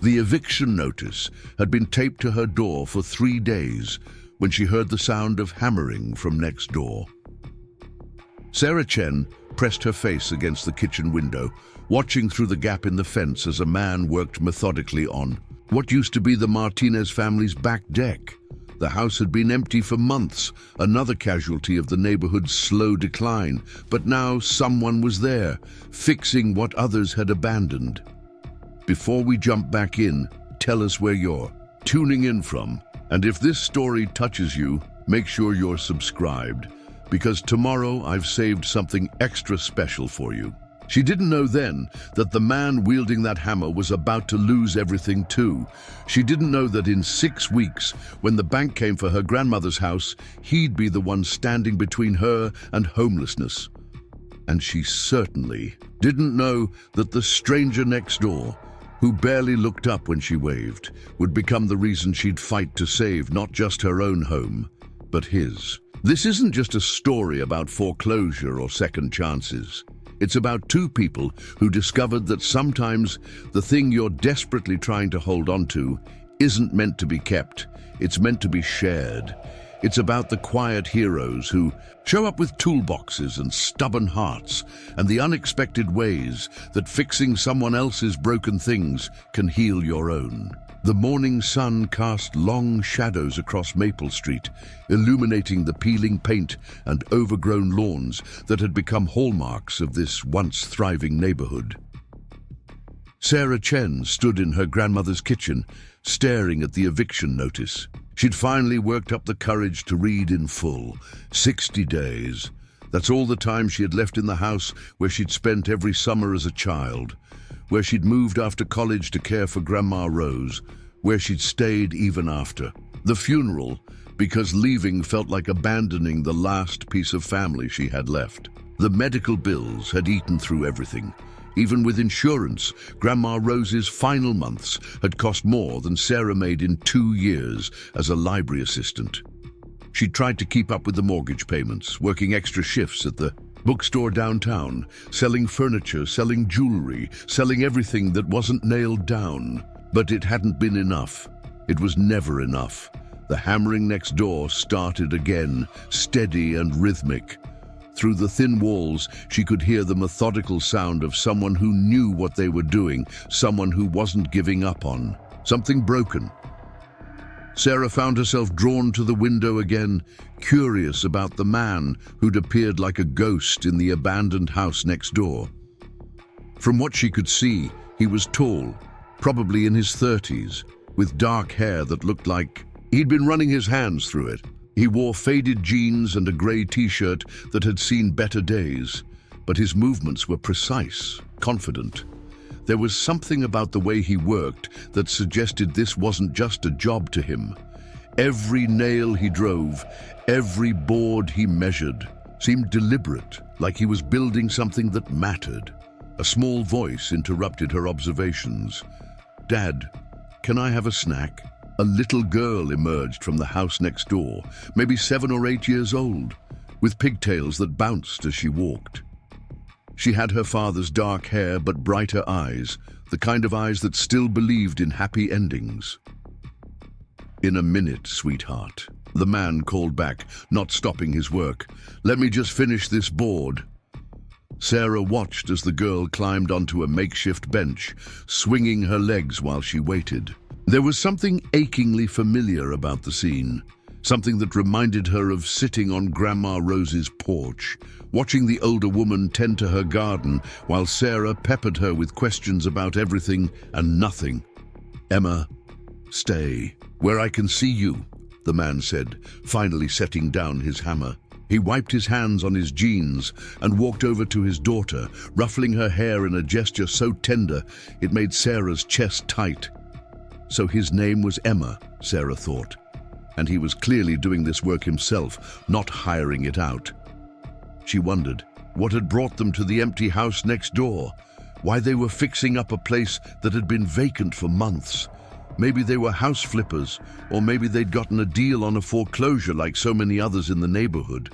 The eviction notice had been taped to her door for 3 days when she heard the sound of hammering from next door. Sarah Chen pressed her face against the kitchen window, watching through the gap in the fence as a man worked methodically on what used to be the Martinez family's back deck. The house had been empty for months, another casualty of the neighborhood's slow decline, but now someone was there, fixing what others had abandoned. Before we jump back in, tell us where you're tuning in from, and if this story touches you, make sure you're subscribed, because tomorrow I've saved something extra special for you. She didn't know then that the man wielding that hammer was about to lose everything too. She didn't know that in 6 weeks, when the bank came for her grandmother's house, he'd be the one standing between her and homelessness. And she certainly didn't know that the stranger next door, who barely looked up when she waved, would become the reason she'd fight to save not just her own home, but his. This isn't just a story about foreclosure or second chances. It's about 2 people who discovered that sometimes the thing you're desperately trying to hold on to isn't meant to be kept, it's meant to be shared. It's about the quiet heroes who show up with toolboxes and stubborn hearts, and the unexpected ways that fixing someone else's broken things can heal your own. The morning sun cast long shadows across Maple Street, illuminating the peeling paint and overgrown lawns that had become hallmarks of this once thriving neighborhood. Sarah Chen stood in her grandmother's kitchen, staring at the eviction notice. She'd finally worked up the courage to read in full. 60 days. That's all the time she had left in the house where she'd spent every summer as a child, where she'd moved after college to care for Grandma Rose, where she'd stayed even after the funeral, because leaving felt like abandoning the last piece of family she had left. The medical bills had eaten through everything. Even with insurance, Grandma Rose's final months had cost more than Sarah made in 2 years as a library assistant. She tried to keep up with the mortgage payments, working extra shifts at the bookstore downtown, selling furniture, selling jewelry, selling everything that wasn't nailed down. But it hadn't been enough. It was never enough. The hammering next door started again, steady and rhythmic. Through the thin walls, she could hear the methodical sound of someone who knew what they were doing, someone who wasn't giving up on something broken. Sarah found herself drawn to the window again, curious about the man who'd appeared like a ghost in the abandoned house next door. From what she could see, he was tall, probably in his 30s, with dark hair that looked like he'd been running his hands through it. He wore faded jeans and a grey t-shirt that had seen better days, but his movements were precise, confident. There was something about the way he worked that suggested this wasn't just a job to him. Every nail he drove, every board he measured, seemed deliberate, like he was building something that mattered. A small voice interrupted her observations. "Dad, can I have a snack?" A little girl emerged from the house next door, maybe 7 or 8 years old, with pigtails that bounced as she walked. She had her father's dark hair but brighter eyes, the kind of eyes that still believed in happy endings. "In a minute, sweetheart," the man called back, not stopping his work. "Let me just finish this board." Sarah watched as the girl climbed onto a makeshift bench, swinging her legs while she waited. There was something achingly familiar about the scene, something that reminded her of sitting on Grandma Rose's porch, watching the older woman tend to her garden while Sarah peppered her with questions about everything and nothing. "Emma, stay where I can see you," the man said, finally setting down his hammer. He wiped his hands on his jeans and walked over to his daughter, ruffling her hair in a gesture so tender it made Sarah's chest tight. So his name was Emma, Sarah thought, and he was clearly doing this work himself, not hiring it out. She wondered what had brought them to the empty house next door, why they were fixing up a place that had been vacant for months. Maybe they were house flippers, or maybe they'd gotten a deal on a foreclosure like so many others in the neighborhood.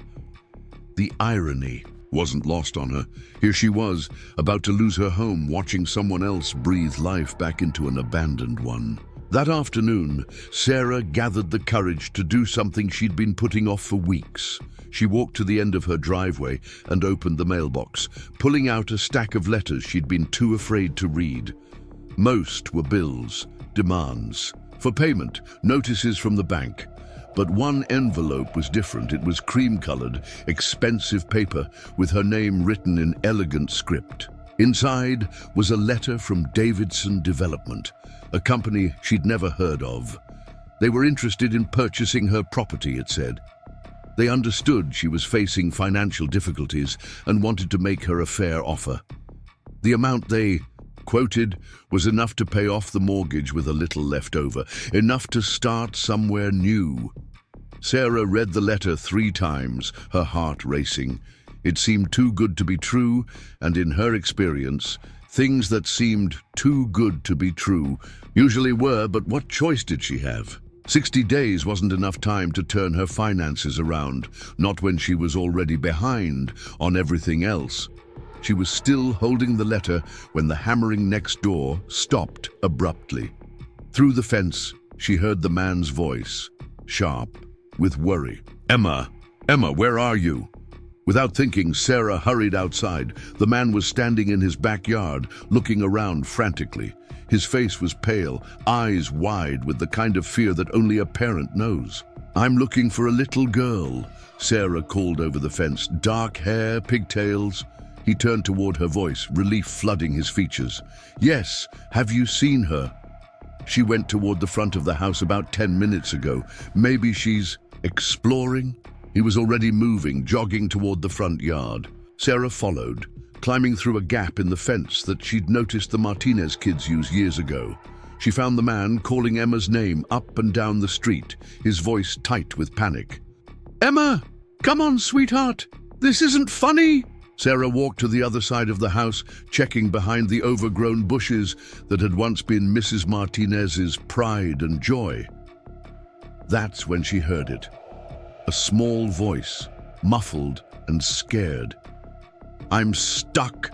The irony. wasn't lost on her. Here she was, about to lose her home, watching someone else breathe life back into an abandoned one. That afternoon, Sarah gathered the courage to do something she'd been putting off for weeks. She walked to the end of her driveway and opened the mailbox, pulling out a stack of letters she'd been too afraid to read. Most were bills, demands for payment, notices from the bank. But one envelope was different. It was cream-colored, expensive paper with her name written in elegant script. Inside was a letter from Davidson Development, a company she'd never heard of. They were interested in purchasing her property, it said. They understood she was facing financial difficulties and wanted to make her a fair offer. The amount they quoted was enough to pay off the mortgage with a little left over, enough to start somewhere new. Sarah read the letter 3 times, her heart racing. It seemed too good to be true, and in her experience, things that seemed too good to be true usually were, but what choice did she have? 60 days wasn't enough time to turn her finances around, not when she was already behind on everything else. She was still holding the letter when the hammering next door stopped abruptly. Through the fence, she heard the man's voice, sharp, with worry. Emma, where are you?" Without thinking, Sarah hurried outside. The man was standing in his backyard, looking around frantically. His face was pale, eyes wide with the kind of fear that only a parent knows. "I'm looking for a little girl," Sarah called over the fence. "Dark hair, pigtails." He turned toward her, voice, relief flooding his features. "Yes, have you seen her?" "She went toward the front of the house about 10 minutes ago. Maybe she's exploring?" He was already moving, jogging toward the front yard. Sarah followed, climbing through a gap in the fence that she'd noticed the Martinez kids use years ago. She found the man calling Emma's name up and down the street, his voice tight with panic. "Emma, come on, sweetheart. This isn't funny." Sarah walked to the other side of the house, checking behind the overgrown bushes that had once been Mrs. Martinez's pride and joy. That's when she heard it. A small voice, muffled and scared. "I'm stuck."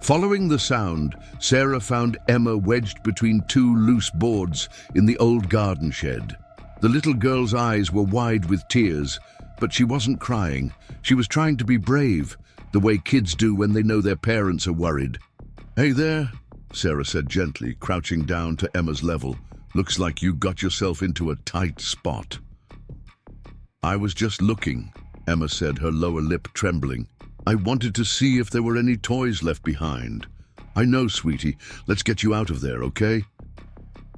Following the sound, Sarah found Emma wedged between 2 loose boards in the old garden shed. The little girl's eyes were wide with tears, but she wasn't crying. She was trying to be brave, the way kids do when they know their parents are worried. "Hey there," Sarah said gently, crouching down to Emma's level. "Looks like you got yourself into a tight spot." "I was just looking," Emma said, her lower lip trembling. "I wanted to see if there were any toys left behind." "I know, sweetie. Let's get you out of there, okay?"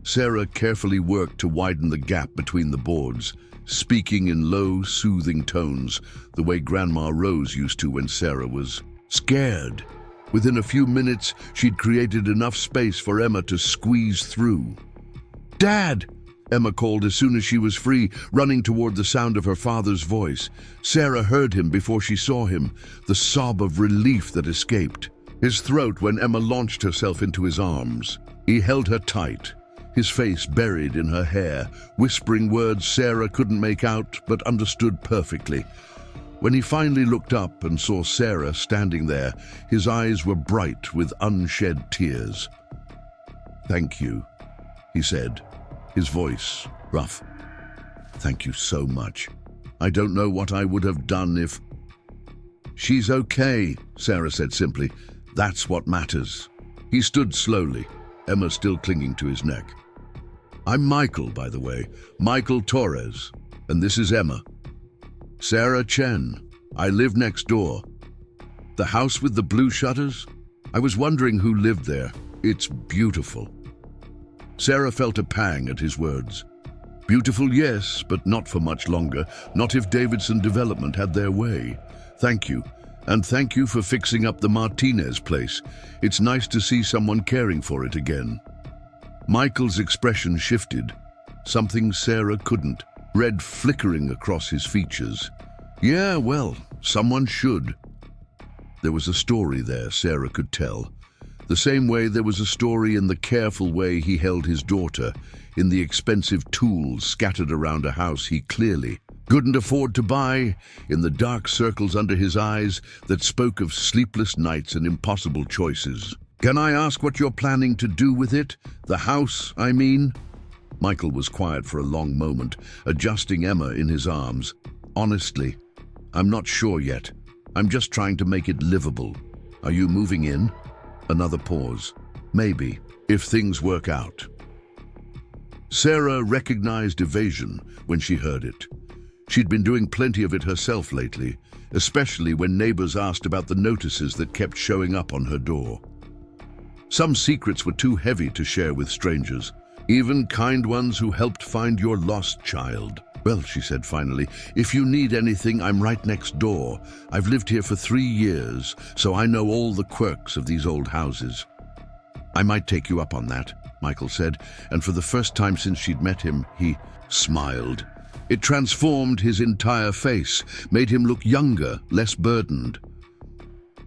Sarah carefully worked to widen the gap between the boards, speaking in low, soothing tones, the way Grandma Rose used to when Sarah was scared. Within a few minutes, she'd created enough space for Emma to squeeze through. "Dad!" Emma called as soon as she was free, running toward the sound of her father's voice. Sarah heard him before she saw him, the sob of relief that escaped his throat when Emma launched herself into his arms. He held her tight, his face buried in her hair, whispering words Sarah couldn't make out but understood perfectly. When he finally looked up and saw Sarah standing there, his eyes were bright with unshed tears. "Thank you," he said, his voice rough. "Thank you so much. I don't know what I would have done if—" "She's okay," Sarah said simply. "That's what matters." He stood slowly, Emma still clinging to his neck. "I'm Michael, by the way, Michael Torres, and this is Emma. Sarah Chen. I live next door. The house with the blue shutters? I was wondering who lived there. It's beautiful." Sarah felt a pang at his words. Beautiful, yes, but not for much longer, not if Davidson Development had their way. "Thank you, and thank you for fixing up the Martinez place. It's nice to see someone caring for it again." Michael's expression shifted, something Sarah couldn't, red flickering across his features. "Yeah, well, someone should." There was a story there, Sarah could tell. The same way there was a story in the careful way he held his daughter, in the expensive tools scattered around a house he clearly couldn't afford to buy, in the dark circles under his eyes that spoke of sleepless nights and impossible choices. "Can I ask what you're planning to do with it? The house, I mean?" Michael was quiet for a long moment, adjusting Emma in his arms. "Honestly, I'm not sure yet. I'm just trying to make it livable. Are you moving in?" Another pause. "Maybe, if things work out." Sarah recognized evasion when she heard it. She'd been doing plenty of it herself lately, especially when neighbors asked about the notices that kept showing up on her door. Some secrets were too heavy to share with strangers, even kind ones who helped find your lost child. "Well," she said finally, "if you need anything, I'm right next door. I've lived here for 3 years, so I know all the quirks of these old houses." "I might take you up on that," Michael said, and for the first time since she'd met him, he smiled. It transformed his entire face, made him look younger, less burdened.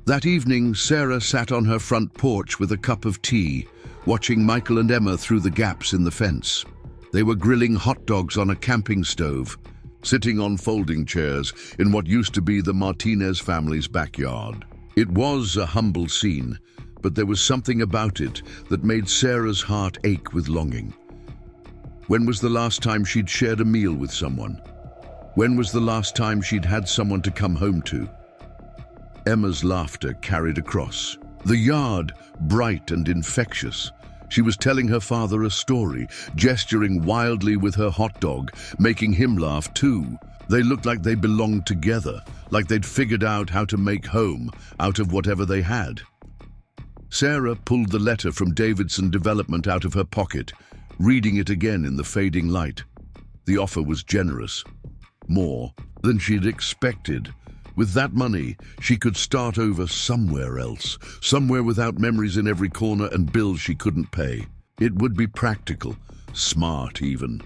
That evening, Sarah sat on her front porch with a cup of tea, watching Michael and Emma through the gaps in the fence. They were grilling hot dogs on a camping stove, sitting on folding chairs in what used to be the Martinez family's backyard. It was a humble scene, but there was something about it that made Sarah's heart ache with longing. When was the last time she'd shared a meal with someone? When was the last time she'd had someone to come home to? Emma's laughter carried across. The yard, bright and infectious. She was telling her father a story, gesturing wildly with her hot dog, making him laugh too. They looked like they belonged together, like they'd figured out how to make home out of whatever they had. Sarah pulled the letter from Davidson Development out of her pocket, reading it again in the fading light. The offer was generous, more than she'd expected. With that money, she could start over somewhere else, somewhere without memories in every corner and bills she couldn't pay. It would be practical, smart even.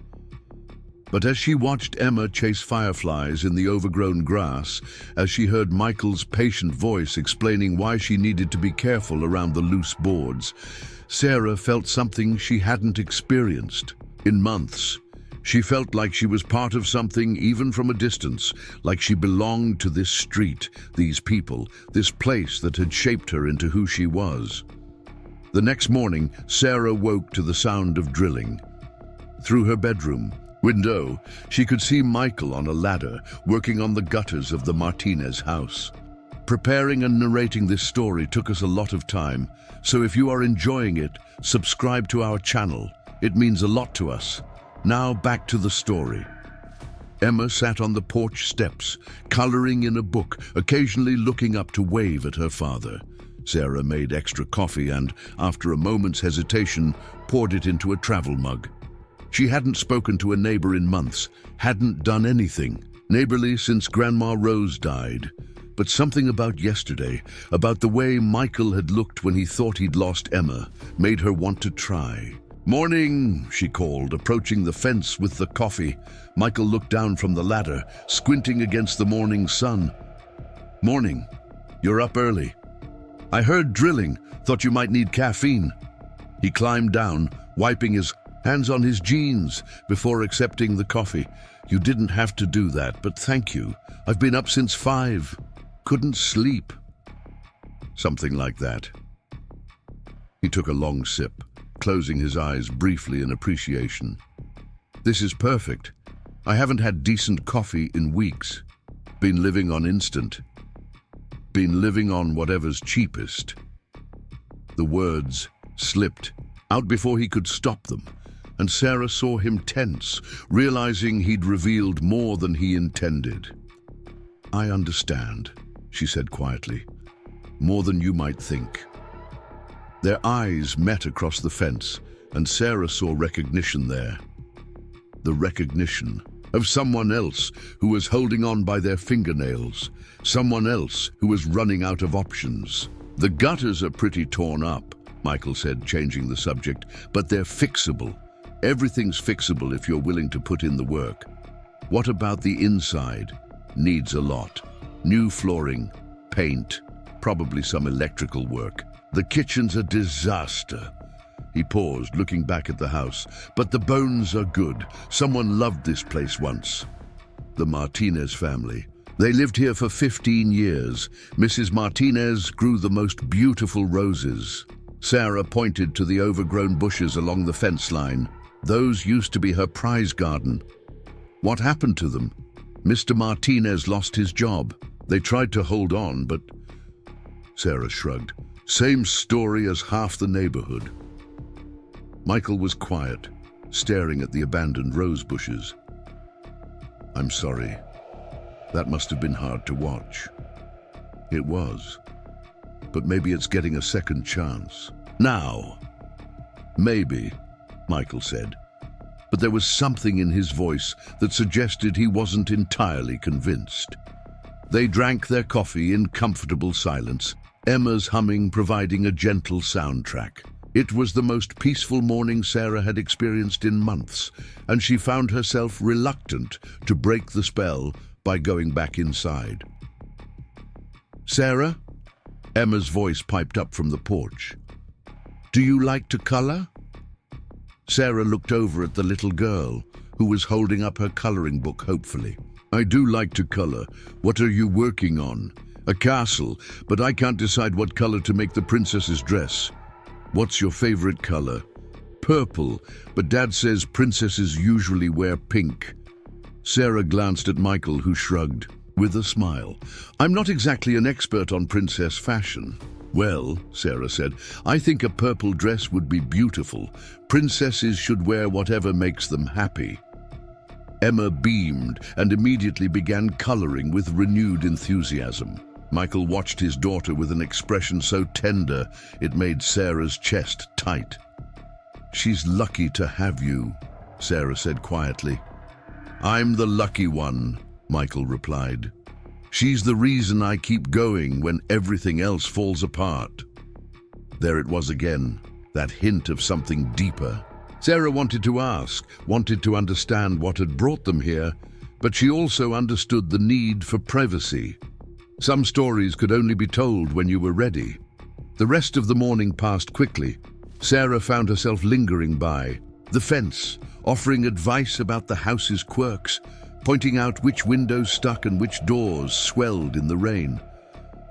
But as she watched Emma chase fireflies in the overgrown grass, as she heard Michael's patient voice explaining why she needed to be careful around the loose boards, Sarah felt something she hadn't experienced in months. She felt like she was part of something even from a distance, like she belonged to this street, these people, this place that had shaped her into who she was. The next morning, Sarah woke to the sound of drilling. Through her bedroom window, she could see Michael on a ladder, working on the gutters of the Martinez house. Preparing and narrating this story took us a lot of time, so if you are enjoying it, subscribe to our channel. It means a lot to us. Now back to the story. Emma sat on the porch steps, coloring in a book, occasionally looking up to wave at her father. Sarah made extra coffee and, after a moment's hesitation, poured it into a travel mug. She hadn't spoken to a neighbor in months, hadn't done anything neighborly since Grandma Rose died. But something about yesterday, about the way Michael had looked when he thought he'd lost Emma, made her want to try. "Morning," she called, approaching the fence with the coffee. Michael looked down from the ladder, squinting against the morning sun. "Morning. You're up early. I heard drilling, thought you might need caffeine." He climbed down, wiping his hands on his jeans before accepting the coffee. "You didn't have to do that, but thank you. I've been up since 5. Couldn't sleep." Something like that. He took a long sip, closing his eyes briefly in appreciation. "This is perfect. I haven't had decent coffee in weeks. Been living on instant. Been living on whatever's cheapest." The words slipped out before he could stop them, and Sarah saw him tense, realizing he'd revealed more than he intended. "I understand," she said quietly. "More than you might think." Their eyes met across the fence, and Sarah saw recognition there. The recognition of someone else who was holding on by their fingernails, someone else who was running out of options. "The gutters are pretty torn up," Michael said, changing the subject, "but they're fixable. Everything's fixable if you're willing to put in the work. What about the inside? Needs a lot. New flooring, paint, probably some electrical work. The kitchen's a disaster." He paused, looking back at the house. "But the bones are good. Someone loved this place once." the Martinez family. They lived here for 15 years. Mrs. Martinez grew the most beautiful roses. Sarah pointed to the overgrown bushes along the fence line. Those used to be her prize garden. What happened to them? Mr. Martinez lost his job. They tried to hold on, but... Sarah shrugged. Same story as half the neighborhood. Michael was quiet, staring at the abandoned rose bushes. I'm sorry. That must have been hard to watch. It was. But maybe it's getting a second chance. Now. Maybe, Michael said. But there was something in his voice that suggested he wasn't entirely convinced. They drank their coffee in comfortable silence, Emma's humming providing a gentle soundtrack. It was the most peaceful morning Sarah had experienced in months, and she found herself reluctant to break the spell by going back inside. Sarah? Emma's voice piped up from the porch. Do you like to color? Sarah looked over at the little girl, who was holding up her coloring book hopefully. I do like to color. What are you working on? A castle, but I can't decide what color to make the princess's dress. What's your favorite color? Purple, but Dad says princesses usually wear pink. Sarah glanced at Michael, who shrugged, with a smile. I'm not exactly an expert on princess fashion. Well, Sarah said, I think a purple dress would be beautiful. Princesses should wear whatever makes them happy. Emma beamed and immediately began coloring with renewed enthusiasm. Michael watched his daughter with an expression so tender it made Sarah's chest tight. She's lucky to have you, Sarah said quietly. I'm the lucky one, Michael replied. She's the reason I keep going when everything else falls apart. There it was again, that hint of something deeper. Sarah wanted to ask, wanted to understand what had brought them here, but she also understood the need for privacy. Some stories could only be told when you were ready. The rest of the morning passed quickly. Sarah found herself lingering by the fence, offering advice about the house's quirks, pointing out which windows stuck and which doors swelled in the rain.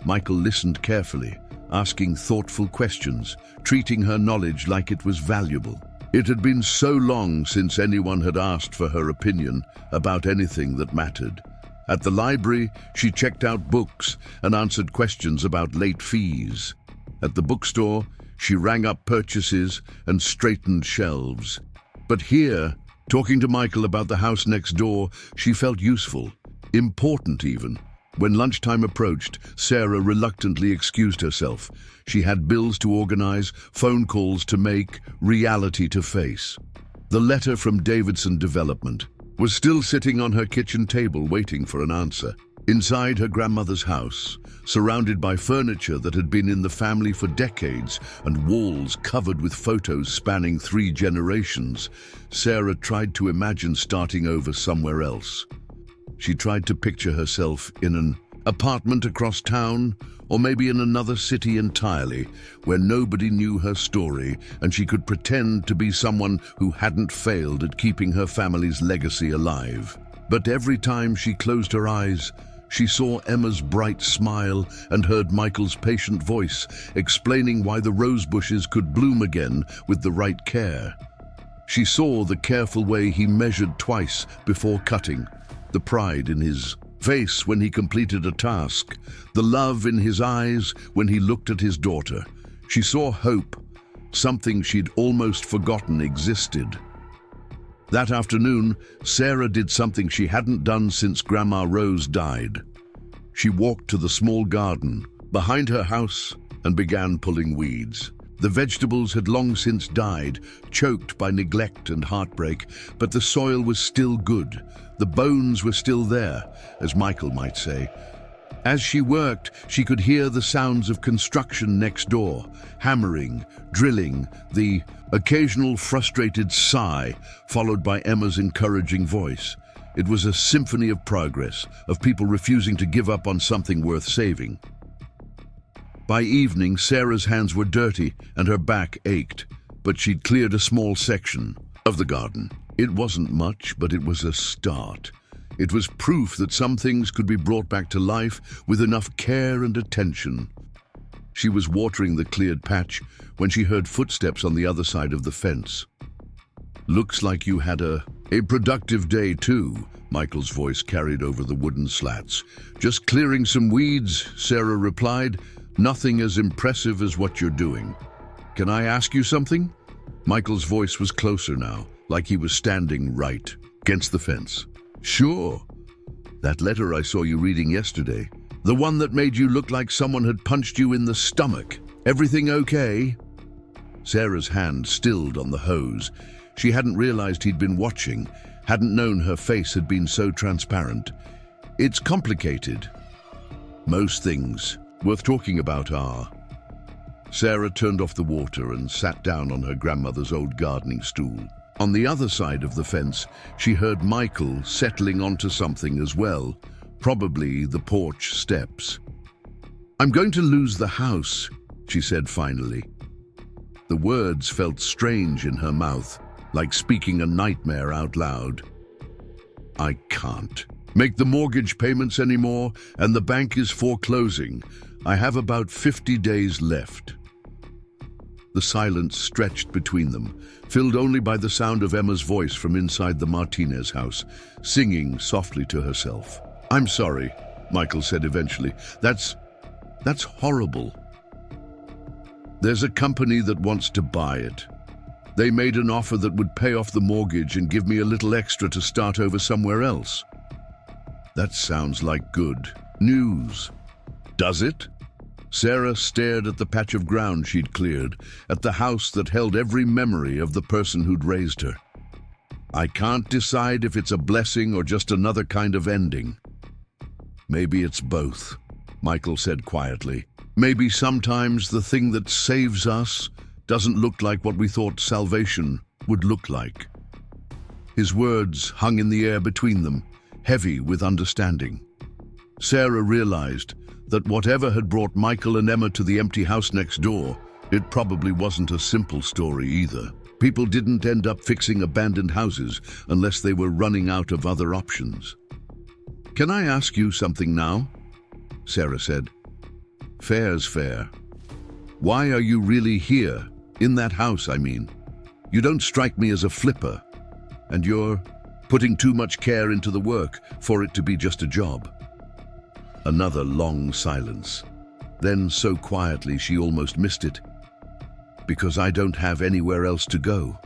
Michael listened carefully, asking thoughtful questions, treating her knowledge like it was valuable. It had been so long since anyone had asked for her opinion about anything that mattered. At the library, she checked out books and answered questions about late fees. At the bookstore, she rang up purchases and straightened shelves. But here, talking to Michael about the house next door, she felt useful, important even. When lunchtime approached, Sarah reluctantly excused herself. She had bills to organize, phone calls to make, reality to face. The letter from Davidson Development was still sitting on her kitchen table waiting for an answer. Inside her grandmother's house, surrounded by furniture that had been in the family for decades and walls covered with photos spanning 3 generations, Sarah tried to imagine starting over somewhere else. She tried to picture herself in an apartment across town, or maybe in another city entirely, where nobody knew her story and she could pretend to be someone who hadn't failed at keeping her family's legacy alive. But every time she closed her eyes, she saw Emma's bright smile and heard Michael's patient voice explaining why the rose bushes could bloom again with the right care. She saw the careful way he measured twice before cutting, the pride in his face when he completed a task, the love in his eyes when he looked at his daughter. She saw hope, something she'd almost forgotten existed. That afternoon, Sarah did something she hadn't done since Grandma Rose died. She walked to the small garden behind her house and began pulling weeds. The vegetables had long since died, choked by neglect and heartbreak, but the soil was still good. The bones were still there, as Michael might say. As she worked, she could hear the sounds of construction next door, hammering, drilling, the occasional frustrated sigh, followed by Emma's encouraging voice. It was a symphony of progress, of people refusing to give up on something worth saving. By evening, Sarah's hands were dirty and her back ached, but she'd cleared a small section of the garden. It wasn't much, but it was a start. It was proof that some things could be brought back to life with enough care and attention. She was watering the cleared patch when she heard footsteps on the other side of the fence. "Looks like you had a productive day too," Michael's voice carried over the wooden slats. "Just clearing some weeds," Sarah replied. "Nothing as impressive as what you're doing. Can I ask you something?" Michael's voice was closer now, like he was standing right against the fence. "Sure. That letter I saw you reading yesterday, the one that made you look like someone had punched you in the stomach. Everything okay?" Sarah's hand stilled on the hose. She hadn't realized he'd been watching, hadn't known her face had been so transparent. "It's complicated. Most things worth talking about are." Sarah turned off the water and sat down on her grandmother's old gardening stool. On the other side of the fence, she heard Michael settling onto something as well, probably the porch steps. "I'm going to lose the house," she said finally. The words felt strange in her mouth, like speaking a nightmare out loud. "I can't make the mortgage payments anymore, and the bank is foreclosing. I have about 50 days left." The silence stretched between them, filled only by the sound of Emma's voice from inside the Martinez house, singing softly to herself. "I'm sorry," Michael said eventually. That's horrible. There's a company that wants to buy it. They made an offer that would pay off the mortgage and give me a little extra to start over somewhere else." "That sounds like good news." "Does it?" Sarah stared at the patch of ground she'd cleared, at the house that held every memory of the person who'd raised her. "I can't decide if it's a blessing or just another kind of ending." "Maybe it's both," Michael said quietly. "Maybe sometimes the thing that saves us doesn't look like what we thought salvation would look like." His words hung in the air between them, heavy with understanding. Sarah realized that whatever had brought Michael and Emma to the empty house next door, it probably wasn't a simple story either. People didn't end up fixing abandoned houses unless they were running out of other options. "Can I ask you something now?" Sarah said. "Fair's fair. Why are you really here? In that house, I mean. You don't strike me as a flipper, and you're putting too much care into the work for it to be just a job." Another long silence. Then so quietly she almost missed it. "Because I don't have anywhere else to go."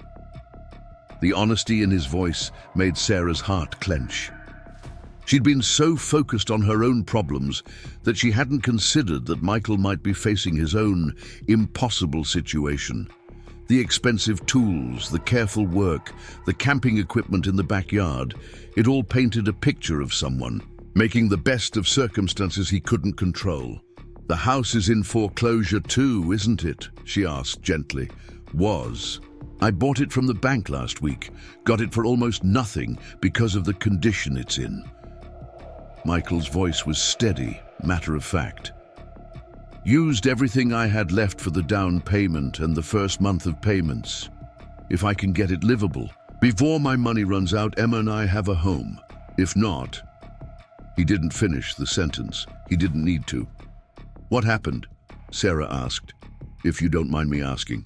The honesty in his voice made Sarah's heart clench. She'd been so focused on her own problems that she hadn't considered that Michael might be facing his own impossible situation. The expensive tools, the careful work, the camping equipment in the backyard, it all painted a picture of someone making the best of circumstances he couldn't control. "The house is in foreclosure too, isn't it?" she asked gently. "Was. I bought it from the bank last week, got it for almost nothing because of the condition it's in." Michael's voice was steady, matter-of-fact. "Used everything I had left for the down payment and the first month of payments. If I can get it livable, before my money runs out, Emma and I have a home. If not..." He didn't finish the sentence. He didn't need to. "What happened?" Sarah asked, "if you don't mind me asking."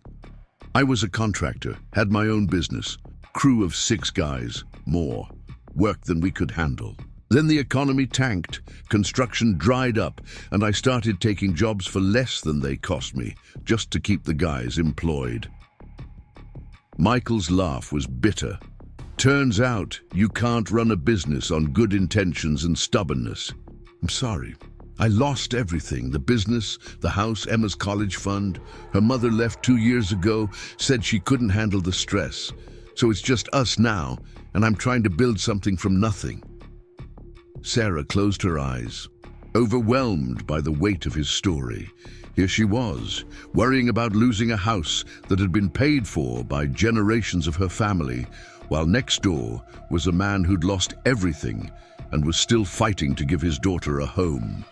"I was a contractor, had my own business, crew of 6 guys, more, work than we could handle. Then the economy tanked, construction dried up, and I started taking jobs for less than they cost me, just to keep the guys employed." Michael's laugh was bitter. "Turns out you can't run a business on good intentions and stubbornness." "I'm sorry. I lost everything, the business, the house, Emma's college fund. Her mother left 2 years ago, said she couldn't handle the stress. So it's just us now, and I'm trying to build something from nothing." Sarah closed her eyes, overwhelmed by the weight of his story. Here she was, worrying about losing a house that had been paid for by generations of her family, while next door was a man who'd lost everything and was still fighting to give his daughter a home.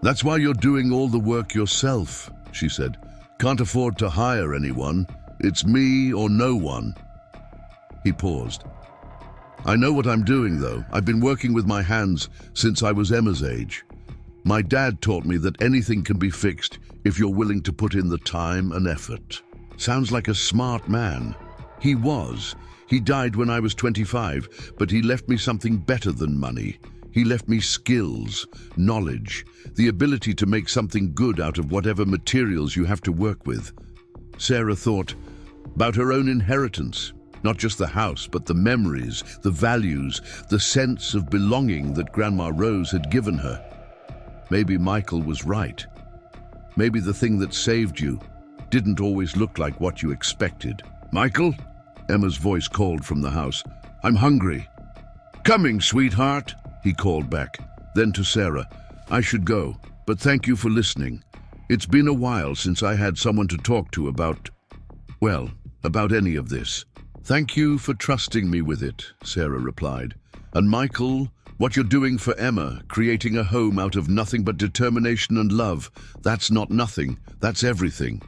"That's why you're doing all the work yourself," she said. "Can't afford to hire anyone. It's me or no one." He paused. I know what I'm doing, though. I've been working with my hands since I was Emma's age. My dad taught me that anything can be fixed if you're willing to put in the time and effort. Sounds like a smart man. He was. He died when I was 25, but he left me something better than money. He left me skills, knowledge, the ability to make something good out of whatever materials you have to work with. Sarah thought about her own inheritance, not just the house, but the memories, the values, the sense of belonging that Grandma Rose had given her. Maybe Michael was right. Maybe the thing that saved you didn't always look like what you expected. Michael? Emma's voice called from the house. I'm hungry. Coming, sweetheart, he called back. Then to Sarah, I should go, but thank you for listening. It's been a while since I had someone to talk to about any of this. Thank you for trusting me with it, Sarah replied. And Michael, what you're doing for Emma, creating a home out of nothing but determination and love, that's not nothing, that's everything.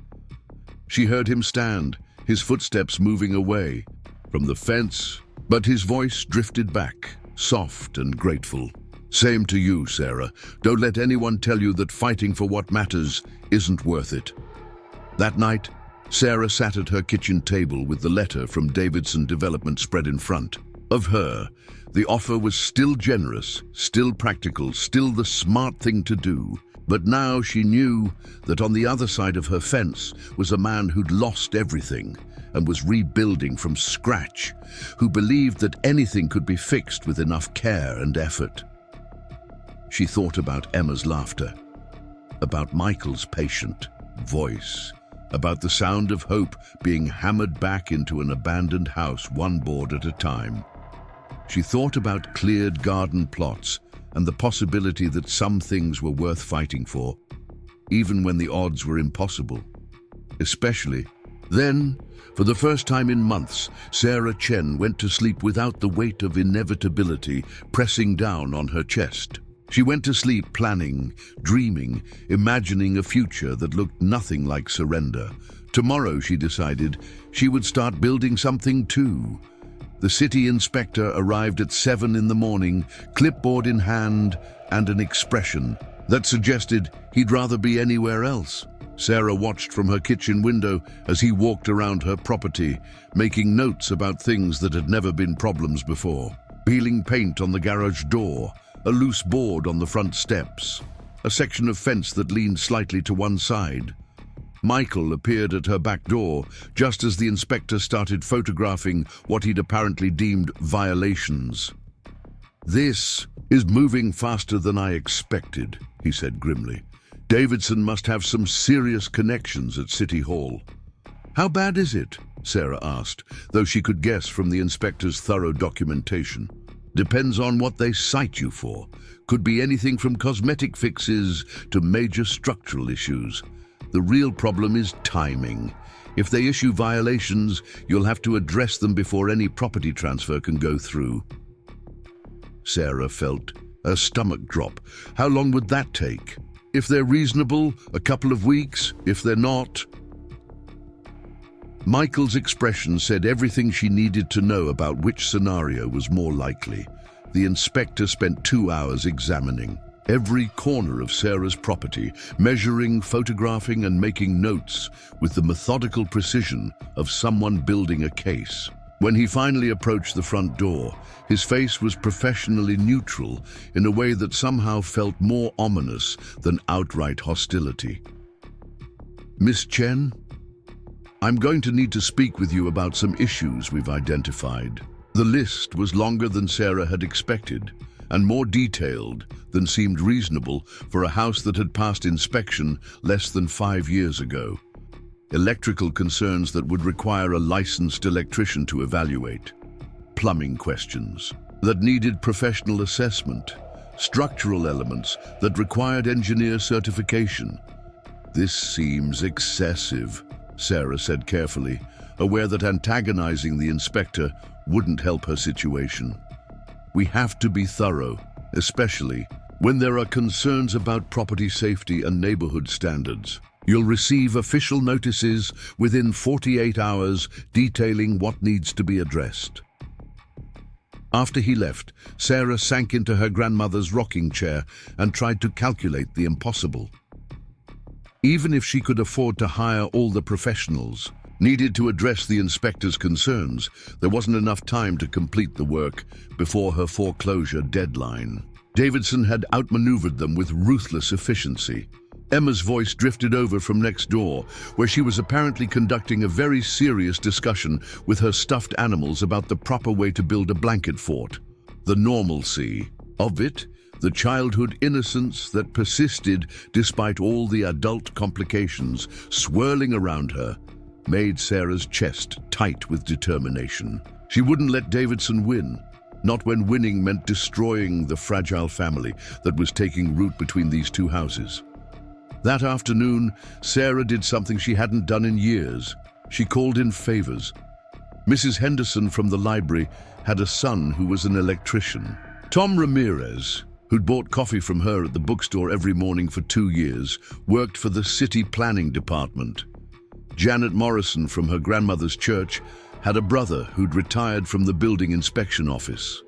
She heard him stand, his footsteps moving away from the fence, but his voice drifted back, soft and grateful. Same to you, Sarah. Don't let anyone tell you that fighting for what matters isn't worth it. That night, Sarah sat at her kitchen table with the letter from Davidson Development spread in front of her. The offer was still generous, still practical, still the smart thing to do. But now she knew that on the other side of her fence was a man who'd lost everything and was rebuilding from scratch, who believed that anything could be fixed with enough care and effort. She thought about Emma's laughter, about Michael's patient voice, about the sound of hope being hammered back into an abandoned house one board at a time. She thought about cleared garden plots and the possibility that some things were worth fighting for, even when the odds were impossible. Especially then, for the first time in months, Sarah Chen went to sleep without the weight of inevitability pressing down on her chest. She went to sleep planning, dreaming, imagining a future that looked nothing like surrender. Tomorrow, she decided, she would start building something too. The city inspector arrived at 7 in the morning, clipboard in hand, and an expression that suggested he'd rather be anywhere else. Sarah watched from her kitchen window as he walked around her property, making notes about things that had never been problems before. Peeling paint on the garage door, a loose board on the front steps, a section of fence that leaned slightly to one side. Michael appeared at her back door just as the inspector started photographing what he'd apparently deemed violations. "This is moving faster than I expected," he said grimly. "Davidson must have some serious connections at City Hall." "How bad is it?" Sarah asked, though she could guess from the inspector's thorough documentation. "Depends on what they cite you for. Could be anything from cosmetic fixes to major structural issues. The real problem is timing. If they issue violations, you'll have to address them before any property transfer can go through." Sarah felt her stomach drop. How long would that take? If they're reasonable, a couple of weeks. If they're not... Michael's expression said everything she needed to know about which scenario was more likely. The inspector spent 2 hours examining every corner of Sarah's property, measuring, photographing, and making notes with the methodical precision of someone building a case. When he finally approached the front door, his face was professionally neutral in a way that somehow felt more ominous than outright hostility. "Miss Chen, I'm going to need to speak with you about some issues we've identified." The list was longer than Sarah had expected, and more detailed than seemed reasonable for a house that had passed inspection less than 5 years ago. Electrical concerns that would require a licensed electrician to evaluate. Plumbing questions that needed professional assessment. Structural elements that required engineer certification. "This seems excessive," Sarah said carefully, aware that antagonizing the inspector wouldn't help her situation. "We have to be thorough, especially when there are concerns about property safety and neighborhood standards. You'll receive official notices within 48 hours detailing what needs to be addressed." After he left, Sarah sank into her grandmother's rocking chair and tried to calculate the impossible. Even if she could afford to hire all the professionals needed to address the inspector's concerns, there wasn't enough time to complete the work before her foreclosure deadline. Davidson had outmaneuvered them with ruthless efficiency. Emma's voice drifted over from next door, where she was apparently conducting a very serious discussion with her stuffed animals about the proper way to build a blanket fort. The normalcy of it, the childhood innocence that persisted despite all the adult complications swirling around her, made Sarah's chest tight with determination. She wouldn't let Davidson win, not when winning meant destroying the fragile family that was taking root between these two houses. That afternoon, Sarah did something she hadn't done in years. She called in favors. Mrs. Henderson from the library had a son who was an electrician. Tom Ramirez, who'd bought coffee from her at the bookstore every morning for 2 years, worked for the city planning department. Janet Morrison from her grandmother's church had a brother who'd retired from the building inspection office.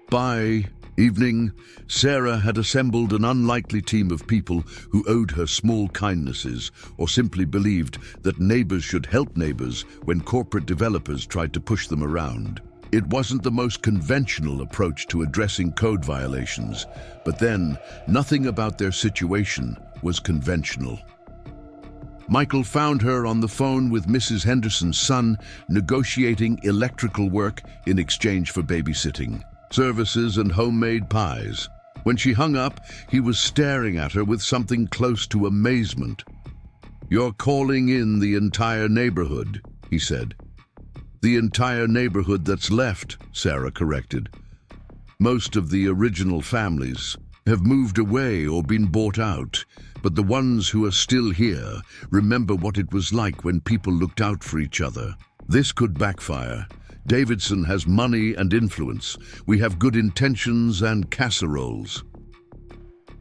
By evening, Sarah had assembled an unlikely team of people who owed her small kindnesses or simply believed that neighbors should help neighbors when corporate developers tried to push them around. It wasn't the most conventional approach to addressing code violations, but then nothing about their situation was conventional. Michael found her on the phone with Mrs. Henderson's son, negotiating electrical work in exchange for babysitting, services and homemade pies. When she hung up, he was staring at her with something close to amazement. "You're calling in the entire neighborhood," he said. "The entire neighborhood that's left," Sarah corrected. "Most of the original families have moved away or been bought out, but the ones who are still here remember what it was like when people looked out for each other. This could backfire. Davidson has money and influence. We have good intentions and casseroles."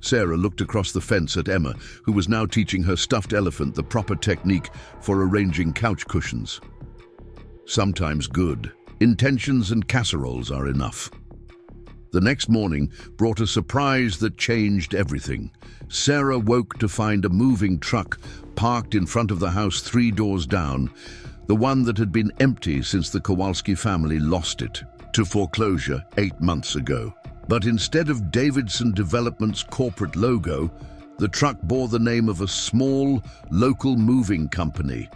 Sarah looked across the fence at Emma, who was now teaching her stuffed elephant the proper technique for arranging couch cushions. Sometimes good intentions and casseroles are enough. The next morning brought a surprise that changed everything. Sarah woke to find a moving truck parked in front of the house 3 doors down, the one that had been empty since the Kowalski family lost it to foreclosure 8 months ago. But instead of Davidson Development's corporate logo, the truck bore the name of a small, local moving company.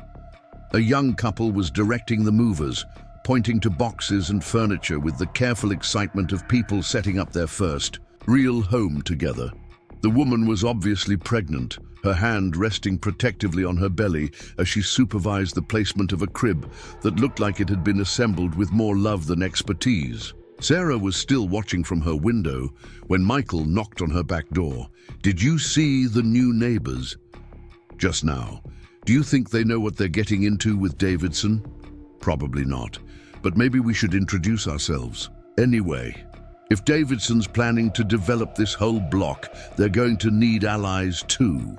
A young couple was directing the movers, pointing to boxes and furniture with the careful excitement of people setting up their first real home together. The woman was obviously pregnant, her hand resting protectively on her belly as she supervised the placement of a crib that looked like it had been assembled with more love than expertise. Sarah was still watching from her window when Michael knocked on her back door. "Did you see the new neighbors?" "Just now. Do you think they know what they're getting into with Davidson?" "Probably not, but maybe we should introduce ourselves. Anyway, if Davidson's planning to develop this whole block, they're going to need allies too."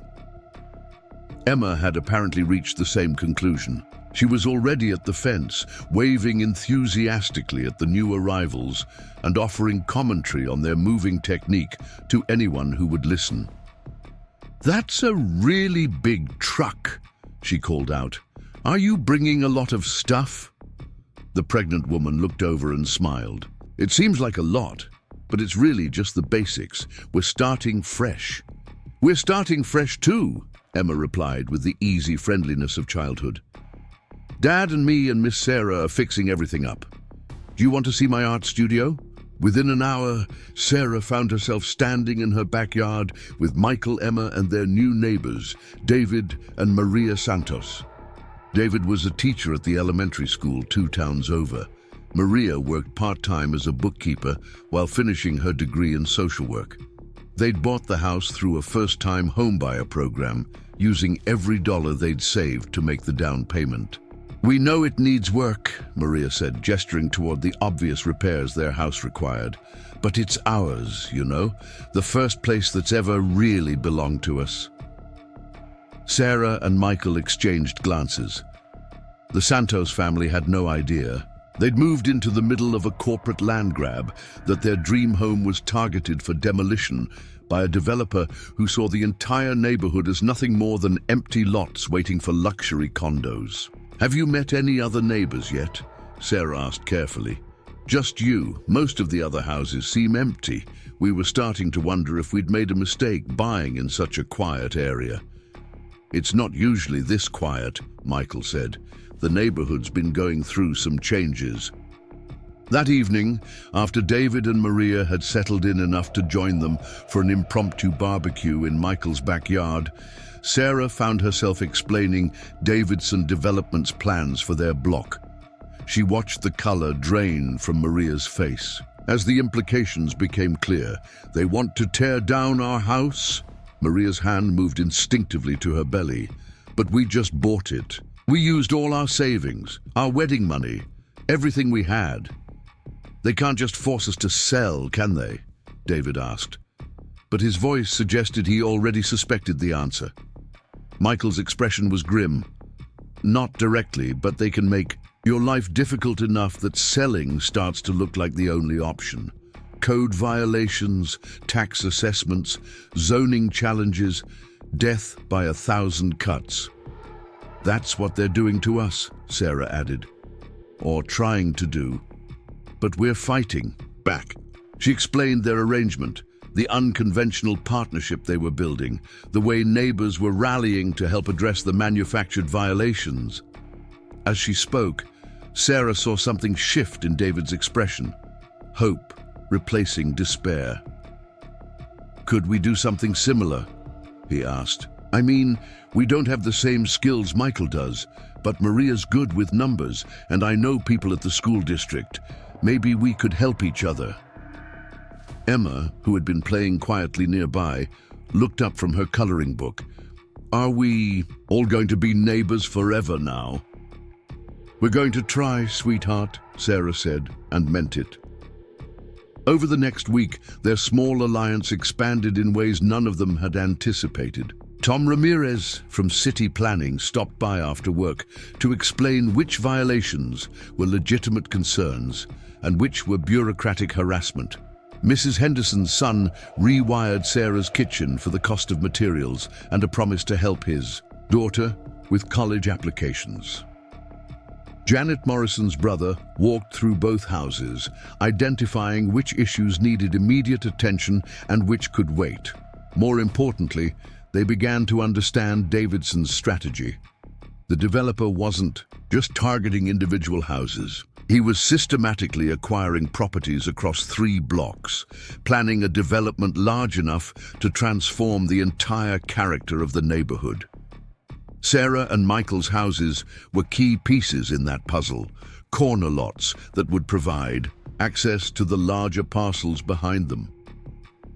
Emma had apparently reached the same conclusion. She was already at the fence, waving enthusiastically at the new arrivals and offering commentary on their moving technique to anyone who would listen. "That's a really big truck," she called out. "Are you bringing a lot of stuff?" The pregnant woman looked over and smiled. "It seems like a lot, but it's really just the basics. We're starting fresh." "We're starting fresh too," Emma replied with the easy friendliness of childhood. "Dad and me and Miss Sarah are fixing everything up. Do you want to see my art studio?" Within an hour, Sarah found herself standing in her backyard with Michael, Emma, and their new neighbors, David and Maria Santos. David was a teacher at the elementary school 2 towns over. Maria worked part-time as a bookkeeper while finishing her degree in social work. They'd bought the house through a first-time homebuyer program, using every dollar they'd saved to make the down payment. "We know it needs work," Maria said, gesturing toward the obvious repairs their house required. "But it's ours, you know, the first place that's ever really belonged to us." Sarah and Michael exchanged glances. The Santos family had no idea. They'd moved into the middle of a corporate land grab, that their dream home was targeted for demolition by a developer who saw the entire neighborhood as nothing more than empty lots waiting for luxury condos. "Have you met any other neighbors yet?" Sarah asked carefully. "Just you. Most of the other houses seem empty. We were starting to wonder if we'd made a mistake buying in such a quiet area." "It's not usually this quiet," Michael said. "The neighborhood's been going through some changes." That evening, after David and Maria had settled in enough to join them for an impromptu barbecue in Michael's backyard, Sarah found herself explaining Davidson Development's plans for their block. She watched the color drain from Maria's face. As the implications became clear, "They want to tear down our house?" Maria's hand moved instinctively to her belly. "But we just bought it. We used all our savings, our wedding money, everything we had. They can't just force us to sell, can they?" David asked. But his voice suggested he already suspected the answer. Michael's expression was grim. "Not directly, but they can make your life difficult enough that selling starts to look like the only option. Code violations, tax assessments, zoning challenges, death by 1,000 cuts. That's what they're doing to us," Sarah added. "Or trying to do. But we're fighting back." She explained their arrangement, the unconventional partnership they were building, the way neighbors were rallying to help address the manufactured violations. As she spoke, Sarah saw something shift in David's expression. Hope replacing despair. "Could we do something similar?" he asked. "I mean, we don't have the same skills Michael does, but Maria's good with numbers, and I know people at the school district. Maybe we could help each other." Emma, who had been playing quietly nearby, looked up from her coloring book. "Are we all going to be neighbors forever now?" "We're going to try, sweetheart," Sarah said, and meant it. Over the next week, their small alliance expanded in ways none of them had anticipated. Tom Ramirez from City Planning stopped by after work to explain which violations were legitimate concerns and which were bureaucratic harassment. Mrs. Henderson's son rewired Sarah's kitchen for the cost of materials and a promise to help his daughter with college applications. Janet Morrison's brother walked through both houses, identifying which issues needed immediate attention and which could wait. More importantly, they began to understand Davidson's strategy. The developer wasn't just targeting individual houses. He was systematically acquiring properties across 3 blocks, planning a development large enough to transform the entire character of the neighborhood. Sarah and Michael's houses were key pieces in that puzzle, corner lots that would provide access to the larger parcels behind them.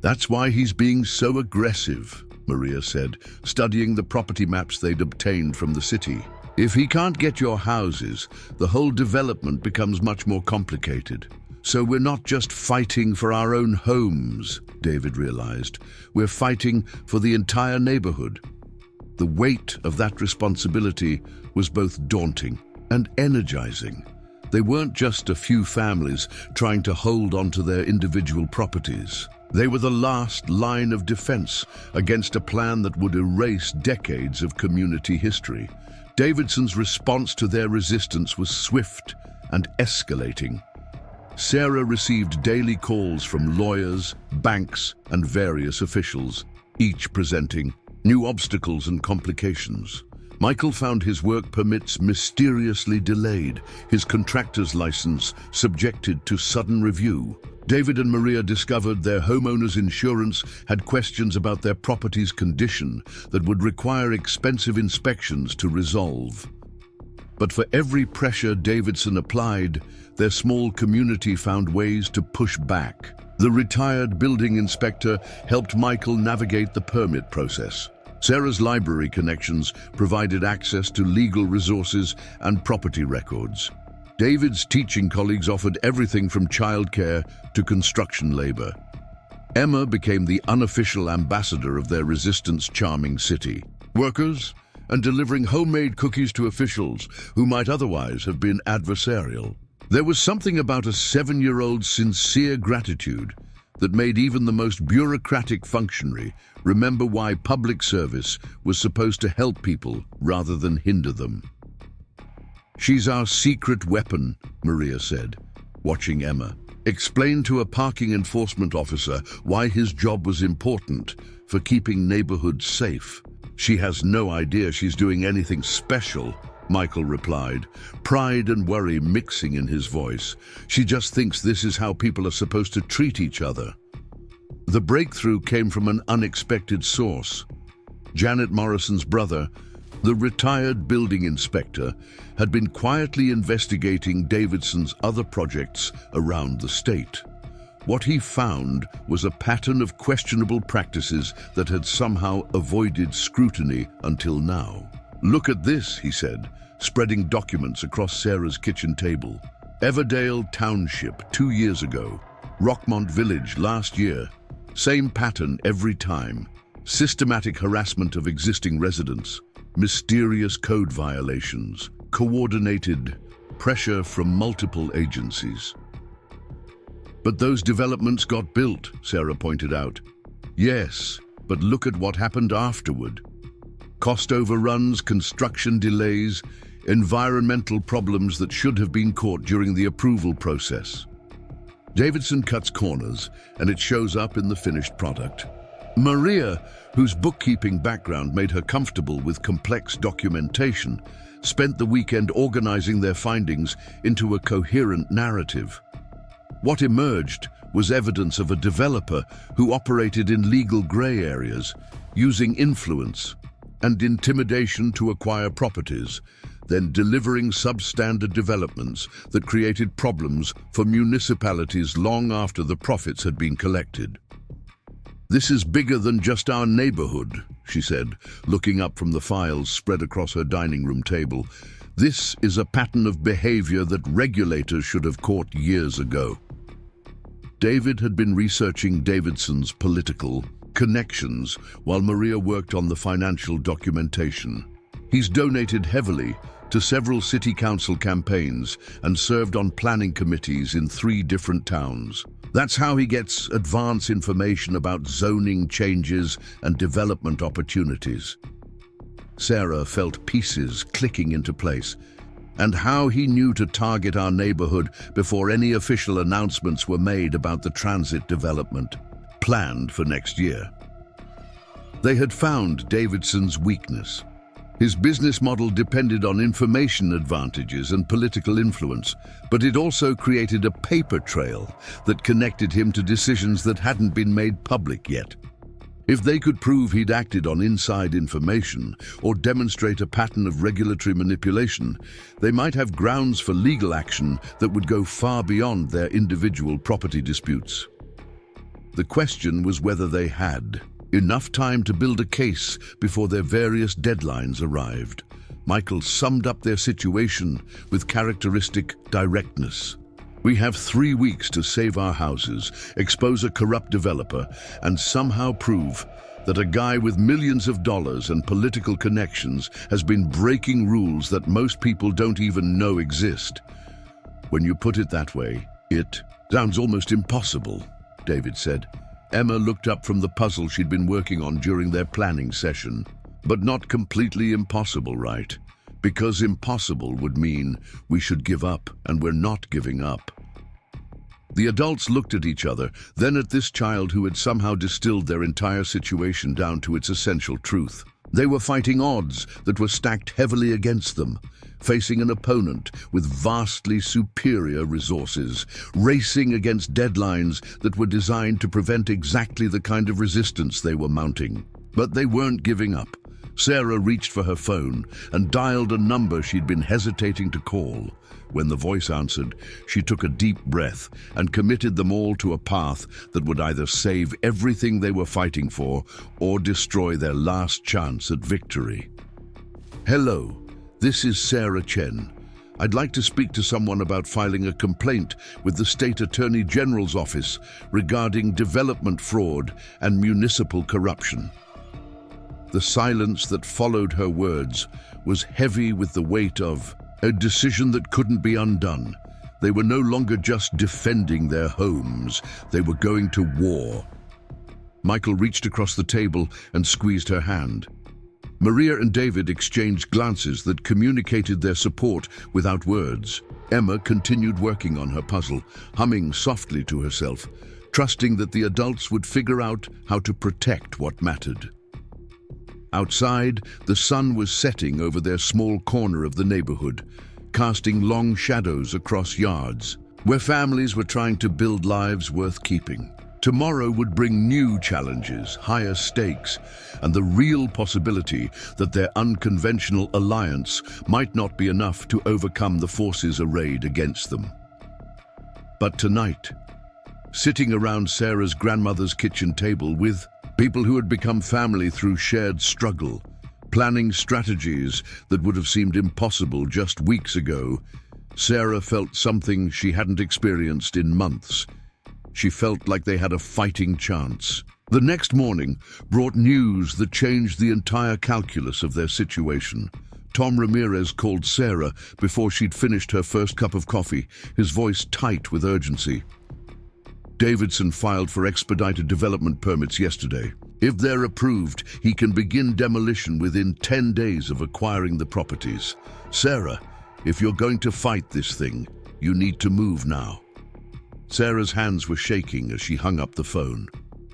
"That's why he's being so aggressive," Maria said, studying the property maps they'd obtained from the city. "If he can't get your houses, the whole development becomes much more complicated. So we're not just fighting for our own homes," David realized. "We're fighting for the entire neighborhood." The weight of that responsibility was both daunting and energizing. They weren't just a few families trying to hold on to their individual properties. They were the last line of defense against a plan that would erase decades of community history. Davidson's response to their resistance was swift and escalating. Sarah received daily calls from lawyers, banks, and various officials, each presenting new obstacles and complications. Michael found his work permits mysteriously delayed, his contractor's license subjected to sudden review. David and Maria discovered their homeowner's insurance had questions about their property's condition that would require expensive inspections to resolve. But for every pressure Davidson applied, their small community found ways to push back. The retired building inspector helped Michael navigate the permit process. Sarah's library connections provided access to legal resources and property records. David's teaching colleagues offered everything from childcare to construction labor. Emma became the unofficial ambassador of their resistance charming city. Workers and delivering homemade cookies to officials who might otherwise have been adversarial. There was something about a 7-year-old's sincere gratitude that made even the most bureaucratic functionary remember why public service was supposed to help people rather than hinder them. "She's our secret weapon," Maria said, watching Emma. Explain to a parking enforcement officer why his job was important for keeping neighborhoods safe. "She has no idea she's doing anything special," Michael replied, pride and worry mixing in his voice. "She just thinks this is how people are supposed to treat each other." The breakthrough came from an unexpected source. Janet Morrison's brother, the retired building inspector, had been quietly investigating Davidson's other projects around the state. What he found was a pattern of questionable practices that had somehow avoided scrutiny until now. "Look at this," he said, spreading documents across Sarah's kitchen table. "Everdale Township 2 years ago. Rockmont Village last year. Same pattern every time. Systematic harassment of existing residents. Mysterious code violations. Coordinated pressure from multiple agencies." "But those developments got built," Sarah pointed out. "Yes, but look at what happened afterward. Cost overruns, construction delays, environmental problems that should have been caught during the approval process." Davidson cuts corners, and it shows up in the finished product. Maria, whose bookkeeping background made her comfortable with complex documentation, spent the weekend organizing their findings into a coherent narrative. What emerged was evidence of a developer who operated in legal gray areas, using influence and intimidation to acquire properties, then delivering substandard developments that created problems for municipalities long after the profits had been collected. "This is bigger than just our neighborhood," she said, looking up from the files spread across her dining room table. "This is a pattern of behavior that regulators should have caught years ago." David had been researching Davidson's political connections while Maria worked on the financial documentation. He's donated heavily to several city council campaigns and served on planning committees in 3 different towns. That's how he gets advance information about zoning changes and development opportunities. Sarah felt pieces clicking into place, and how he knew to target our neighborhood before any official announcements were made about the transit development planned for next year. They had found Davidson's weakness. His business model depended on information advantages and political influence, but it also created a paper trail that connected him to decisions that hadn't been made public yet. If they could prove he'd acted on inside information or demonstrate a pattern of regulatory manipulation, they might have grounds for legal action that would go far beyond their individual property disputes. The question was whether they had enough time to build a case before their various deadlines arrived. Michael summed up their situation with characteristic directness. "We have 3 weeks to save our houses, expose a corrupt developer, and somehow prove that a guy with millions of dollars and political connections has been breaking rules that most people don't even know exist." "When you put it that way, it sounds almost impossible," David said. Emma looked up from the puzzle she'd been working on during their planning session. "But not completely impossible, right? Because impossible would mean we should give up, and we're not giving up." The adults looked at each other, then at this child who had somehow distilled their entire situation down to its essential truth. They were fighting odds that were stacked heavily against them, facing an opponent with vastly superior resources, racing against deadlines that were designed to prevent exactly the kind of resistance they were mounting. But they weren't giving up. Sarah reached for her phone and dialed a number she'd been hesitating to call. When the voice answered, she took a deep breath and committed them all to a path that would either save everything they were fighting for or destroy their last chance at victory. "Hello, this is Sarah Chen. I'd like to speak to someone about filing a complaint with the State Attorney General's office regarding development fraud and municipal corruption." The silence that followed her words was heavy with the weight of a decision that couldn't be undone. They were no longer just defending their homes, they were going to war. Michael reached across the table and squeezed her hand. Maria and David exchanged glances that communicated their support without words. Emma continued working on her puzzle, humming softly to herself, trusting that the adults would figure out how to protect what mattered. Outside, the sun was setting over their small corner of the neighborhood, casting long shadows across yards, where families were trying to build lives worth keeping. Tomorrow would bring new challenges, higher stakes, and the real possibility that their unconventional alliance might not be enough to overcome the forces arrayed against them. But tonight, sitting around Sarah's grandmother's kitchen table with people who had become family through shared struggle, planning strategies that would have seemed impossible just weeks ago, Sarah felt something she hadn't experienced in months. She felt like they had a fighting chance. The next morning brought news that changed the entire calculus of their situation. Tom Ramirez called Sarah before she'd finished her first cup of coffee, his voice tight with urgency. Davidson filed for expedited development permits yesterday. If they're approved, he can begin demolition within 10 days of acquiring the properties. Sarah, if you're going to fight this thing, you need to move now. Sarah's hands were shaking as she hung up the phone.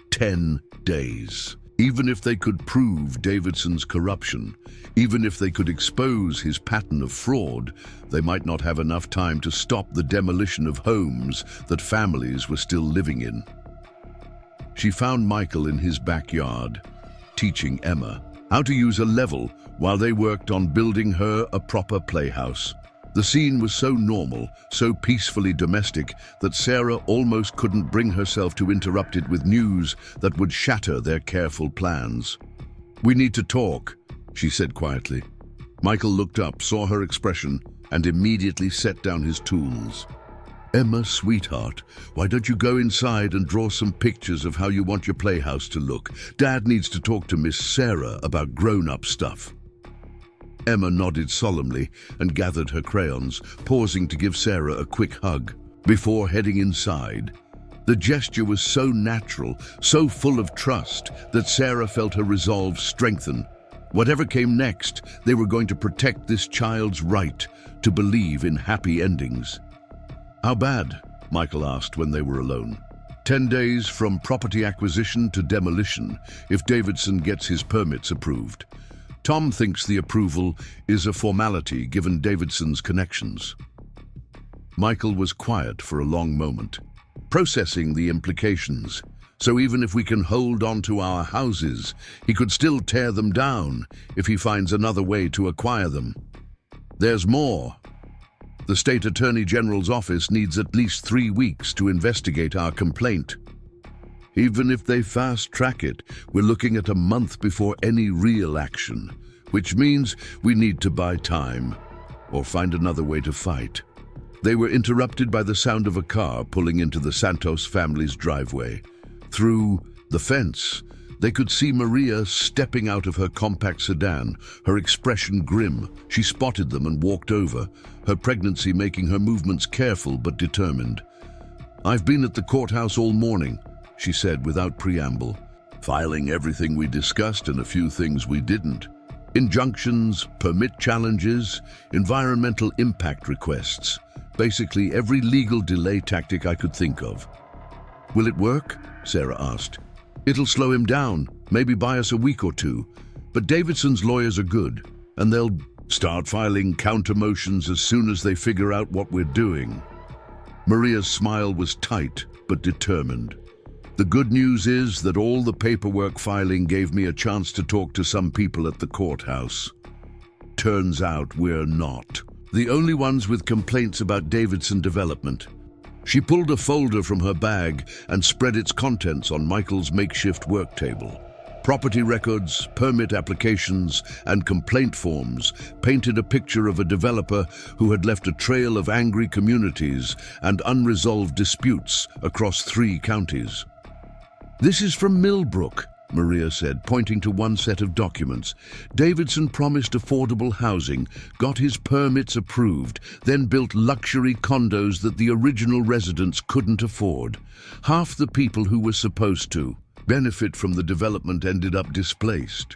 10 days. Even if they could prove Davidson's corruption, even if they could expose his pattern of fraud, they might not have enough time to stop the demolition of homes that families were still living in. She found Michael in his backyard, teaching Emma how to use a level while they worked on building her a proper playhouse. The scene was so normal, so peacefully domestic, that Sarah almost couldn't bring herself to interrupt it with news that would shatter their careful plans. "We need to talk," she said quietly. Michael looked up, saw her expression, and immediately set down his tools. "Emma, sweetheart, why don't you go inside and draw some pictures of how you want your playhouse to look? Dad needs to talk to Miss Sarah about grown-up stuff." Emma nodded solemnly and gathered her crayons, pausing to give Sarah a quick hug before heading inside. The gesture was so natural, so full of trust, that Sarah felt her resolve strengthen. Whatever came next, they were going to protect this child's right to believe in happy endings. "How bad?" Michael asked when they were alone. 10 days from property acquisition to demolition, if Davidson gets his permits approved. Tom thinks the approval is a formality given Davidson's connections. Michael was quiet for a long moment, processing the implications. So even if we can hold on to our houses, he could still tear them down if he finds another way to acquire them. There's more. The State Attorney General's office needs at least 3 weeks to investigate our complaint. Even if they fast-track it, we're looking at a month before any real action, which means we need to buy time or find another way to fight. They were interrupted by the sound of a car pulling into the Santos family's driveway. Through the fence, they could see Maria stepping out of her compact sedan, her expression grim. She spotted them and walked over, her pregnancy making her movements careful but determined. "I've been at the courthouse all morning," she said without preamble, "filing everything we discussed and a few things we didn't. Injunctions, permit challenges, environmental impact requests. Basically every legal delay tactic I could think of." "Will it work?" Sarah asked. "It'll slow him down, maybe buy us a week or two. But Davidson's lawyers are good, and they'll start filing counter motions as soon as they figure out what we're doing." Maria's smile was tight but determined. "The good news is that all the paperwork filing gave me a chance to talk to some people at the courthouse. Turns out we're not the only ones with complaints about Davidson development." She pulled a folder from her bag and spread its contents on Michael's makeshift work table. Property records, permit applications, and complaint forms painted a picture of a developer who had left a trail of angry communities and unresolved disputes across 3 counties. "This is from Millbrook," Maria said, pointing to one set of documents. Davidson promised affordable housing, got his permits approved, then built luxury condos that the original residents couldn't afford. Half the people who were supposed to benefit from the development ended up displaced.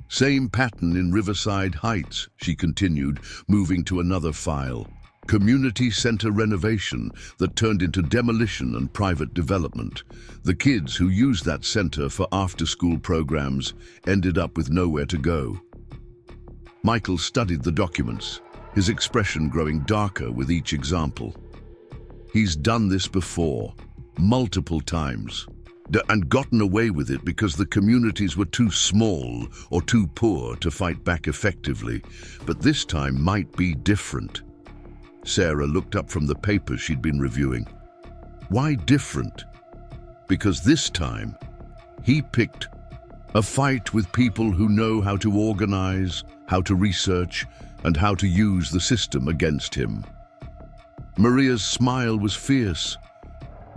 Same pattern in Riverside Heights, she continued, moving to another file. Community center renovation that turned into demolition and private development. The kids who used that center for after-school programs ended up with nowhere to go. Michael studied the documents, his expression growing darker with each example. He's done this before, multiple times, and gotten away with it because the communities were too small or too poor to fight back effectively. But this time might be different. Sarah looked up from the papers she'd been reviewing. Why different? Because this time, he picked a fight with people who know how to organize, how to research, and how to use the system against him. Maria's smile was fierce.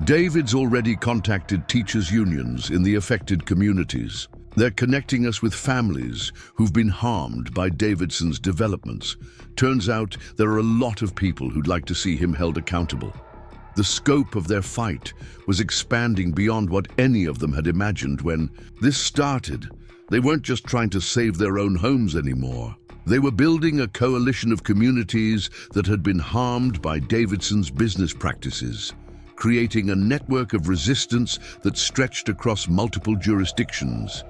David's already contacted teachers' unions in the affected communities. They're connecting us with families who've been harmed by Davidson's developments. Turns out there are a lot of people who'd like to see him held accountable. The scope of their fight was expanding beyond what any of them had imagined when this started. They weren't just trying to save their own homes anymore. They were building a coalition of communities that had been harmed by Davidson's business practices, creating a network of resistance that stretched across multiple jurisdictions.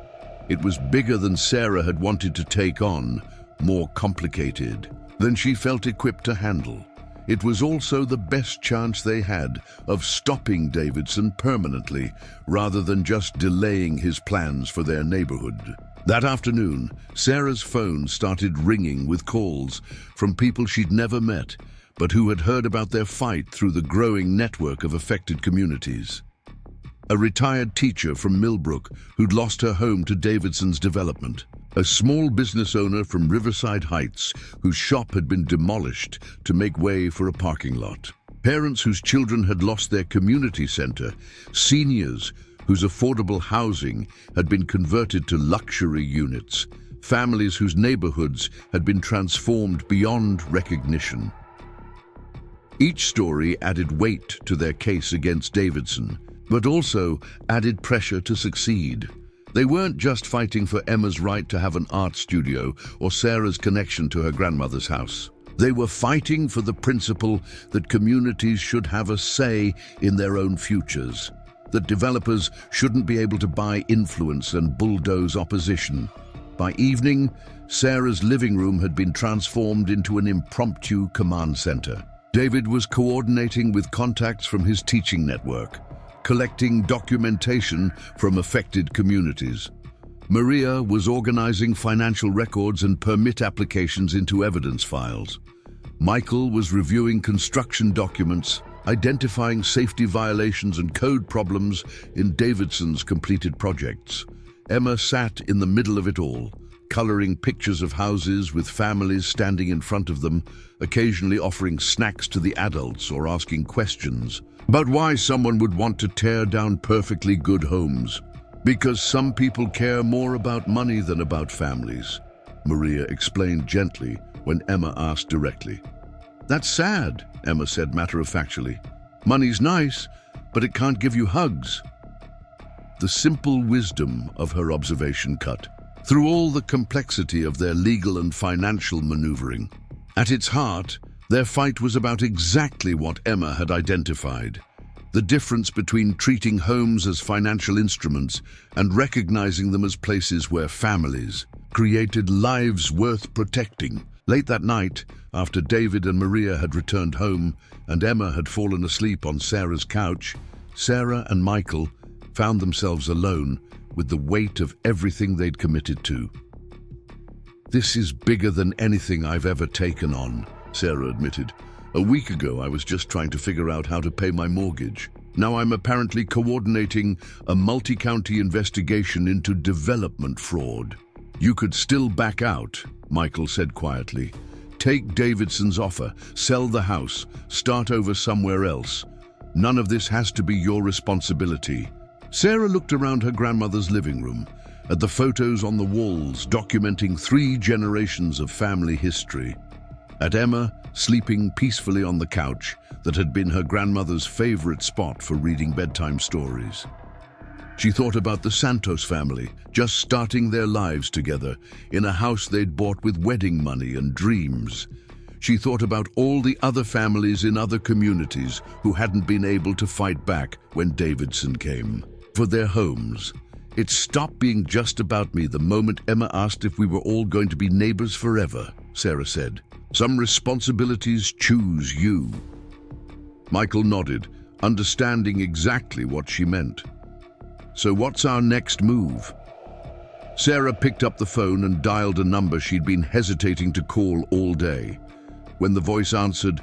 It was bigger than Sarah had wanted to take on, more complicated than she felt equipped to handle. It was also the best chance they had of stopping Davidson permanently, rather than just delaying his plans for their neighborhood. That afternoon, Sarah's phone started ringing with calls from people she'd never met, but who had heard about their fight through the growing network of affected communities. A retired teacher from Millbrook who'd lost her home to Davidson's development. A small business owner from Riverside Heights whose shop had been demolished to make way for a parking lot. Parents whose children had lost their community center. Seniors whose affordable housing had been converted to luxury units. Families whose neighborhoods had been transformed beyond recognition. Each story added weight to their case against Davidson, but also added pressure to succeed. They weren't just fighting for Emma's right to have an art studio or Sarah's connection to her grandmother's house. They were fighting for the principle that communities should have a say in their own futures, that developers shouldn't be able to buy influence and bulldoze opposition. By evening, Sarah's living room had been transformed into an impromptu command center. David was coordinating with contacts from his teaching network, collecting documentation from affected communities. Maria was organizing financial records and permit applications into evidence files. Michael was reviewing construction documents, identifying safety violations and code problems in Davidson's completed projects. Emma sat in the middle of it all, coloring pictures of houses with families standing in front of them, occasionally offering snacks to the adults or asking questions about why someone would want to tear down perfectly good homes. Because some people care more about money than about families, Maria explained gently when Emma asked directly. That's sad, Emma said matter-of-factually. Money's nice, but it can't give you hugs. The simple wisdom of her observation cut through all the complexity of their legal and financial maneuvering. At its heart, their fight was about exactly what Emma had identified: the difference between treating homes as financial instruments and recognizing them as places where families created lives worth protecting. Late that night, after David and Maria had returned home and Emma had fallen asleep on Sarah's couch, Sarah and Michael found themselves alone with the weight of everything they'd committed to. This is bigger than anything I've ever taken on, Sarah admitted. A week ago, I was just trying to figure out how to pay my mortgage. Now I'm apparently coordinating a multi-county investigation into development fraud. You could still back out, Michael said quietly. Take Davidson's offer, sell the house, start over somewhere else. None of this has to be your responsibility. Sarah looked around her grandmother's living room. at the photos on the walls documenting 3 generations of family history, at Emma sleeping peacefully on the couch that had been her grandmother's favorite spot for reading bedtime stories. She thought about the Santos family, just starting their lives together in a house they'd bought with wedding money and dreams. She thought about all the other families in other communities who hadn't been able to fight back when Davidson came for their homes. It stopped being just about me the moment Emma asked if we were all going to be neighbors forever, Sarah said. Some responsibilities choose you. Michael nodded, understanding exactly what she meant. So what's our next move? Sarah picked up the phone and dialed a number she'd been hesitating to call all day. When the voice answered,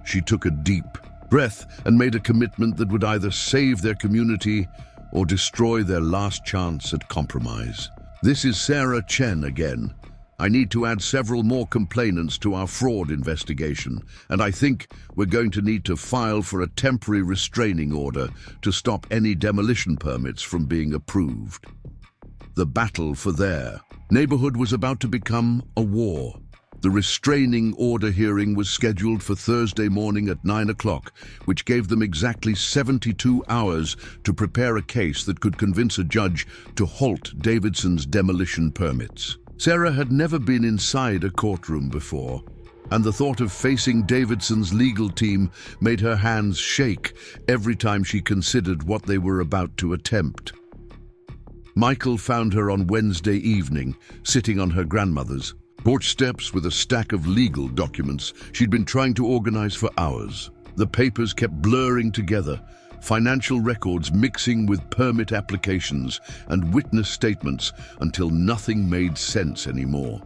she took a deep breath and made a commitment that would either save their community or destroy their last chance at compromise. This is Sarah Chen again. I need to add several more complainants to our fraud investigation, and I think we're going to need to file for a temporary restraining order to stop any demolition permits from being approved. The battle for their neighborhood was about to become a war. The restraining order hearing was scheduled for Thursday morning at 9 o'clock, which gave them exactly 72 hours to prepare a case that could convince a judge to halt Davidson's demolition permits. Sarah had never been inside a courtroom before, and the thought of facing Davidson's legal team made her hands shake every time she considered what they were about to attempt. Michael found her on Wednesday evening, sitting on her grandmother's porch steps with a stack of legal documents she'd been trying to organize for hours. The papers kept blurring together, financial records mixing with permit applications and witness statements until nothing made sense anymore.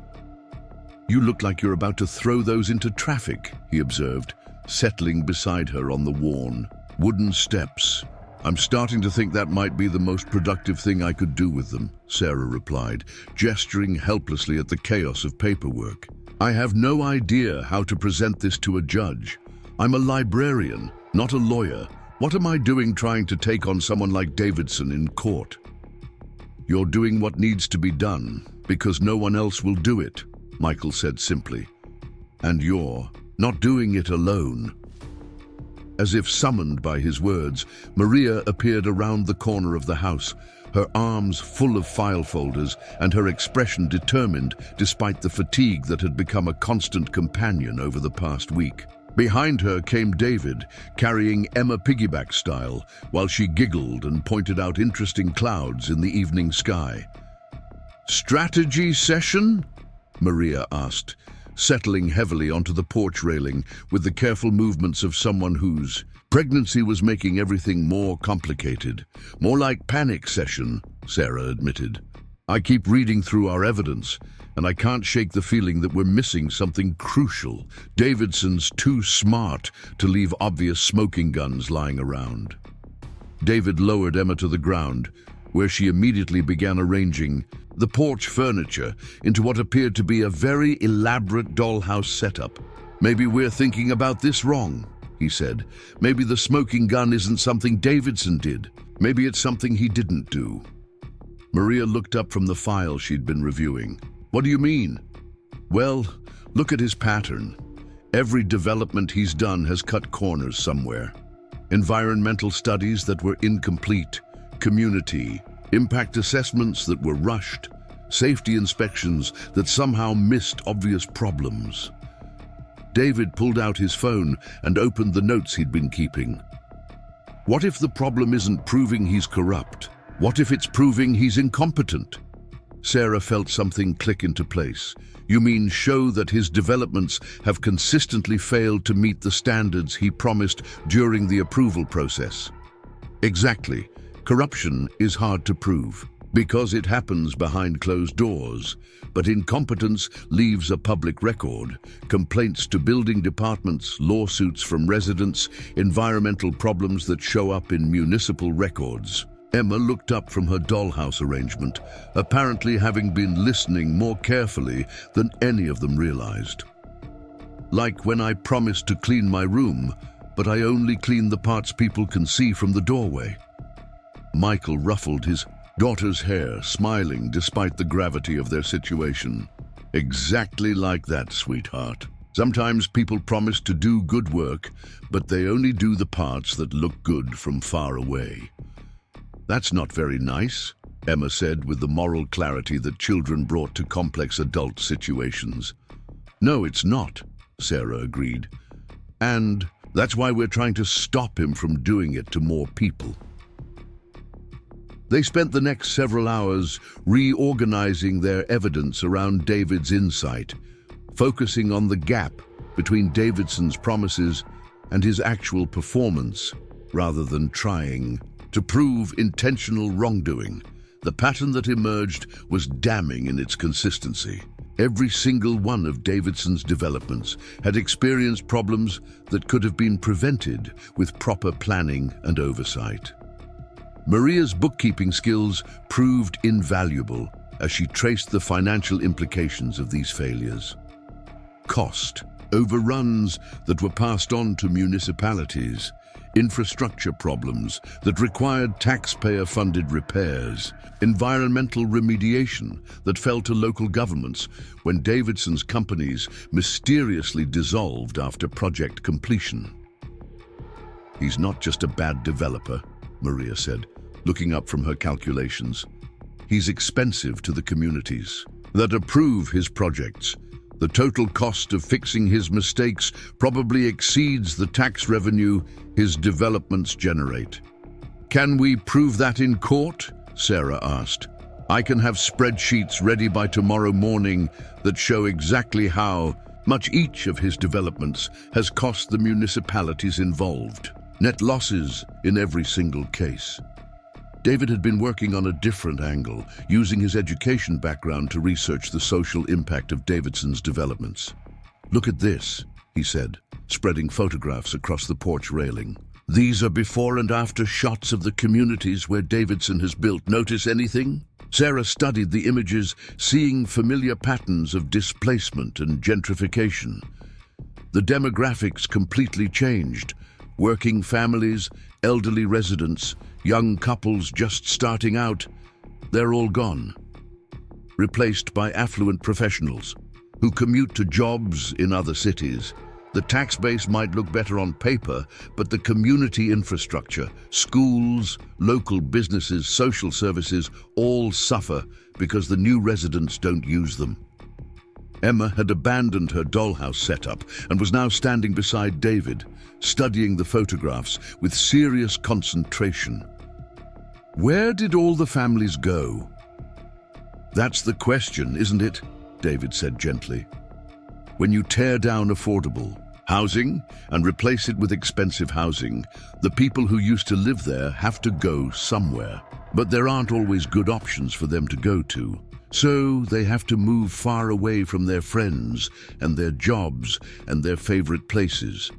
You look like you're about to throw those into traffic, he observed, settling beside her on the worn wooden steps. I'm starting to think that might be the most productive thing I could do with them, Sarah replied, gesturing helplessly at the chaos of paperwork. I have no idea how to present this to a judge. I'm a librarian, not a lawyer. What am I doing trying to take on someone like Davidson in court? You're doing what needs to be done because no one else will do it, Michael said simply. And you're not doing it alone. As if summoned by his words, Maria appeared around the corner of the house, her arms full of file folders and her expression determined despite the fatigue that had become a constant companion over the past week. Behind her came David, carrying Emma piggyback style, while she giggled and pointed out interesting clouds in the evening sky. "Strategy session?" Maria asked, settling heavily onto the porch railing with the careful movements of someone whose pregnancy was making everything more complicated. "More like panic session," Sarah admitted. "I keep reading through our evidence, and I can't shake the feeling that we're missing something crucial. Davidson's too smart to leave obvious smoking guns lying around." David lowered Emma to the ground, where she immediately began arranging the porch furniture into what appeared to be a very elaborate dollhouse setup. "Maybe we're thinking about this wrong," he said. "Maybe the smoking gun isn't something Davidson did. Maybe it's something he didn't do." Maria looked up from the file she'd been reviewing. "What do you mean?" "Well, look at his pattern. Every development he's done has cut corners somewhere. Environmental studies that were incomplete, community impact assessments that were rushed, safety inspections that somehow missed obvious problems." David pulled out his phone and opened the notes he'd been keeping. "What if the problem isn't proving he's corrupt? What if it's proving he's incompetent?" Sarah felt something click into place. "You mean show that his developments have consistently failed to meet the standards he promised during the approval process?" "Exactly. Corruption is hard to prove because it happens behind closed doors, but incompetence leaves a public record. Complaints to building departments, lawsuits from residents, environmental problems that show up in municipal records." Emma looked up from her dollhouse arrangement, apparently having been listening more carefully than any of them realized. "Like when I promised to clean my room, but I only clean the parts people can see from the doorway." Michael ruffled his daughter's hair smiling despite the gravity of their situation. Exactly like that, sweetheart. Sometimes people promise to do good work, but they only do the parts that look good from far away. That's not very nice, Emma said with the moral clarity that children brought to complex adult situations. No, it's not, Sarah agreed. And that's why we're trying to stop him from doing it to more people. They spent the next several hours reorganizing their evidence around David's insight, focusing on the gap between Davidson's promises and his actual performance, rather than trying to prove intentional wrongdoing. The pattern that emerged was damning in its consistency. Every single one of Davidson's developments had experienced problems that could have been prevented with proper planning and oversight. Maria's bookkeeping skills proved invaluable as she traced the financial implications of these failures. Cost, overruns that were passed on to municipalities, infrastructure problems that required taxpayer-funded repairs, environmental remediation that fell to local governments when Davidson's companies mysteriously dissolved after project completion. He's not just a bad developer, Maria said, looking up from her calculations. He's expensive to the communities that approve his projects. The total cost of fixing his mistakes probably exceeds the tax revenue his developments generate. Can we prove that in court? Sarah asked. I can have spreadsheets ready by tomorrow morning that show exactly how much each of his developments has cost the municipalities involved. Net losses in every single case. David had been working on a different angle, using his education background to research the social impact of Davidson's developments. Look at this, he said, spreading photographs across the porch railing. These are before and after shots of the communities where Davidson has built. Notice anything? Sarah studied the images, seeing familiar patterns of displacement and gentrification. The demographics completely changed. Working families, elderly residents, young couples just starting out, they're all gone. Replaced by affluent professionals who commute to jobs in other cities. The tax base might look better on paper, but the community infrastructure, schools, local businesses, social services, all suffer because the new residents don't use them. Emma had abandoned her dollhouse setup and was now standing beside David, studying the photographs with serious concentration. Where did all the families go? That's the question, isn't it? David said gently. When you tear down affordable housing and replace it with expensive housing, the people who used to live there have to go somewhere. But there aren't always good options for them to go to. So they have to move far away from their friends and their jobs and their favorite places.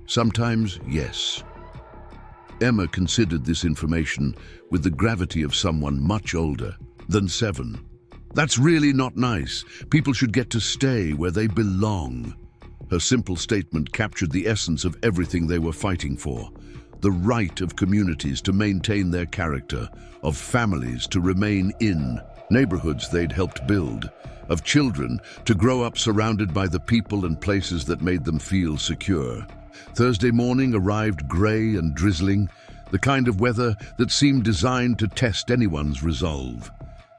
Sometimes, yes. Emma considered this information with the gravity of someone much older than 7. That's really not nice. People should get to stay where they belong. Her simple statement captured the essence of everything they were fighting for. The right of communities to maintain their character, of families to remain in neighborhoods they'd helped build, of children to grow up surrounded by the people and places that made them feel secure. Thursday morning arrived gray and drizzling, the kind of weather that seemed designed to test anyone's resolve.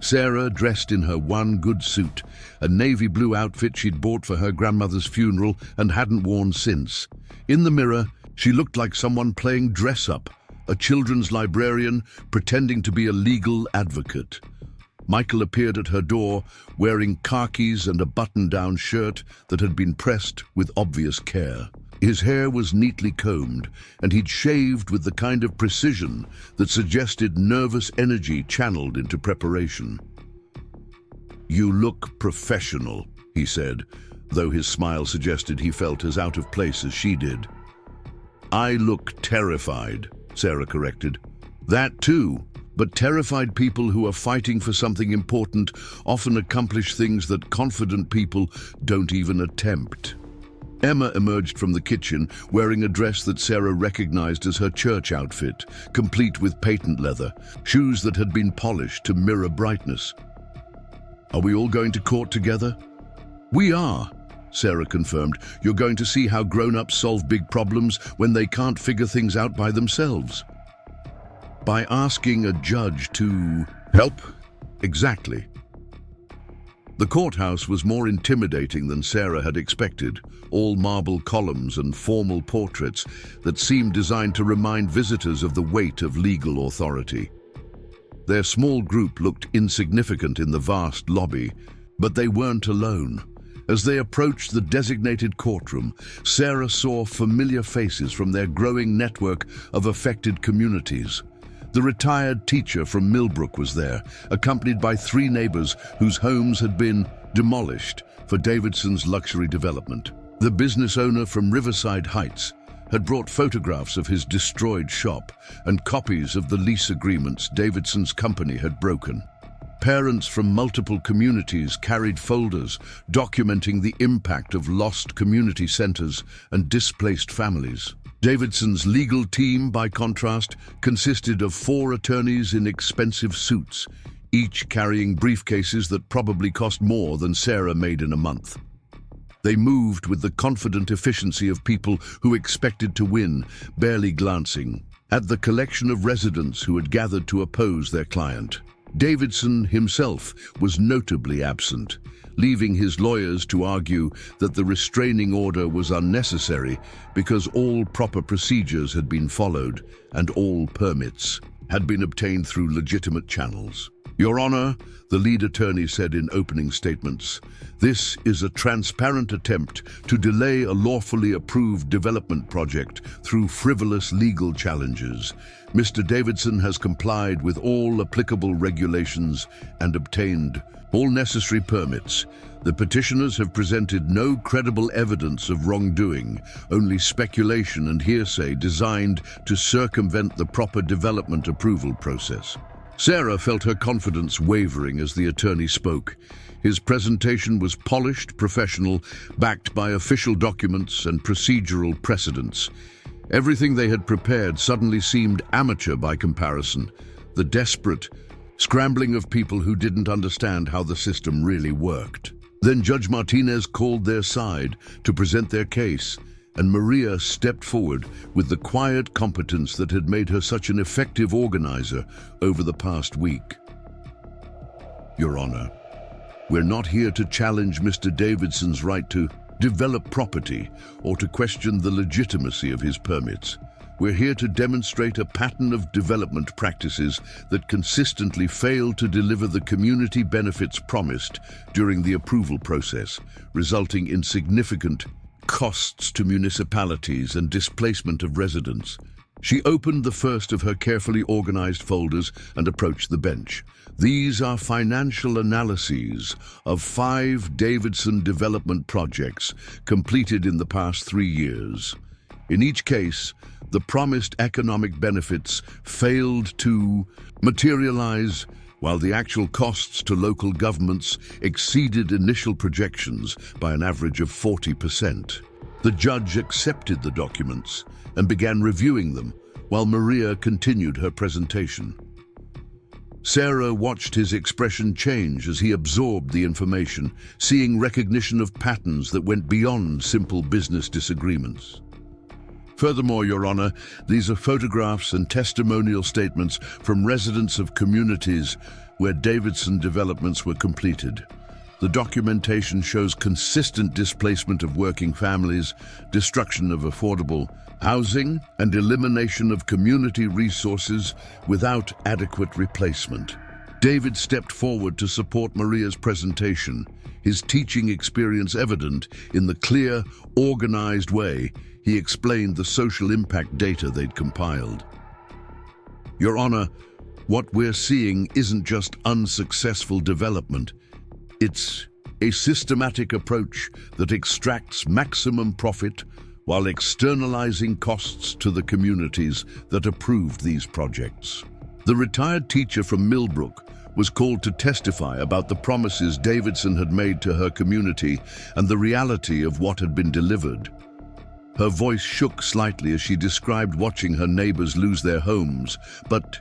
Sarah, dressed in her one good suit, a navy blue outfit she'd bought for her grandmother's funeral and hadn't worn since. In the mirror, she looked like someone playing dress-up, a children's librarian pretending to be a legal advocate. Michael appeared at her door, wearing khakis and a button-down shirt that had been pressed with obvious care. His hair was neatly combed, and he'd shaved with the kind of precision that suggested nervous energy channeled into preparation. "You look professional," he said, though his smile suggested he felt as out of place as she did. "I look terrified," Sarah corrected. "That too. But terrified people who are fighting for something important often accomplish things that confident people don't even attempt." Emma emerged from the kitchen wearing a dress that Sarah recognized as her church outfit, complete with patent leather, shoes that had been polished to mirror brightness. "Are we all going to court together?" "We are," Sarah confirmed. "You're going to see how grown-ups solve big problems when they can't figure things out by themselves. By asking a judge to help." Exactly. The courthouse was more intimidating than Sarah had expected, all marble columns and formal portraits that seemed designed to remind visitors of the weight of legal authority. Their small group looked insignificant in the vast lobby, but they weren't alone. As they approached the designated courtroom, Sarah saw familiar faces from their growing network of affected communities. The retired teacher from Millbrook was there, accompanied by 3 neighbors whose homes had been demolished for Davidson's luxury development. The business owner from Riverside Heights had brought photographs of his destroyed shop and copies of the lease agreements Davidson's company had broken. Parents from multiple communities carried folders documenting the impact of lost community centers and displaced families. Davidson's legal team, by contrast, consisted of 4 attorneys in expensive suits, each carrying briefcases that probably cost more than Sarah made in a month. They moved with the confident efficiency of people who expected to win, barely glancing at the collection of residents who had gathered to oppose their client. Davidson himself was notably absent, leaving his lawyers to argue that the restraining order was unnecessary because all proper procedures had been followed and all permits had been obtained through legitimate channels. "Your Honor," the lead attorney said in opening statements, "this is a transparent attempt to delay a lawfully approved development project through frivolous legal challenges. Mr. Davidson has complied with all applicable regulations and obtained all necessary permits. The petitioners have presented no credible evidence of wrongdoing, only speculation and hearsay designed to circumvent the proper development approval process." Sarah felt her confidence wavering as the attorney spoke. His presentation was polished, professional, backed by official documents and procedural precedents. Everything they had prepared suddenly seemed amateur by comparison, the desperate scrambling of people who didn't understand how the system really worked. Then Judge Martinez called their side to present their case, and Maria stepped forward with the quiet competence that had made her such an effective organizer over the past week. "Your Honor, we're not here to challenge Mr. Davidson's right to develop property or to question the legitimacy of his permits. We're here to demonstrate a pattern of development practices that consistently fail to deliver the community benefits promised during the approval process, resulting in significant costs to municipalities and displacement of residents." She opened the first of her carefully organized folders and approached the bench. "These are financial analyses of 5 Davidson development projects completed in the past 3 years. In each case, the promised economic benefits failed to materialize, while the actual costs to local governments exceeded initial projections by an average of 40%. The judge accepted the documents and began reviewing them, while Maria continued her presentation. Sarah watched his expression change as he absorbed the information, seeing recognition of patterns that went beyond simple business disagreements. "Furthermore, Your Honor, these are photographs and testimonial statements from residents of communities where Davidson developments were completed. The documentation shows consistent displacement of working families, destruction of affordable housing, and elimination of community resources without adequate replacement." David stepped forward to support Maria's presentation, his teaching experience evident in the clear, organized way he explained the social impact data they'd compiled. "Your Honor, what we're seeing isn't just unsuccessful development. It's a systematic approach that extracts maximum profit while externalizing costs to the communities that approved these projects." The retired teacher from Millbrook was called to testify about the promises Davidson had made to her community and the reality of what had been delivered. Her voice shook slightly as she described watching her neighbors lose their homes, but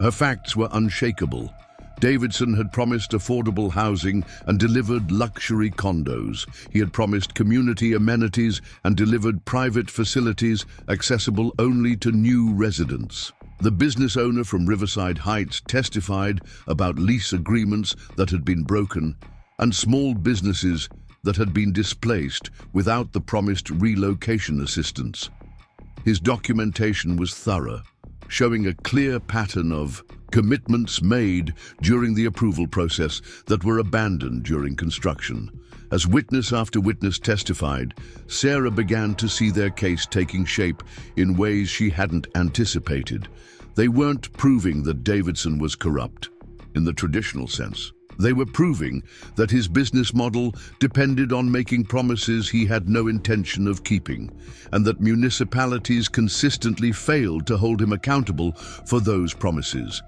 her facts were unshakable. Davidson had promised affordable housing and delivered luxury condos. He had promised community amenities and delivered private facilities accessible only to new residents. The business owner from Riverside Heights testified about lease agreements that had been broken and small businesses that had been displaced without the promised relocation assistance. His documentation was thorough, showing a clear pattern of commitments made during the approval process that were abandoned during construction. As witness after witness testified, Sarah began to see their case taking shape in ways she hadn't anticipated. They weren't proving that Davidson was corrupt, in the traditional sense. They were proving that his business model depended on making promises he had no intention of keeping, and that municipalities consistently failed to hold him accountable for those promises.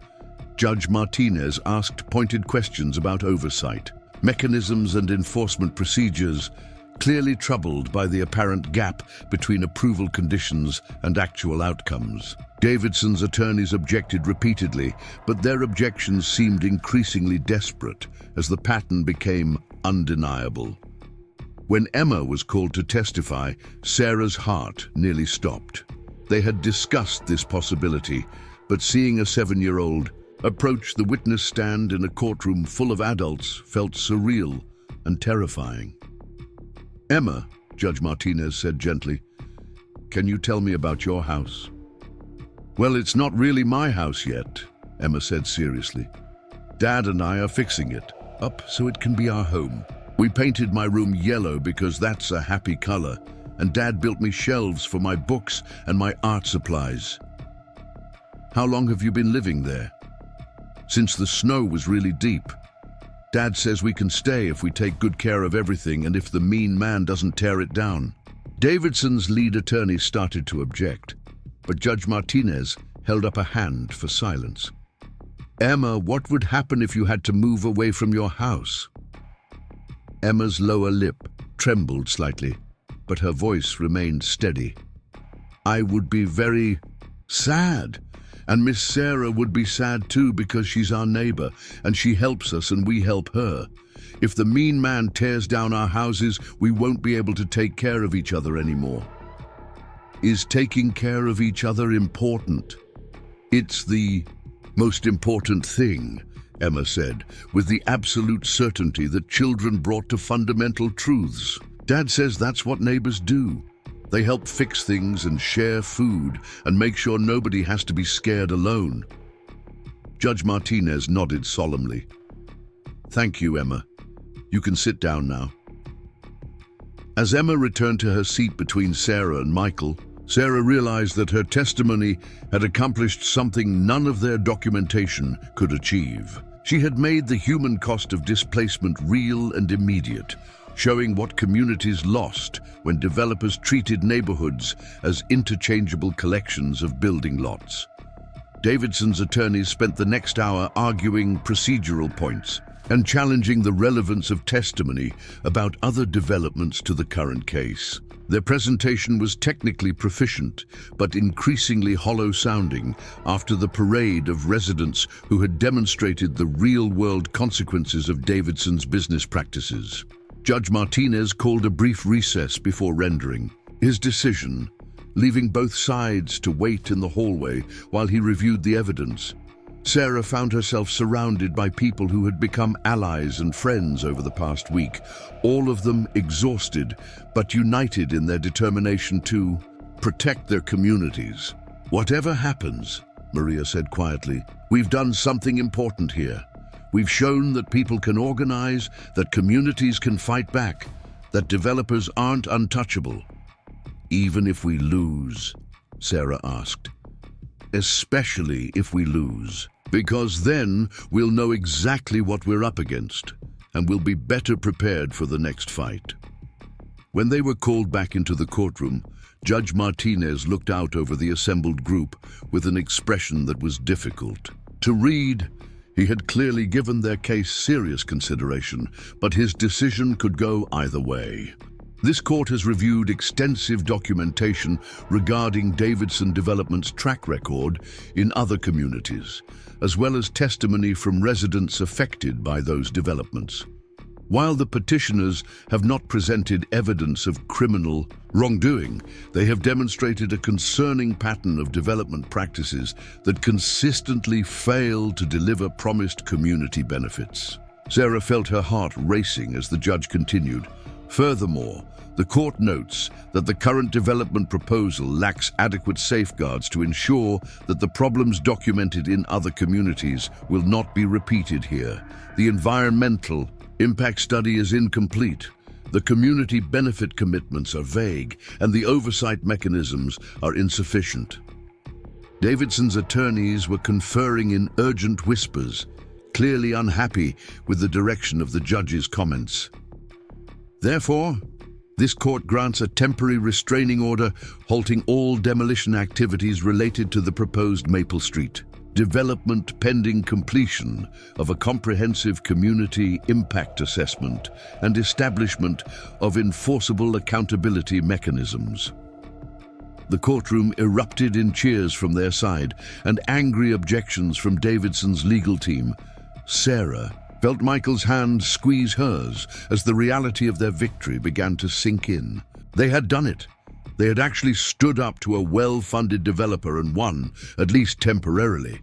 Judge Martinez asked pointed questions about oversight, mechanisms and enforcement procedures, clearly troubled by the apparent gap between approval conditions and actual outcomes. Davidson's attorneys objected repeatedly, but their objections seemed increasingly desperate as the pattern became undeniable. When Emma was called to testify, Sarah's heart nearly stopped. They had discussed this possibility, but seeing a 7-year-old approach the witness stand in a courtroom full of adults felt surreal and terrifying. "Emma," Judge Martinez said gently, "can you tell me about your house?" "Well, it's not really my house yet," Emma said seriously. "Dad and I are fixing it up so it can be our home. We painted my room yellow because that's a happy color, and Dad built me shelves for my books and my art supplies." "How long have you been living there?" "Since the snow was really deep. Dad says we can stay if we take good care of everything and if the mean man doesn't tear it down." Davidson's lead attorney started to object, but Judge Martinez held up a hand for silence. "Emma, what would happen if you had to move away from your house?" Emma's lower lip trembled slightly, but her voice remained steady. "I would be very sad. And Miss Sarah would be sad too because she's our neighbor and she helps us and we help her. If the mean man tears down our houses, we won't be able to take care of each other anymore." "Is taking care of each other important?" "It's the most important thing," Emma said, with the absolute certainty that children brought to fundamental truths. "Dad says that's what neighbors do. They help fix things and share food and make sure nobody has to be scared alone." Judge Martinez nodded solemnly. "Thank you, Emma. You can sit down now." As Emma returned to her seat between Sarah and Michael, Sarah realized that her testimony had accomplished something none of their documentation could achieve. She had made the human cost of displacement real and immediate, showing what communities lost when developers treated neighborhoods as interchangeable collections of building lots. Davidson's attorneys spent the next hour arguing procedural points and challenging the relevance of testimony about other developments to the current case. Their presentation was technically proficient, but increasingly hollow-sounding after the parade of residents who had demonstrated the real-world consequences of Davidson's business practices. Judge Martinez called a brief recess before rendering his decision, leaving both sides to wait in the hallway while he reviewed the evidence. Sarah found herself surrounded by people who had become allies and friends over the past week, all of them exhausted but united in their determination to protect their communities. "Whatever happens," Maria said quietly, "we've done something important here. We've shown that people can organize, that communities can fight back, that developers aren't untouchable." "Even if we lose?" Sarah asked. "Especially if we lose, because then we'll know exactly what we're up against, and we'll be better prepared for the next fight." When they were called back into the courtroom, Judge Martinez looked out over the assembled group with an expression that was difficult to read. He had clearly given their case serious consideration, but his decision could go either way. This court has reviewed extensive documentation regarding Davidson Development's track record in other communities, as well as testimony from residents affected by those developments. While the petitioners have not presented evidence of criminal wrongdoing, they have demonstrated a concerning pattern of development practices that consistently fail to deliver promised community benefits. Sarah felt her heart racing as the judge continued. Furthermore, the court notes that the current development proposal lacks adequate safeguards to ensure that the problems documented in other communities will not be repeated here. The environmental impact study is incomplete. The community benefit commitments are vague, and the oversight mechanisms are insufficient. Davidson's attorneys were conferring in urgent whispers, clearly unhappy with the direction of the judge's comments. Therefore, this court grants a temporary restraining order halting all demolition activities related to the proposed Maple Street development pending completion of a comprehensive community impact assessment and establishment of enforceable accountability mechanisms. The courtroom erupted in cheers from their side and angry objections from Davidson's legal team. Sarah felt Michael's hand squeeze hers as the reality of their victory began to sink in. They had done it. They had actually stood up to a well-funded developer and won, at least temporarily.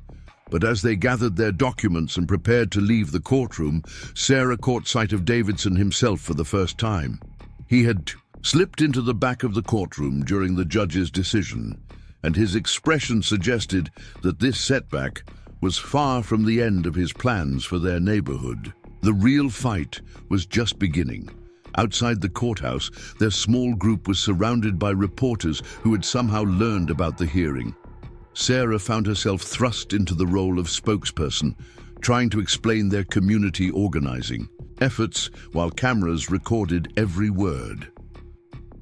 But as they gathered their documents and prepared to leave the courtroom, Sarah caught sight of Davidson himself for the first time. He had slipped into the back of the courtroom during the judge's decision, and his expression suggested that this setback was far from the end of his plans for their neighborhood. The real fight was just beginning. Outside the courthouse, their small group was surrounded by reporters who had somehow learned about the hearing. Sarah found herself thrust into the role of spokesperson, trying to explain their community organizing efforts while cameras recorded every word.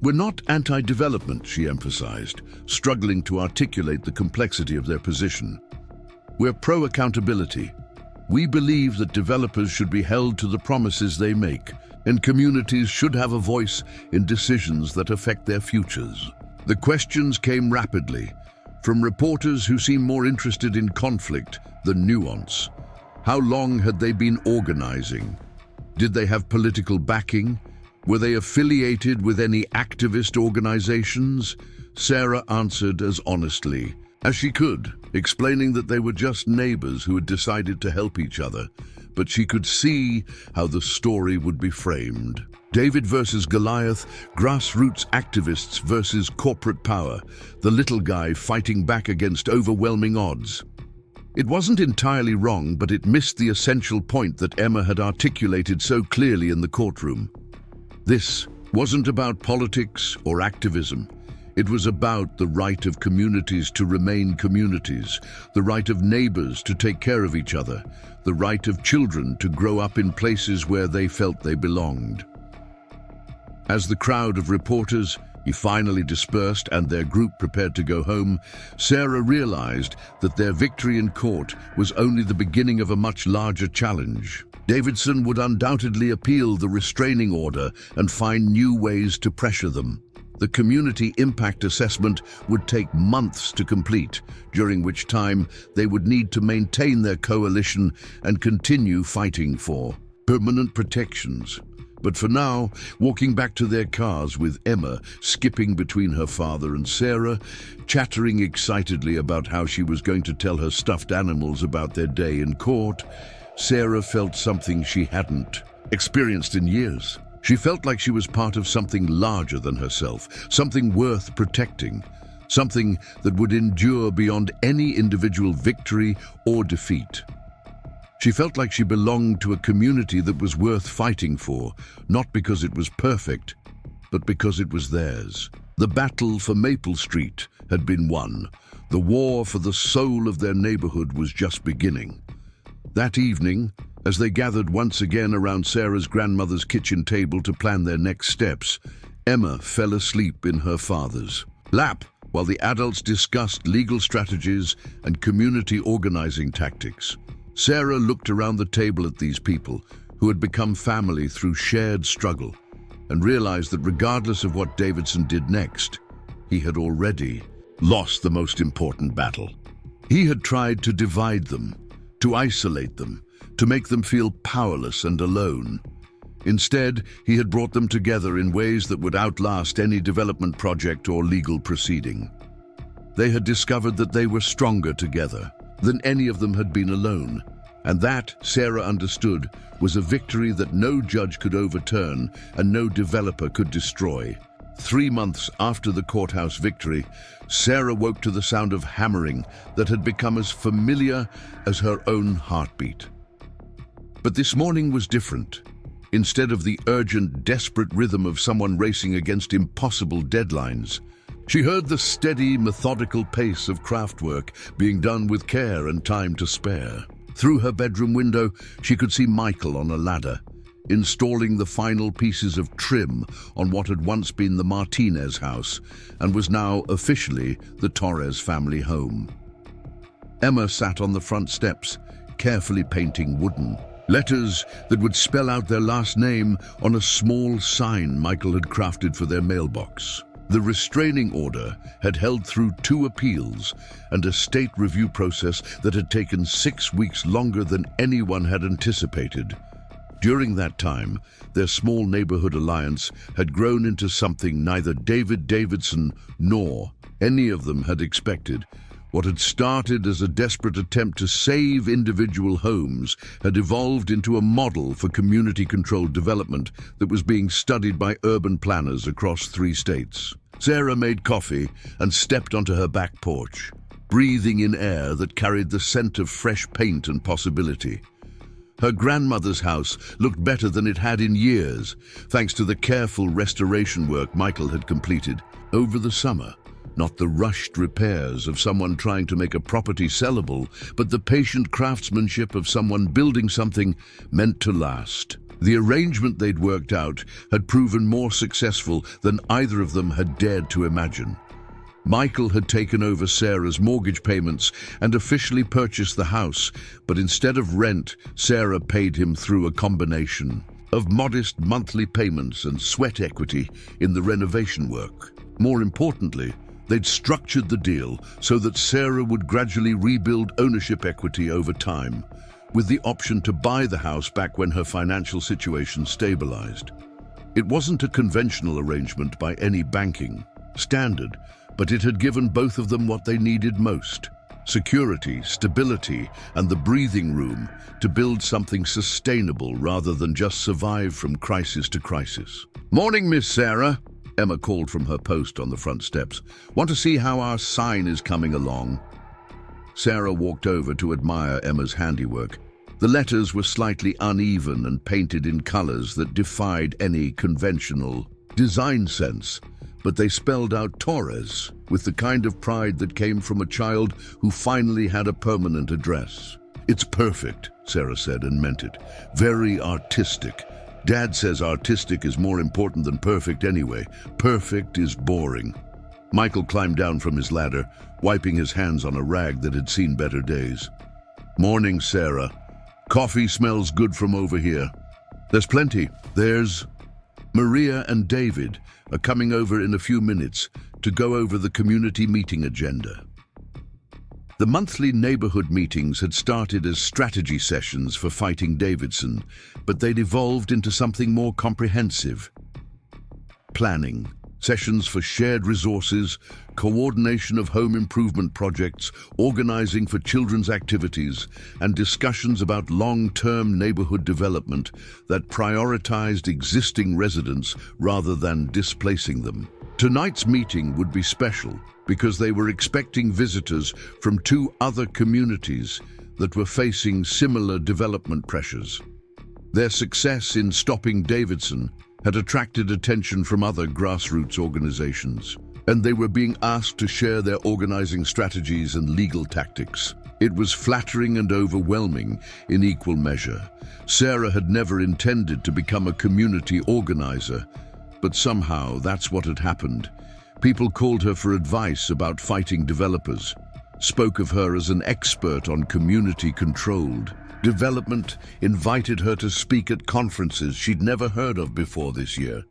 "We're not anti-development," she emphasized, struggling to articulate the complexity of their position. "We're pro-accountability. We believe that developers should be held to the promises they make, and communities should have a voice in decisions that affect their futures." The questions came rapidly, from reporters who seemed more interested in conflict than nuance. How long had they been organizing? Did they have political backing? Were they affiliated with any activist organizations? Sarah answered as honestly as she could, explaining that they were just neighbors who had decided to help each other, but she could see how the story would be framed. David versus Goliath, grassroots activists versus corporate power, the little guy fighting back against overwhelming odds. It wasn't entirely wrong, but it missed the essential point that Emma had articulated so clearly in the courtroom. This wasn't about politics or activism. It was about the right of communities to remain communities, the right of neighbors to take care of each other, the right of children to grow up in places where they felt they belonged. As the crowd of reporters finally dispersed and their group prepared to go home, Sarah realized that their victory in court was only the beginning of a much larger challenge. Davidson would undoubtedly appeal the restraining order and find new ways to pressure them. The community impact assessment would take months to complete, during which time they would need to maintain their coalition and continue fighting for permanent protections. But for now, walking back to their cars with Emma skipping between her father and Sarah, chattering excitedly about how she was going to tell her stuffed animals about their day in court, Sarah felt something she hadn't experienced in years. She felt like she was part of something larger than herself, something worth protecting, something that would endure beyond any individual victory or defeat. She felt like she belonged to a community that was worth fighting for, not because it was perfect, but because it was theirs. The battle for Maple Street had been won. The war for the soul of their neighborhood was just beginning. That evening, as they gathered once again around Sarah's grandmother's kitchen table to plan their next steps, Emma fell asleep in her father's lap while the adults discussed legal strategies and community organizing tactics. Sarah looked around the table at these people who had become family through shared struggle and realized that regardless of what Davidson did next, he had already lost the most important battle. He had tried to divide them, to isolate them, to make them feel powerless and alone. Instead, he had brought them together in ways that would outlast any development project or legal proceeding. They had discovered that they were stronger together than any of them had been alone, and that, Sarah understood, was a victory that no judge could overturn and no developer could destroy. 3 months after the courthouse victory, Sarah woke to the sound of hammering that had become as familiar as her own heartbeat. But this morning was different. Instead of the urgent, desperate rhythm of someone racing against impossible deadlines, she heard the steady, methodical pace of craftwork being done with care and time to spare. Through her bedroom window, she could see Michael on a ladder, installing the final pieces of trim on what had once been the Martinez house and was now officially the Torres family home. Emma sat on the front steps, carefully painting wooden letters that would spell out their last name on a small sign Michael had crafted for their mailbox. The restraining order had held through 2 appeals and a state review process that had taken 6 weeks longer than anyone had anticipated. During that time, their small neighborhood alliance had grown into something neither Davidson nor any of them had expected. What had started as a desperate attempt to save individual homes had evolved into a model for community-controlled development that was being studied by urban planners across 3 states. Sarah made coffee and stepped onto her back porch, breathing in air that carried the scent of fresh paint and possibility. Her grandmother's house looked better than it had in years, thanks to the careful restoration work Michael had completed over the summer. Not the rushed repairs of someone trying to make a property sellable, but the patient craftsmanship of someone building something meant to last. The arrangement they'd worked out had proven more successful than either of them had dared to imagine. Michael had taken over Sarah's mortgage payments and officially purchased the house, but instead of rent, Sarah paid him through a combination of modest monthly payments and sweat equity in the renovation work. More importantly, they'd structured the deal so that Sarah would gradually rebuild ownership equity over time, with the option to buy the house back when her financial situation stabilized. It wasn't a conventional arrangement by any banking standard, but it had given both of them what they needed most: security, stability, and the breathing room to build something sustainable rather than just survive from crisis to crisis. "Morning, Miss Sarah," Emma called from her post on the front steps. "Want to see how our sign is coming along?" Sarah walked over to admire Emma's handiwork. The letters were slightly uneven and painted in colors that defied any conventional design sense, but they spelled out Torres with the kind of pride that came from a child who finally had a permanent address. "It's perfect," Sarah said, and meant it. "Very artistic. Dad says artistic is more important than perfect anyway. Perfect is boring." Michael climbed down from his ladder, wiping his hands on a rag that had seen better days. "Morning, Sarah. Coffee smells good from over here." "There's plenty. There's..." "Maria and David are coming over in a few minutes to go over the community meeting agenda." The monthly neighborhood meetings had started as strategy sessions for fighting Davidson, but they'd evolved into something more comprehensive. Planning, sessions for shared resources, coordination of home improvement projects, organizing for children's activities, and discussions about long-term neighborhood development that prioritized existing residents rather than displacing them. Tonight's meeting would be special because they were expecting visitors from 2 other communities that were facing similar development pressures. Their success in stopping Davidson had attracted attention from other grassroots organizations, and they were being asked to share their organizing strategies and legal tactics. It was flattering and overwhelming in equal measure. Sarah had never intended to become a community organizer, but somehow that's what had happened. People called her for advice about fighting developers, spoke of her as an expert on community-controlled Development invited her to speak at conferences she'd never heard of before this year.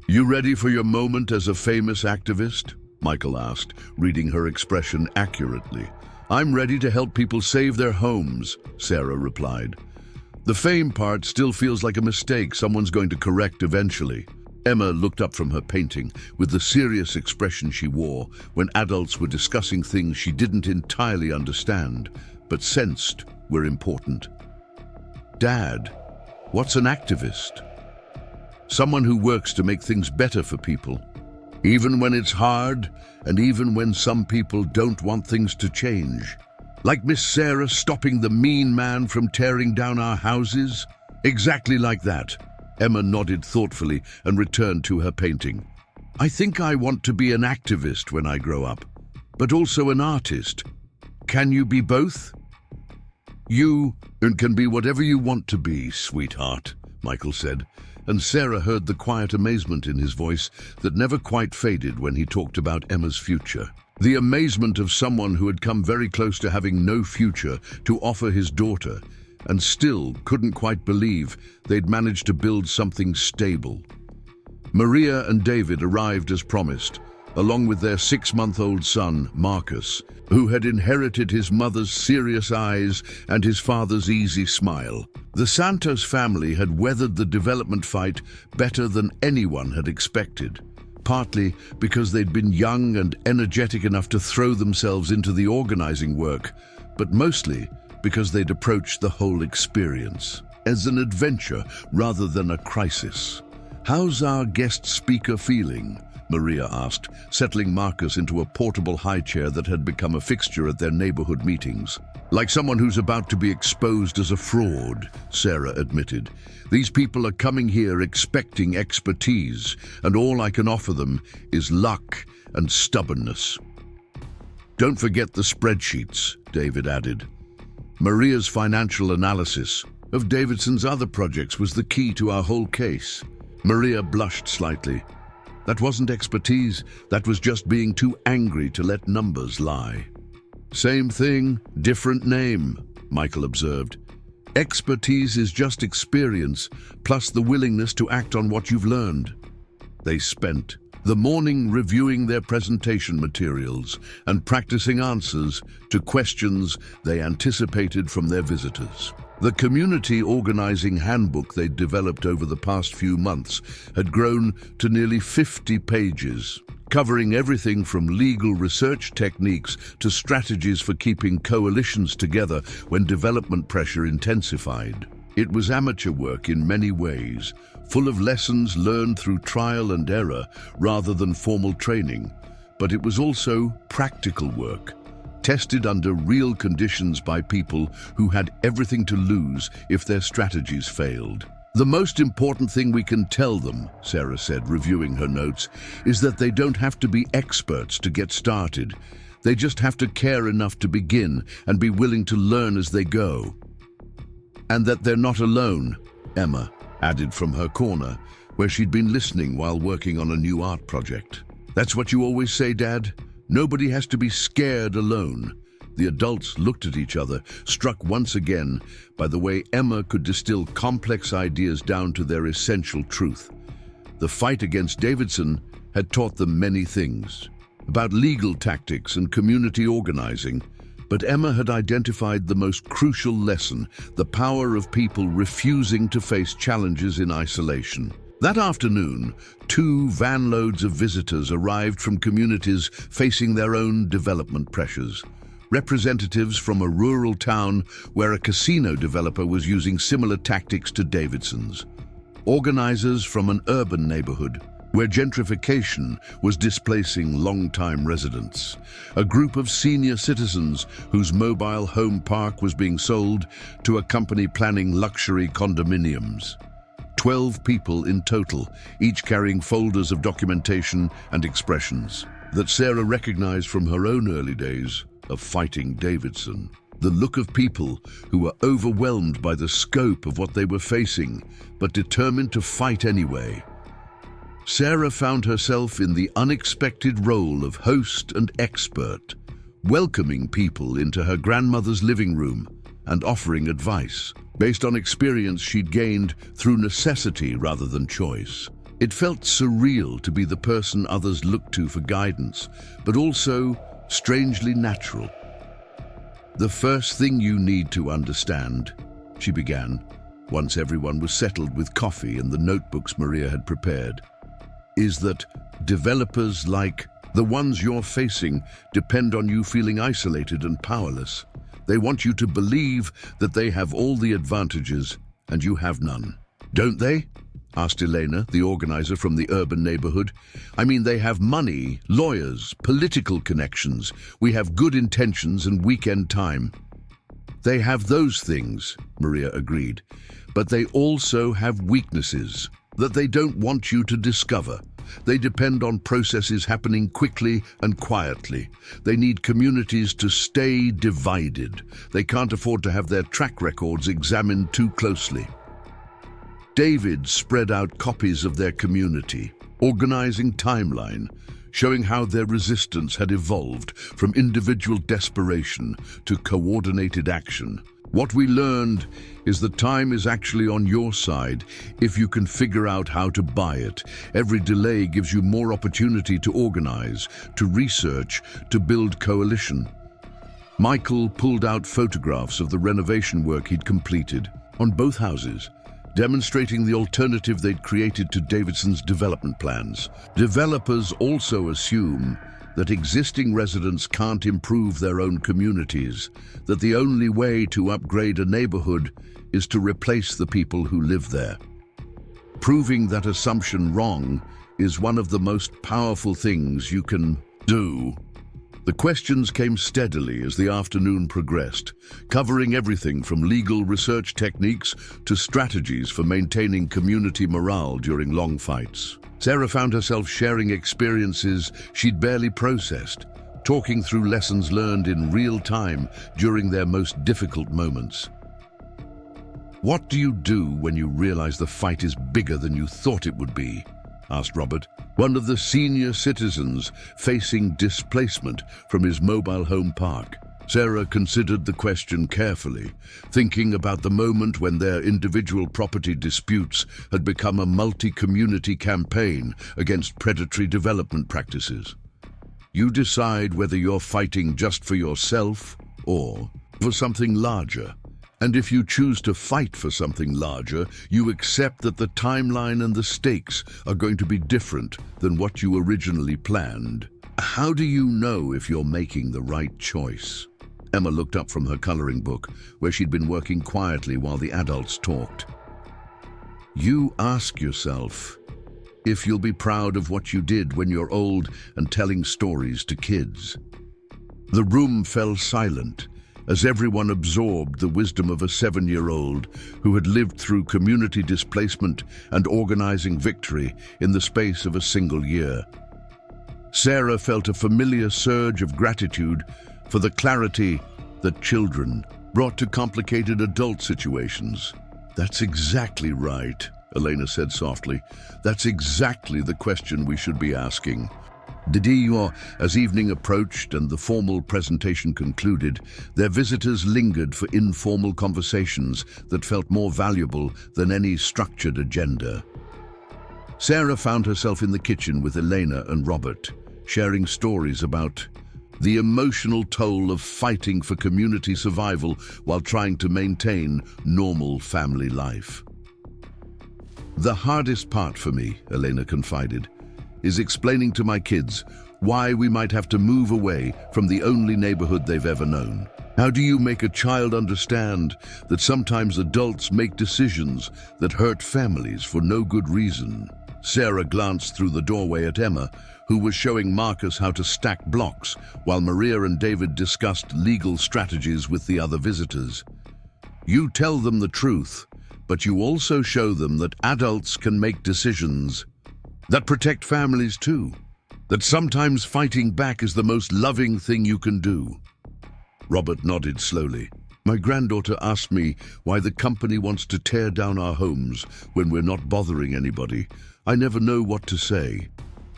"You ready for your moment as a famous activist?" Michael asked, reading her expression accurately. "I'm ready to help people save their homes," Sarah replied. "The fame part still feels like a mistake someone's going to correct eventually." Emma looked up from her painting with the serious expression she wore when adults were discussing things she didn't entirely understand, but sensed were important. "Dad, what's an activist?" "Someone who works to make things better for people, even when it's hard and even when some people don't want things to change. Like Miss Sarah stopping the mean man from tearing down our houses?" "Exactly like that." Emma nodded thoughtfully and returned to her painting. "I think I want to be an activist when I grow up, but also an artist. Can you be both?" "You can be whatever you want to be, sweetheart," Michael said, and Sarah heard the quiet amazement in his voice that never quite faded when he talked about Emma's future. The amazement of someone who had come very close to having no future to offer his daughter, and still couldn't quite believe they'd managed to build something stable. Maria and David arrived as promised, along with their 6-month-old son, Marcus, who had inherited his mother's serious eyes and his father's easy smile. The Santos family had weathered the development fight better than anyone had expected, partly because they'd been young and energetic enough to throw themselves into the organizing work, but mostly because they'd approached the whole experience as an adventure rather than a crisis. "How's our guest speaker feeling?" Maria asked, settling Marcus into a portable high chair that had become a fixture at their neighborhood meetings. "Like someone who's about to be exposed as a fraud," Sarah admitted. "These people are coming here expecting expertise, and all I can offer them is luck and stubbornness." "Don't forget the spreadsheets," David added. Maria's financial analysis of Davidson's other projects was the key to our whole case. Maria blushed slightly. That wasn't expertise, that was just being too angry to let numbers lie. "Same thing, different name," Michael observed. "Expertise is just experience, plus the willingness to act on what you've learned." They spent the morning reviewing their presentation materials and practicing answers to questions they anticipated from their visitors. The community organizing handbook they'd developed over the past few months had grown to nearly 50 pages, covering everything from legal research techniques to strategies for keeping coalitions together when development pressure intensified. It was amateur work in many ways, full of lessons learned through trial and error rather than formal training, but it was also practical work, tested under real conditions by people who had everything to lose if their strategies failed. "The most important thing we can tell them," Sarah said, reviewing her notes, "is that they don't have to be experts to get started. They just have to care enough to begin and be willing to learn as they go. And that they're not alone," Emma added from her corner, where she'd been listening while working on a new art project. "That's what you always say, Dad? Nobody has to be scared alone." The adults looked at each other, struck once again by the way Emma could distill complex ideas down to their essential truth. The fight against Davidson had taught them many things, about legal tactics and community organizing, but Emma had identified the most crucial lesson: the power of people refusing to face challenges in isolation. That afternoon, 2 van loads of visitors arrived from communities facing their own development pressures. Representatives from a rural town where a casino developer was using similar tactics to Davidson's. Organizers from an urban neighborhood where gentrification was displacing long-time residents. A group of senior citizens whose mobile home park was being sold to a company planning luxury condominiums. 12 people in total, each carrying folders of documentation and expressions that Sarah recognized from her own early days of fighting Davidson. The look of people who were overwhelmed by the scope of what they were facing, but determined to fight anyway. Sarah found herself in the unexpected role of host and expert, welcoming people into her grandmother's living room and offering advice, based on experience she'd gained through necessity rather than choice. It felt surreal to be the person others looked to for guidance, but also strangely natural. "The first thing you need to understand," she began, once everyone was settled with coffee and the notebooks Maria had prepared, "is that developers like the ones you're facing depend on you feeling isolated and powerless. They want you to believe that they have all the advantages and you have none." "Don't they?" asked Elena, the organizer from the urban neighborhood. "I mean, they have money, lawyers, political connections. We have good intentions and weekend time." "They have those things," Maria agreed, "but they also have weaknesses that they don't want you to discover. They depend on processes happening quickly and quietly. They need communities to stay divided. They can't afford to have their track records examined too closely." David spread out copies of their community, organizing timeline, showing how their resistance had evolved from individual desperation to coordinated action. "What we learned is that time is actually on your side if you can figure out how to buy it. Every delay gives you more opportunity to organize, to research, to build coalition." Michael pulled out photographs of the renovation work he'd completed on both houses, demonstrating the alternative they'd created to Davidson's development plans. Developers also assume that existing residents can't improve their own communities, that the only way to upgrade a neighborhood is to replace the people who live there. Proving that assumption wrong is one of the most powerful things you can do. The questions came steadily as the afternoon progressed, covering everything from legal research techniques to strategies for maintaining community morale during long fights. Sarah found herself sharing experiences she'd barely processed, talking through lessons learned in real time during their most difficult moments. "What do you do when you realize the fight is bigger than you thought it would be?" asked Robert, one of the senior citizens facing displacement from his mobile home park. Sarah considered the question carefully, thinking about the moment when their individual property disputes had become a multi-community campaign against predatory development practices. You decide whether you're fighting just for yourself or for something larger. And if you choose to fight for something larger, you accept that the timeline and the stakes are going to be different than what you originally planned. How do you know if you're making the right choice? Emma looked up from her coloring book, where she'd been working quietly while the adults talked. You ask yourself if you'll be proud of what you did when you're old and telling stories to kids. The room fell silent, as everyone absorbed the wisdom of a 7-year-old who had lived through community displacement and organizing victory in the space of a single year. Sarah felt a familiar surge of gratitude for the clarity that children brought to complicated adult situations. "That's exactly right," Elena said softly. "That's exactly the question we should be asking." As evening approached and the formal presentation concluded, their visitors lingered for informal conversations that felt more valuable than any structured agenda. Sarah found herself in the kitchen with Elena and Robert, sharing stories about the emotional toll of fighting for community survival while trying to maintain normal family life. "The hardest part for me," Elena confided, "is explaining to my kids why we might have to move away from the only neighborhood they've ever known. How do you make a child understand that sometimes adults make decisions that hurt families for no good reason?" Sarah glanced through the doorway at Emma, who was showing Marcus how to stack blocks, while Maria and David discussed legal strategies with the other visitors. "You tell them the truth, but you also show them that adults can make decisions that protect families too, that sometimes fighting back is the most loving thing you can do." Robert nodded slowly. "My granddaughter asked me why the company wants to tear down our homes when we're not bothering anybody. I never know what to say.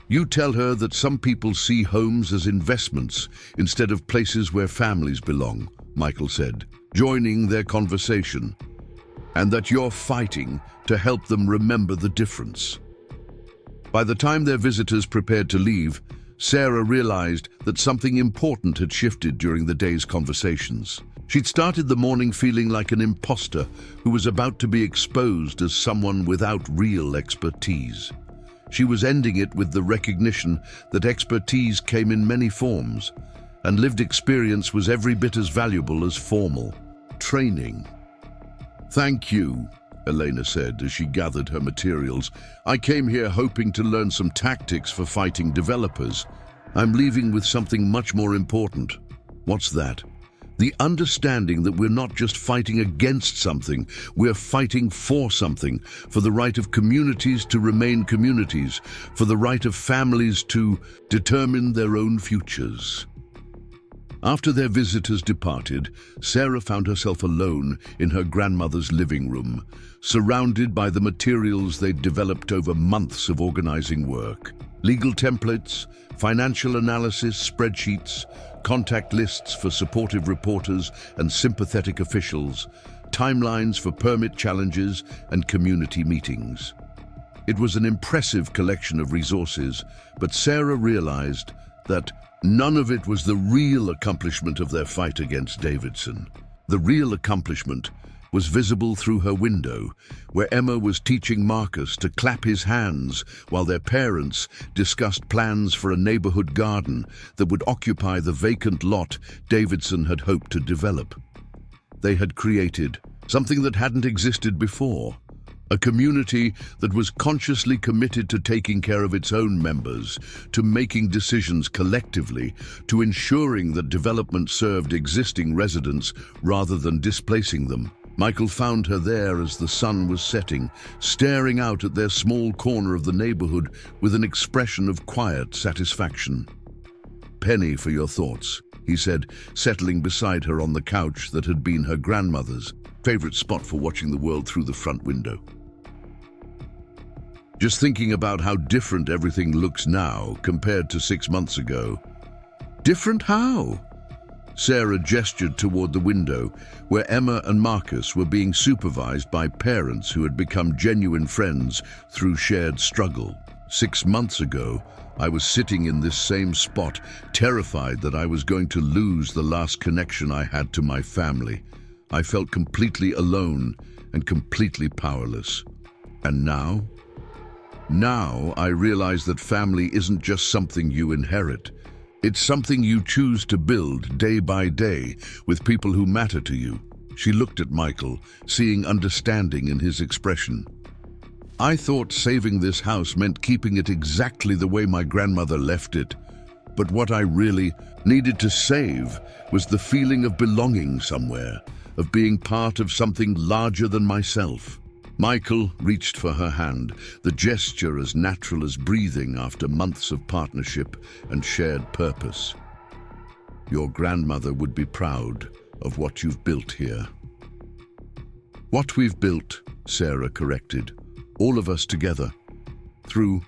You tell her that some people see homes as investments instead of places where families belong, Michael said, joining their conversation, and that you're fighting to help them remember the difference. By the time their visitors prepared to leave, Sarah realized that something important had shifted during the day's conversations. She'd started the morning feeling like an imposter who was about to be exposed as someone without real expertise. She was ending it with the recognition that expertise came in many forms, and lived experience was every bit as valuable as formal training. "Thank you," Elena said as she gathered her materials. "I came here hoping to learn some tactics for fighting developers. I'm leaving with something much more important." "What's that?" "The understanding that we're not just fighting against something, we're fighting for something, for the right of communities to remain communities, for the right of families to determine their own futures." After their visitors departed, Sarah found herself alone in her grandmother's living room, surrounded by the materials they'd developed over months of organizing work. Legal templates, financial analysis, spreadsheets, contact lists for supportive reporters and sympathetic officials, timelines for permit challenges and community meetings. It was an impressive collection of resources, but Sarah realized that none of it was the real accomplishment of their fight against Davidson. The real accomplishment was visible through her window, where Emma was teaching Marcus to clap his hands while their parents discussed plans for a neighborhood garden that would occupy the vacant lot Davidson had hoped to develop. They had created something that hadn't existed before, a community that was consciously committed to taking care of its own members, to making decisions collectively, to ensuring that development served existing residents rather than displacing them. Michael found her there as the sun was setting, staring out at their small corner of the neighborhood with an expression of quiet satisfaction. "Penny for your thoughts," he said, settling beside her on the couch that had been her grandmother's favorite spot for watching the world through the front window. "Just thinking about how different everything looks now compared to 6 months ago." "Different how?" Sarah gestured toward the window, where Emma and Marcus were being supervised by parents who had become genuine friends through shared struggle. 6 months ago, I was sitting in this same spot, terrified that I was going to lose the last connection I had to my family. I felt completely alone and completely powerless. And now? Now I realize that family isn't just something you inherit. It's something you choose to build day by day with people who matter to you. She looked at Michael, seeing understanding in his expression. "I thought saving this house meant keeping it exactly the way my grandmother left it. But what I really needed to save was the feeling of belonging somewhere, of being part of something larger than myself." Michael reached for her hand, the gesture as natural as breathing after months of partnership and shared purpose. "Your grandmother would be proud of what you've built here." "What we've built," Sarah corrected, "all of us together." Through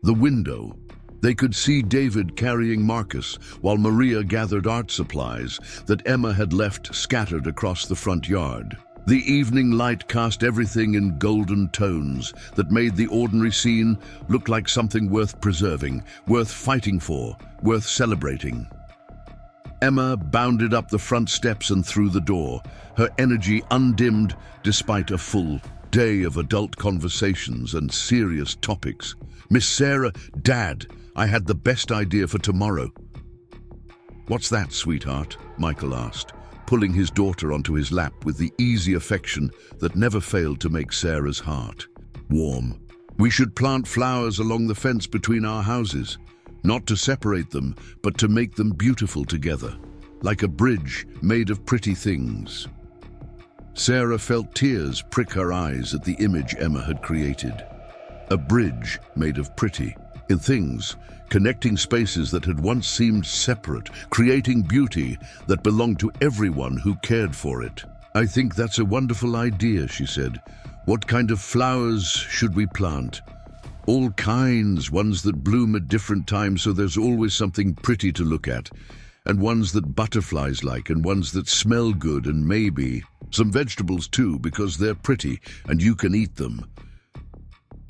the window, they could see David carrying Marcus while Maria gathered art supplies that Emma had left scattered across the front yard. The evening light cast everything in golden tones that made the ordinary scene look like something worth preserving, worth fighting for, worth celebrating. Emma bounded up the front steps and through the door, her energy undimmed despite a full day of adult conversations and serious topics. "Miss Sarah, Dad, I had the best idea for tomorrow." "What's that, sweetheart?" Michael asked, pulling his daughter onto his lap with the easy affection that never failed to make Sarah's heart warm. "We should plant flowers along the fence between our houses, not to separate them, but to make them beautiful together, like a bridge made of pretty things." Sarah felt tears prick her eyes at the image Emma had created. A bridge made of pretty things, connecting spaces that had once seemed separate, creating beauty that belonged to everyone who cared for it. "I think that's a wonderful idea," she said. "What kind of flowers should we plant?" "All kinds, ones that bloom at different times so there's always something pretty to look at. and ones that butterflies like, and ones that smell good, and maybe some vegetables too, because they're pretty and you can eat them.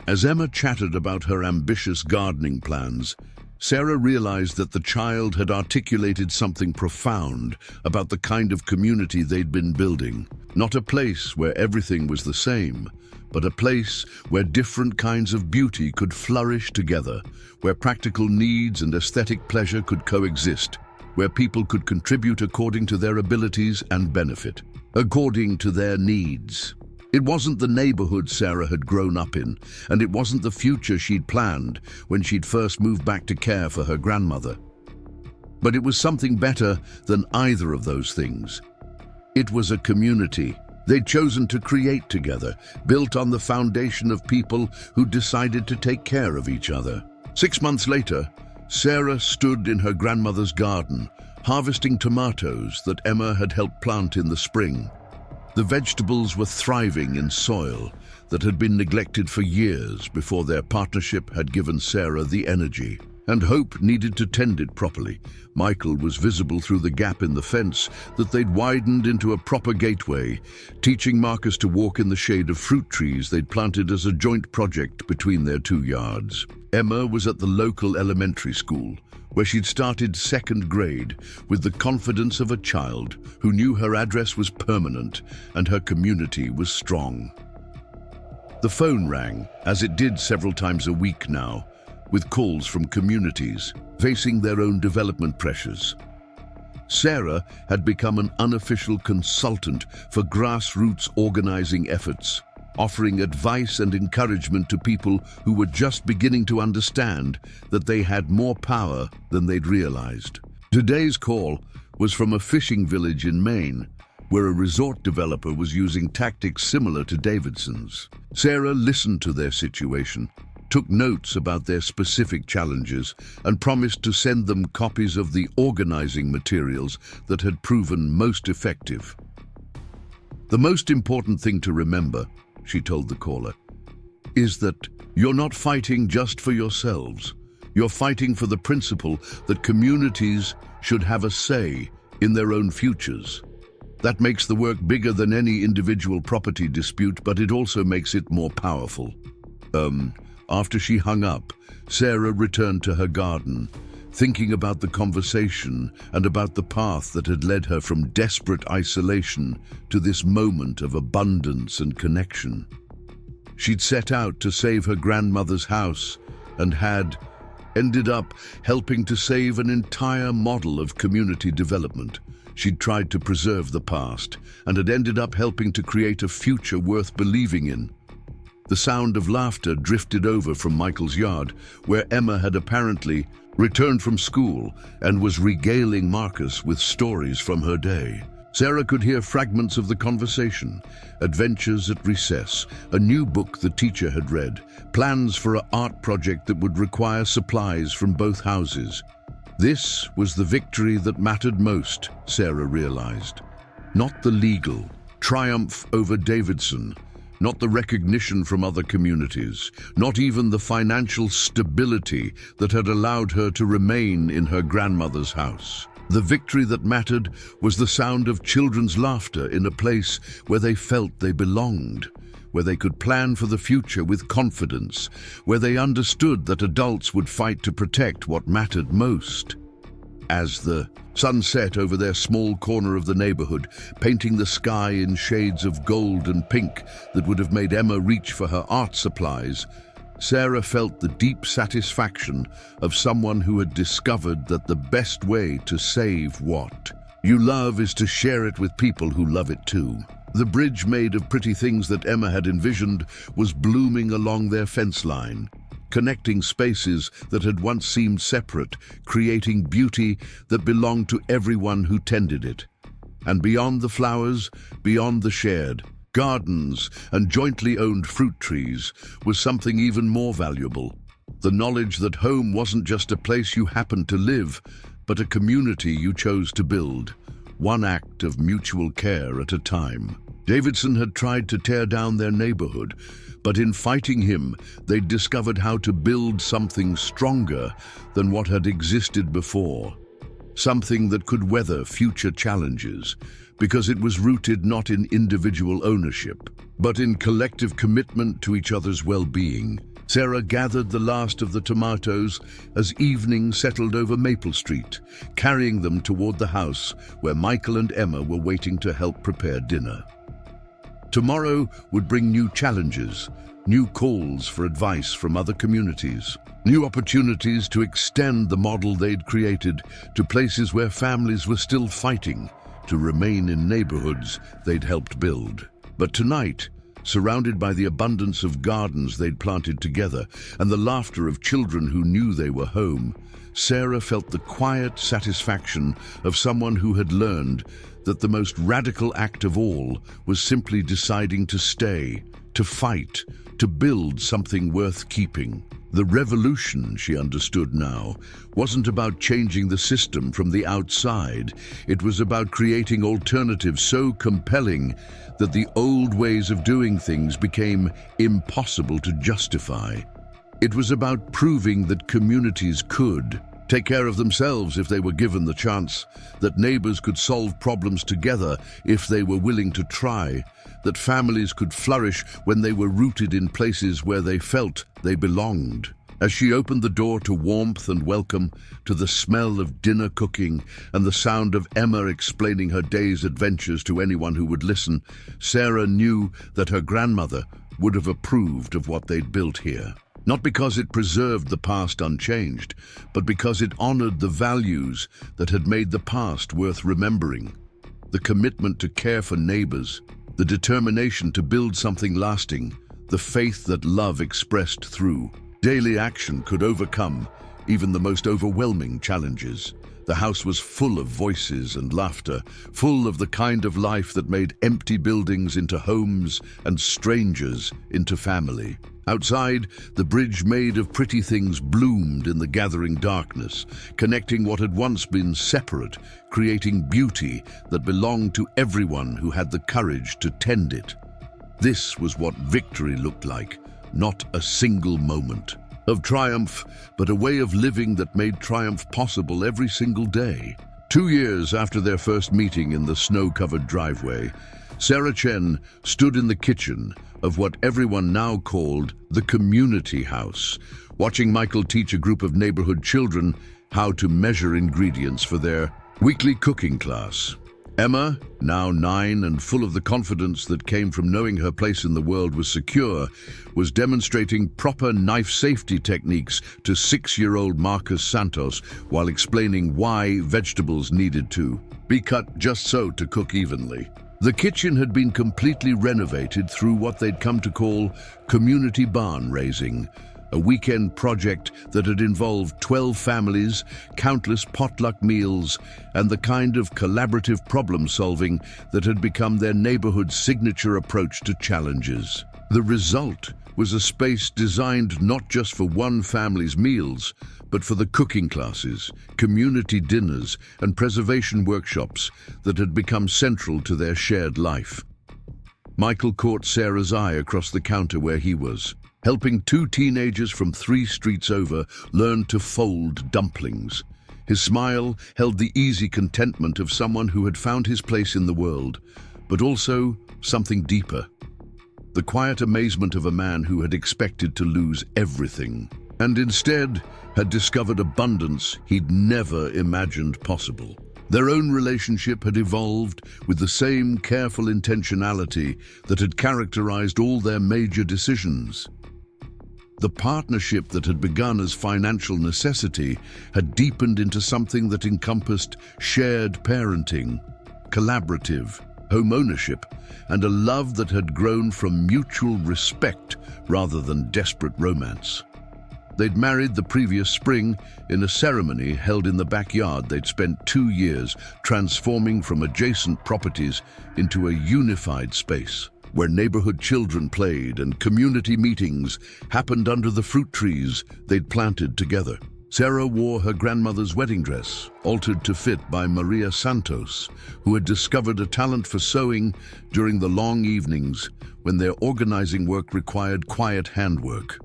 As Emma chatted about her ambitious gardening plans, Sarah realized that the child had articulated something profound about the kind of community they'd been building. Not a place where everything was the same, but a place where different kinds of beauty could flourish together, where practical needs and aesthetic pleasure could coexist, where people could contribute according to their abilities and benefit, according to their needs. It wasn't the neighborhood Sarah had grown up in, and it wasn't the future she'd planned when she'd first moved back to care for her grandmother. But it was something better than either of those things. It was a community they'd chosen to create together, built on the foundation of people who decided to take care of each other. 6 months later, Sarah stood in her grandmother's garden, harvesting tomatoes that Emma had helped plant in the spring. The vegetables were thriving in soil that had been neglected for years before their partnership had given Sarah the energy. And Hope needed to tend it properly. Michael was visible through the gap in the fence that they'd widened into a proper gateway, teaching Marcus to walk in the shade of fruit trees they'd planted as a joint project between their 2 yards. Emma was at the local elementary school, where she'd started 2nd grade with the confidence of a child who knew her address was permanent and her community was strong. The phone rang, as it did several times a week now, with calls from communities facing their own development pressures. Sarah had become an unofficial consultant for grassroots organizing efforts, offering advice and encouragement to people who were just beginning to understand that they had more power than they'd realized. Today's call was from a fishing village in Maine, where a resort developer was using tactics similar to Davidson's. Sarah listened to their situation, took notes about their specific challenges, and promised to send them copies of the organizing materials that had proven most effective. The most important thing to remember, she told the caller, is that you're not fighting just for yourselves. You're fighting for the principle that communities should have a say in their own futures. That makes the work bigger than any individual property dispute, but it also makes it more powerful. After she hung up, Sarah returned to her garden, thinking about the conversation and about the path that had led her from desperate isolation to this moment of abundance and connection. She'd set out to save her grandmother's house and had ended up helping to save an entire model of community development. She'd tried to preserve the past and had ended up helping to create a future worth believing in. The sound of laughter drifted over from Michael's yard, where Emma had apparently returned from school and was regaling Marcus with stories from her day. Sarah could hear fragments of the conversation: adventures at recess, a new book the teacher had read, plans for an art project that would require supplies from both houses. This was the victory that mattered most, Sarah realized. Not the legal triumph over Davidson, not the recognition from other communities, not even the financial stability that had allowed her to remain in her grandmother's house. The victory that mattered was the sound of children's laughter in a place where they felt they belonged, where they could plan for the future with confidence, where they understood that adults would fight to protect what mattered most. As the sun set over their small corner of the neighborhood, painting the sky in shades of gold and pink that would have made Emma reach for her art supplies, Sarah felt the deep satisfaction of someone who had discovered that the best way to save what you love is to share it with people who love it too. The bridge made of pretty things that Emma had envisioned was blooming along their fence line, connecting spaces that had once seemed separate, creating beauty that belonged to everyone who tended it. And beyond the flowers, beyond the shared gardens and jointly owned fruit trees, was something even more valuable: the knowledge that home wasn't just a place you happened to live, but a community you chose to build, one act of mutual care at a time. Davidson had tried to tear down their neighborhood, but in fighting him, they'd discovered how to build something stronger than what had existed before. something that could weather future challenges, because it was rooted not in individual ownership, but in collective commitment to each other's well-being. Sarah gathered the last of the tomatoes as evening settled over Maple Street, carrying them toward the house where Michael and Emma were waiting to help prepare dinner. Tomorrow would bring new challenges, new calls for advice from other communities, new opportunities to extend the model they'd created to places where families were still fighting to remain in neighborhoods they'd helped build. But tonight, surrounded by the abundance of gardens they'd planted together and the laughter of children who knew they were home, Sarah felt the quiet satisfaction of someone who had learned that the most radical act of all was simply deciding to stay, to fight, to build something worth keeping. The revolution, she understood now, wasn't about changing the system from the outside. It was about creating alternatives so compelling that the old ways of doing things became impossible to justify. It was about proving that communities could take care of themselves if they were given the chance, that neighbors could solve problems together if they were willing to try, that families could flourish when they were rooted in places where they felt they belonged. As she opened the door to warmth and welcome, to the smell of dinner cooking and the sound of Emma explaining her day's adventures to anyone who would listen, Sarah knew that her grandmother would have approved of what they'd built here. Not because it preserved the past unchanged, but because it honored the values that had made the past worth remembering. The commitment to care for neighbors, the determination to build something lasting, the faith that love expressed through daily action could overcome even the most overwhelming challenges. The house was full of voices and laughter, full of the kind of life that made empty buildings into homes and strangers into family. Outside, the bridge made of pretty things bloomed in the gathering darkness, connecting what had once been separate, creating beauty that belonged to everyone who had the courage to tend it. This was what victory looked like, not a single moment of triumph, but a way of living that made triumph possible every single day. 2 years after their first meeting in the snow-covered driveway, Sarah Chen stood in the kitchen of what everyone now called the community house, watching Michael teach a group of neighborhood children how to measure ingredients for their weekly cooking class. Emma, now 9 and full of the confidence that came from knowing her place in the world was secure, was demonstrating proper knife safety techniques to 6-year-old Marcus Santos while explaining why vegetables needed to be cut just so to cook evenly. The kitchen had been completely renovated through what they'd come to call community barn raising, a weekend project that had involved 12 families, countless potluck meals, and the kind of collaborative problem-solving that had become their neighborhood's signature approach to challenges. The result was a space designed not just for one family's meals, but for the cooking classes, community dinners, and preservation workshops that had become central to their shared life. Michael caught Sarah's eye across the counter where he was, helping 2 teenagers from 3 streets over learn to fold dumplings. His smile held the easy contentment of someone who had found his place in the world, but also something deeper. The quiet amazement of a man who had expected to lose everything, and instead had discovered abundance he'd never imagined possible. Their own relationship had evolved with the same careful intentionality that had characterized all their major decisions. The partnership that had begun as financial necessity had deepened into something that encompassed shared parenting, collaborative home ownership, and a love that had grown from mutual respect rather than desperate romance. They'd married the previous spring in a ceremony held in the backyard they'd spent 2 years transforming from adjacent properties into a unified space, where neighborhood children played and community meetings happened under the fruit trees they'd planted together. Sarah wore her grandmother's wedding dress, altered to fit by Maria Santos, who had discovered a talent for sewing during the long evenings when their organizing work required quiet handwork.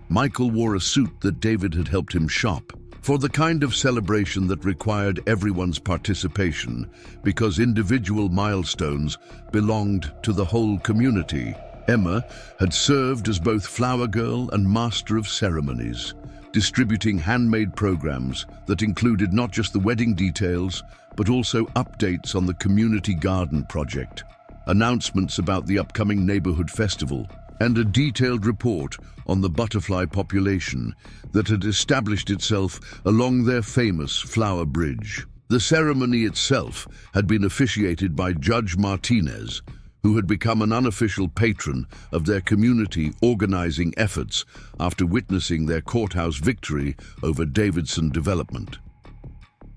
Michael wore a suit that David had helped him shop, For the kind of celebration that required everyone's participation, because individual milestones belonged to the whole community. Emma had served as both flower girl and master of ceremonies, distributing handmade programs that included not just the wedding details, but also updates on the community garden project, announcements about the upcoming neighborhood festival, and a detailed report on the butterfly population that had established itself along their famous flower bridge. The ceremony itself had been officiated by Judge Martinez, who had become an unofficial patron of their community organizing efforts after witnessing their courthouse victory over Davidson Development.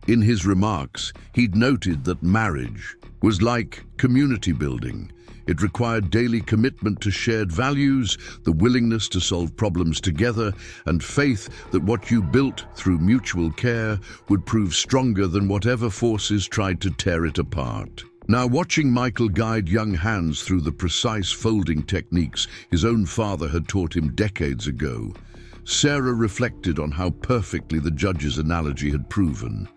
In his remarks, he'd noted that marriage was like community building. It required daily commitment to shared values, the willingness to solve problems together, and faith that what you built through mutual care would prove stronger than whatever forces tried to tear it apart. Now, watching Michael guide young hands through the precise folding techniques his own father had taught him decades ago, Sarah reflected on how perfectly the judge's analogy had proven.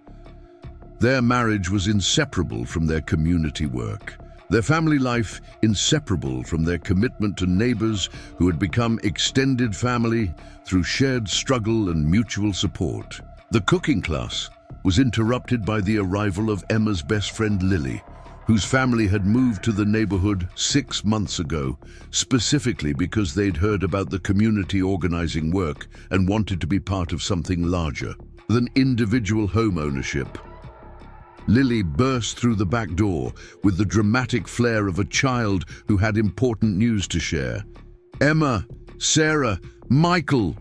Their marriage was inseparable from their community work, their family life inseparable from their commitment to neighbors who had become extended family through shared struggle and mutual support. The cooking class was interrupted by the arrival of Emma's best friend Lily, whose family had moved to the neighborhood 6 months ago, specifically because they'd heard about the community organizing work and wanted to be part of something larger than individual home ownership. Lily burst through the back door with the dramatic flair of a child who had important news to share. "Emma, Sarah, Michael,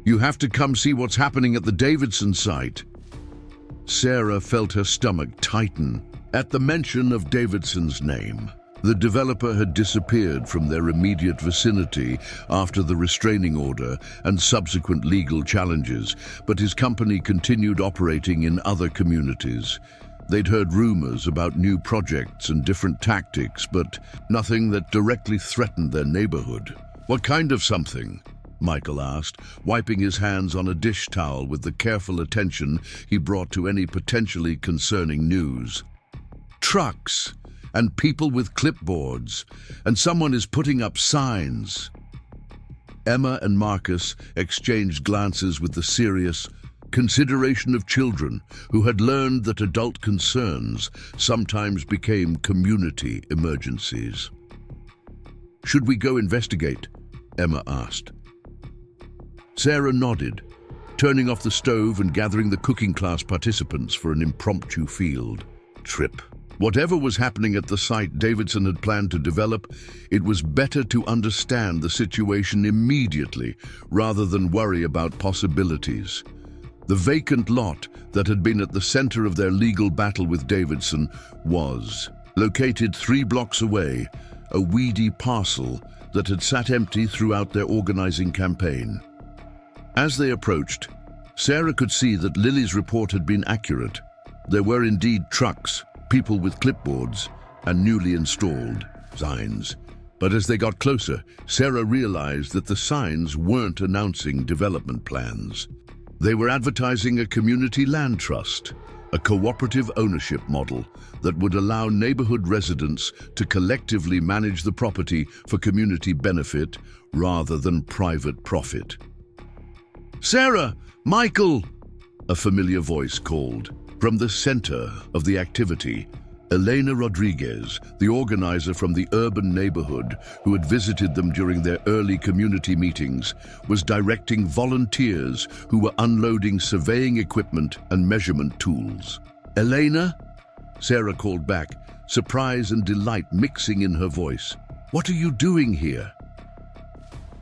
you have to come see what's happening at the Davidson site." Sarah felt her stomach tighten at the mention of Davidson's name. The developer had disappeared from their immediate vicinity after the restraining order and subsequent legal challenges, but his company continued operating in other communities. They'd heard rumors about new projects and different tactics, but nothing that directly threatened their neighborhood. "What kind of something?" Michael asked, wiping his hands on a dish towel with the careful attention he brought to any potentially concerning news. "Trucks and people with clipboards, and someone is putting up signs." Emma and Marcus exchanged glances with the serious consideration of children who had learned that adult concerns sometimes became community emergencies. "Should we go investigate?" Emma asked. Sarah nodded, turning off the stove and gathering the cooking class participants for an impromptu field trip. Whatever was happening at the site Davidson had planned to develop, it was better to understand the situation immediately rather than worry about possibilities. The vacant lot that had been at the center of their legal battle with Davidson was located 3 blocks away, a weedy parcel that had sat empty throughout their organizing campaign. As they approached, Sarah could see that Lily's report had been accurate. There were indeed trucks, people with clipboards, and newly installed signs. But as they got closer, Sarah realized that the signs weren't announcing development plans. They were advertising a community land trust, a cooperative ownership model that would allow neighborhood residents to collectively manage the property for community benefit rather than private profit. "Sarah! Michael!" a familiar voice called. From the center of the activity, Elena Rodriguez, the organizer from the urban neighborhood who had visited them during their early community meetings, was directing volunteers who were unloading surveying equipment and measurement tools. "Elena?" Sarah called back, surprise and delight mixing in her voice. "What are you doing here?"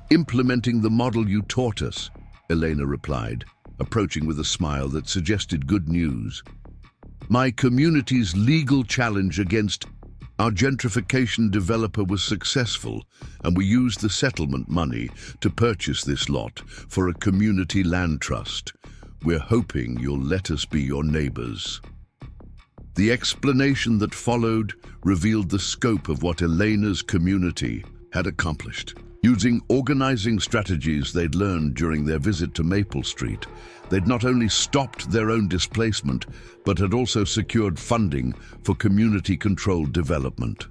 "Implementing the model you taught us," Elena replied, approaching with a smile that suggested good news. "My community's legal challenge against our gentrification developer was successful, and we used the settlement money to purchase this lot for a community land trust. We're hoping you'll let us be your neighbors." The explanation that followed revealed the scope of what Elena's community had accomplished. Using organizing strategies they'd learned during their visit to Maple Street, they'd not only stopped their own displacement, but had also secured funding for community-controlled development.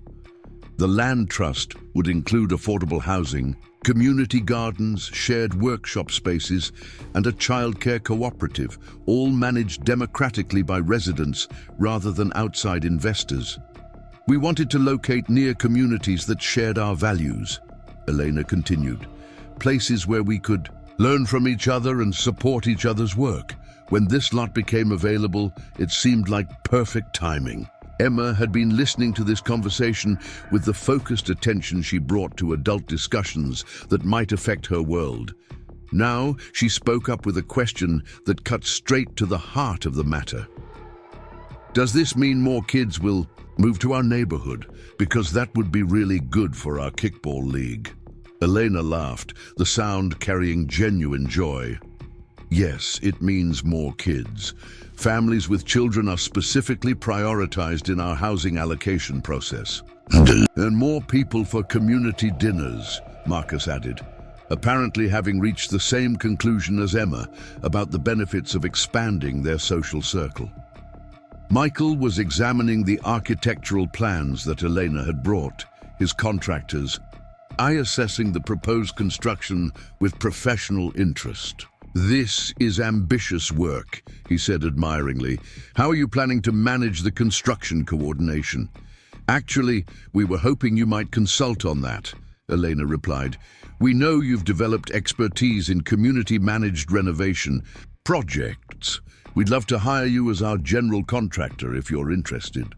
The land trust would include affordable housing, community gardens, shared workshop spaces, and a childcare cooperative, all managed democratically by residents rather than outside investors. We wanted to locate near communities that shared our values, Elena continued, places where we could learn from each other and support each other's work. When this lot became available, it seemed like perfect timing. Emma had been listening to this conversation with the focused attention she brought to adult discussions that might affect her world. Now she spoke up with a question that cut straight to the heart of the matter. Does this mean more kids will move to our neighborhood? Because that would be really good for our kickball league. Elena laughed, the sound carrying genuine joy. Yes, it means more kids. Families with children are specifically prioritized in our housing allocation process. And more people for community dinners, Marcus added, apparently having reached the same conclusion as Emma about the benefits of expanding their social circle. Michael was examining the architectural plans that Elena had brought, his contractors, assessing the proposed construction with professional interest. This is ambitious work, he said admiringly. How are you planning to manage the construction coordination? Actually, we were hoping you might consult on that, Elena replied. We know you've developed expertise in community-managed renovation projects. We'd love to hire you as our general contractor if you're interested.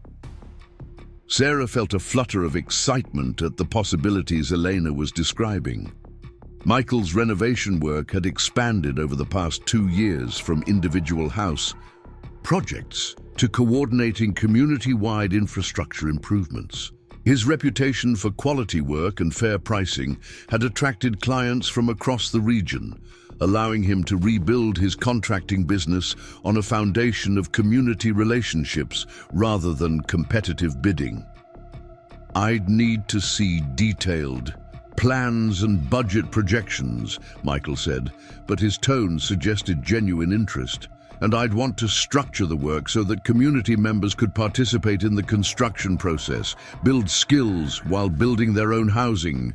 Sarah felt a flutter of excitement at the possibilities Elena was describing. Michael's renovation work had expanded over the past 2 years from individual house projects to coordinating community-wide infrastructure improvements. His reputation for quality work and fair pricing had attracted clients from across the region, allowing him to rebuild his contracting business on a foundation of community relationships rather than competitive bidding. I'd need to see detailed plans and budget projections, Michael said, but his tone suggested genuine interest. And I'd want to structure the work so that community members could participate in the construction process, build skills while building their own housing.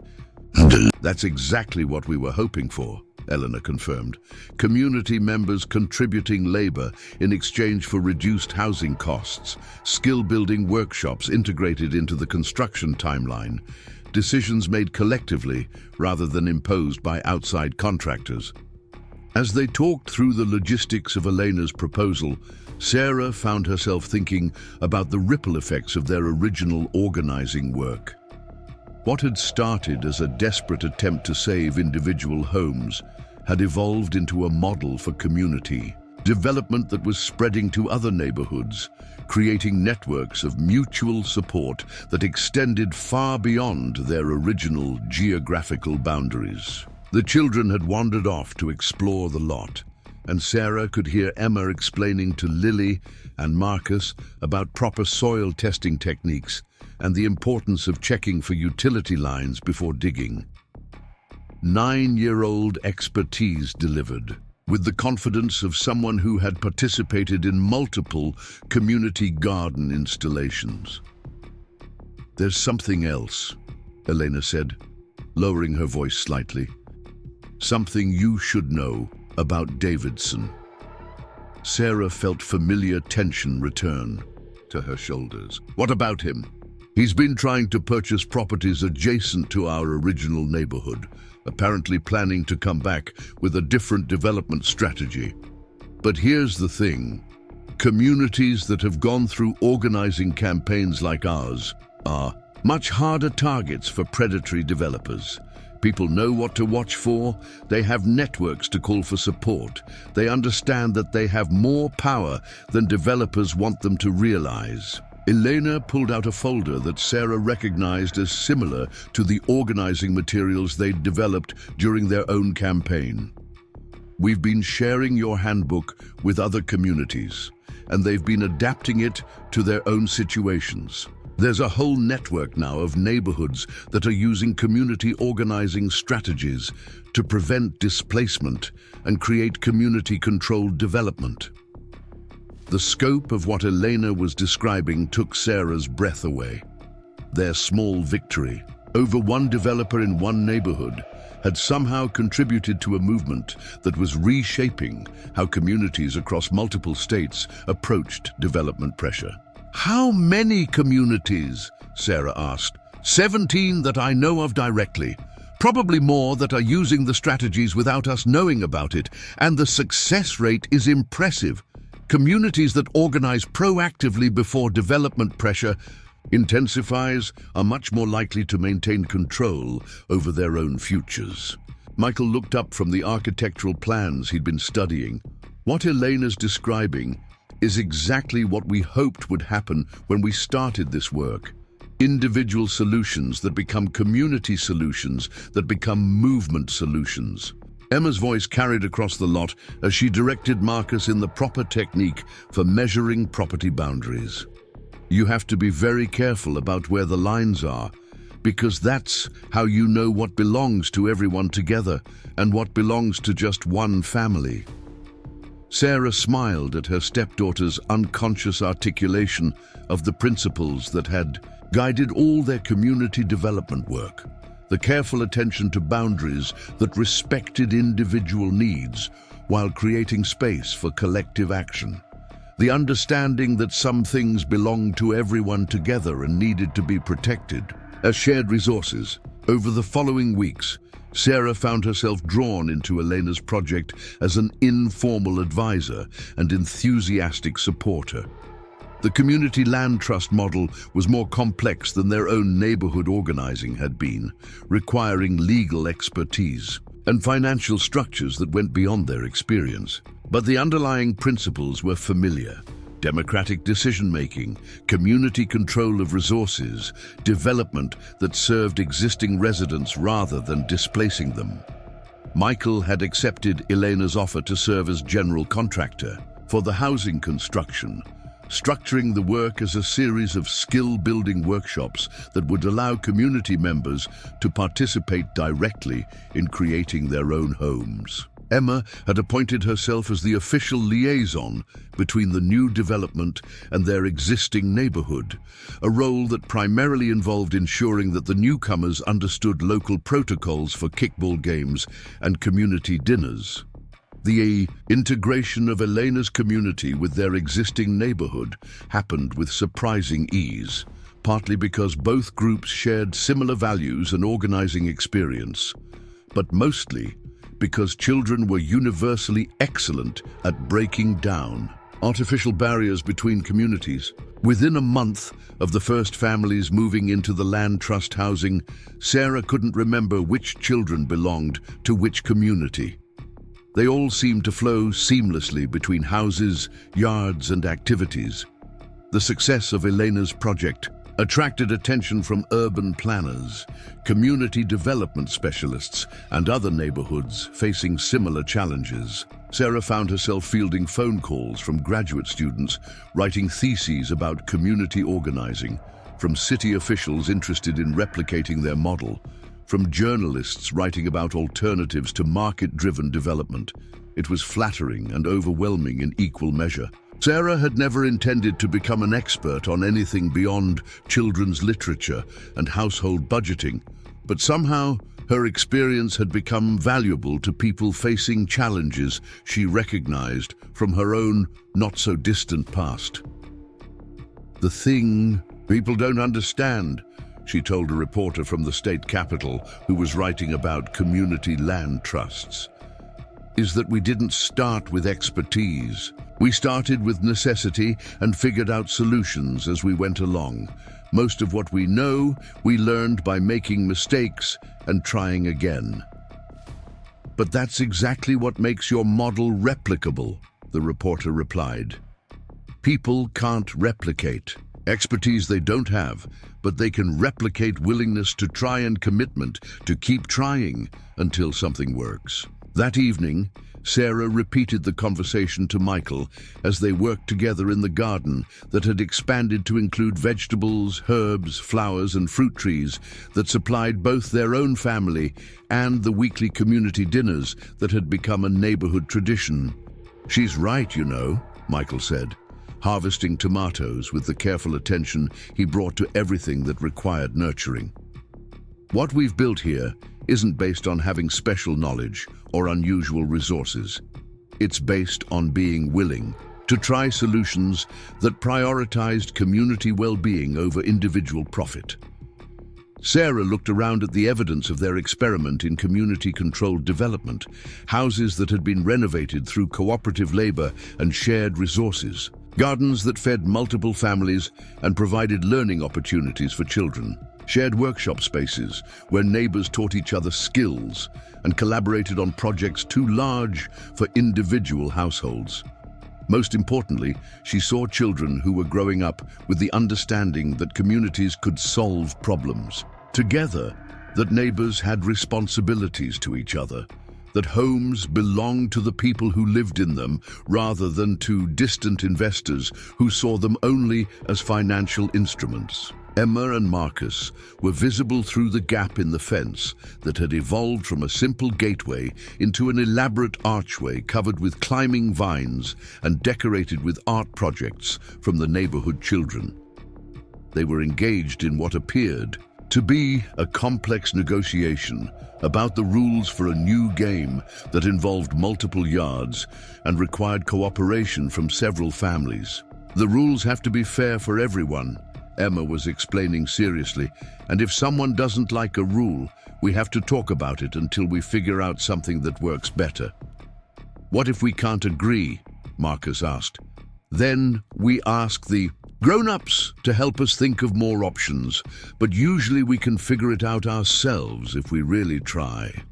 That's exactly what we were hoping for, Eleanor confirmed. Community members contributing labor in exchange for reduced housing costs, skill-building workshops integrated into the construction timeline, decisions made collectively rather than imposed by outside contractors. As they talked through the logistics of Elena's proposal, Sarah found herself thinking about the ripple effects of their original organizing work. What had started as a desperate attempt to save individual homes had evolved into a model for community development that was spreading to other neighborhoods, creating networks of mutual support that extended far beyond their original geographical boundaries. The children had wandered off to explore the lot, and Sarah could hear Emma explaining to Lily and Marcus about proper soil testing techniques and the importance of checking for utility lines before digging. 9-year-old expertise delivered, with the confidence of someone who had participated in multiple community garden installations. There's something else, Elena said, lowering her voice slightly. Something you should know about Davidson. Sarah felt familiar tension return to her shoulders. What about him? He's been trying to purchase properties adjacent to our original neighborhood, apparently planning to come back with a different development strategy. But here's the thing. Communities that have gone through organizing campaigns like ours are much harder targets for predatory developers. People know what to watch for, they have networks to call for support, they understand that they have more power than developers want them to realize. Elena pulled out a folder that Sarah recognized as similar to the organizing materials they'd developed during their own campaign. We've been sharing your handbook with other communities, and they've been adapting it to their own situations. There's a whole network now of neighborhoods that are using community organizing strategies to prevent displacement and create community-controlled development. The scope of what Elena was describing took Sarah's breath away. Their small victory over one developer in one neighborhood had somehow contributed to a movement that was reshaping how communities across multiple states approached development pressure. "How many communities?" Sarah asked. 17 that I know of directly. Probably more that are using the strategies without us knowing about it, and the success rate is impressive. Communities that organize proactively before development pressure intensifies are much more likely to maintain control over their own futures. Michael looked up from the architectural plans he'd been studying. What Elena's describing is exactly what we hoped would happen when we started this work. Individual solutions that become community solutions that become movement solutions. Emma's voice carried across the lot as she directed Marcus in the proper technique for measuring property boundaries. You have to be very careful about where the lines are, because that's how you know what belongs to everyone together and what belongs to just one family. Sarah smiled at her stepdaughter's unconscious articulation of the principles that had guided all their community development work. The careful attention to boundaries that respected individual needs while creating space for collective action. The understanding that some things belonged to everyone together and needed to be protected as shared resources. Over the following weeks, Sarah found herself drawn into Elena's project as an informal advisor and enthusiastic supporter. The community land trust model was more complex than their own neighborhood organizing had been, requiring legal expertise and financial structures that went beyond their experience. But the underlying principles were familiar: democratic decision-making, community control of resources, development that served existing residents rather than displacing them. Michael had accepted Elena's offer to serve as general contractor for the housing construction, structuring the work as a series of skill-building workshops that would allow community members to participate directly in creating their own homes. Emma had appointed herself as the official liaison between the new development and their existing neighborhood, a role that primarily involved ensuring that the newcomers understood local protocols for kickball games and community dinners. The integration of Elena's community with their existing neighborhood happened with surprising ease, partly because both groups shared similar values and organizing experience, but mostly because children were universally excellent at breaking down artificial barriers between communities. Within a month of the first families moving into the land trust housing, Sarah couldn't remember which children belonged to which community. They all seemed to flow seamlessly between houses, yards, and activities. The success of Elena's project attracted attention from urban planners, community development specialists, and other neighborhoods facing similar challenges. Sarah found herself fielding phone calls from graduate students writing theses about community organizing, from city officials interested in replicating their model, from journalists writing about alternatives to market-driven development. It was flattering and overwhelming in equal measure. Sarah had never intended to become an expert on anything beyond children's literature and household budgeting, but somehow her experience had become valuable to people facing challenges she recognized from her own not-so-distant past. "The thing people don't understand," she told a reporter from the state capitol who was writing about community land trusts, "is that we didn't start with expertise. We started with necessity and figured out solutions as we went along. Most of what we know, we learned by making mistakes and trying again." "But that's exactly what makes your model replicable," the reporter replied. "People can't replicate expertise they don't have, but they can replicate willingness to try and commitment to keep trying until something works." That evening, Sarah repeated the conversation to Michael as they worked together in the garden that had expanded to include vegetables, herbs, flowers, and fruit trees that supplied both their own family and the weekly community dinners that had become a neighborhood tradition. "She's right, you know," Michael said, harvesting tomatoes with the careful attention he brought to everything that required nurturing. "What we've built here isn't based on having special knowledge or unusual resources. It's based on being willing to try solutions that prioritized community well-being over individual profit." Sarah looked around at the evidence of their experiment in community-controlled development, houses that had been renovated through cooperative labor and shared resources, gardens that fed multiple families and provided learning opportunities for children, shared workshop spaces where neighbors taught each other skills and collaborated on projects too large for individual households. Most importantly, she saw children who were growing up with the understanding that communities could solve problems together, that neighbors had responsibilities to each other, that homes belonged to the people who lived in them rather than to distant investors who saw them only as financial instruments. Emma and Marcus were visible through the gap in the fence that had evolved from a simple gateway into an elaborate archway covered with climbing vines and decorated with art projects from the neighborhood children. They were engaged in what appeared to be a complex negotiation about the rules for a new game that involved multiple yards and required cooperation from several families. "The rules have to be fair for everyone," Emma was explaining seriously, "and if someone doesn't like a rule, we have to talk about it until we figure out something that works better." "What if we can't agree?" Marcus asked. "Then we ask the grown-ups to help us think of more options, but usually we can figure it out ourselves if we really try."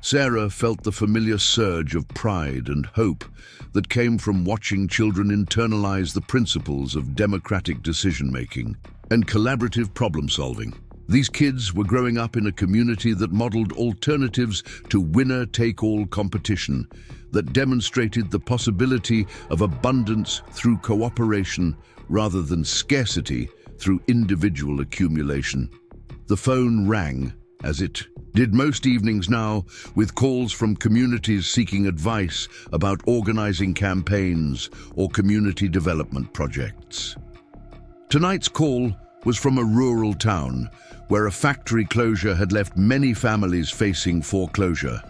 Sarah felt the familiar surge of pride and hope that came from watching children internalize the principles of democratic decision-making and collaborative problem-solving. These kids were growing up in a community that modeled alternatives to winner-take-all competition, that demonstrated the possibility of abundance through cooperation rather than scarcity through individual accumulation. The phone rang, as it did most evenings now, with calls from communities seeking advice about organizing campaigns or community development projects. Tonight's call was from a rural town where a factory closure had left many families facing foreclosure,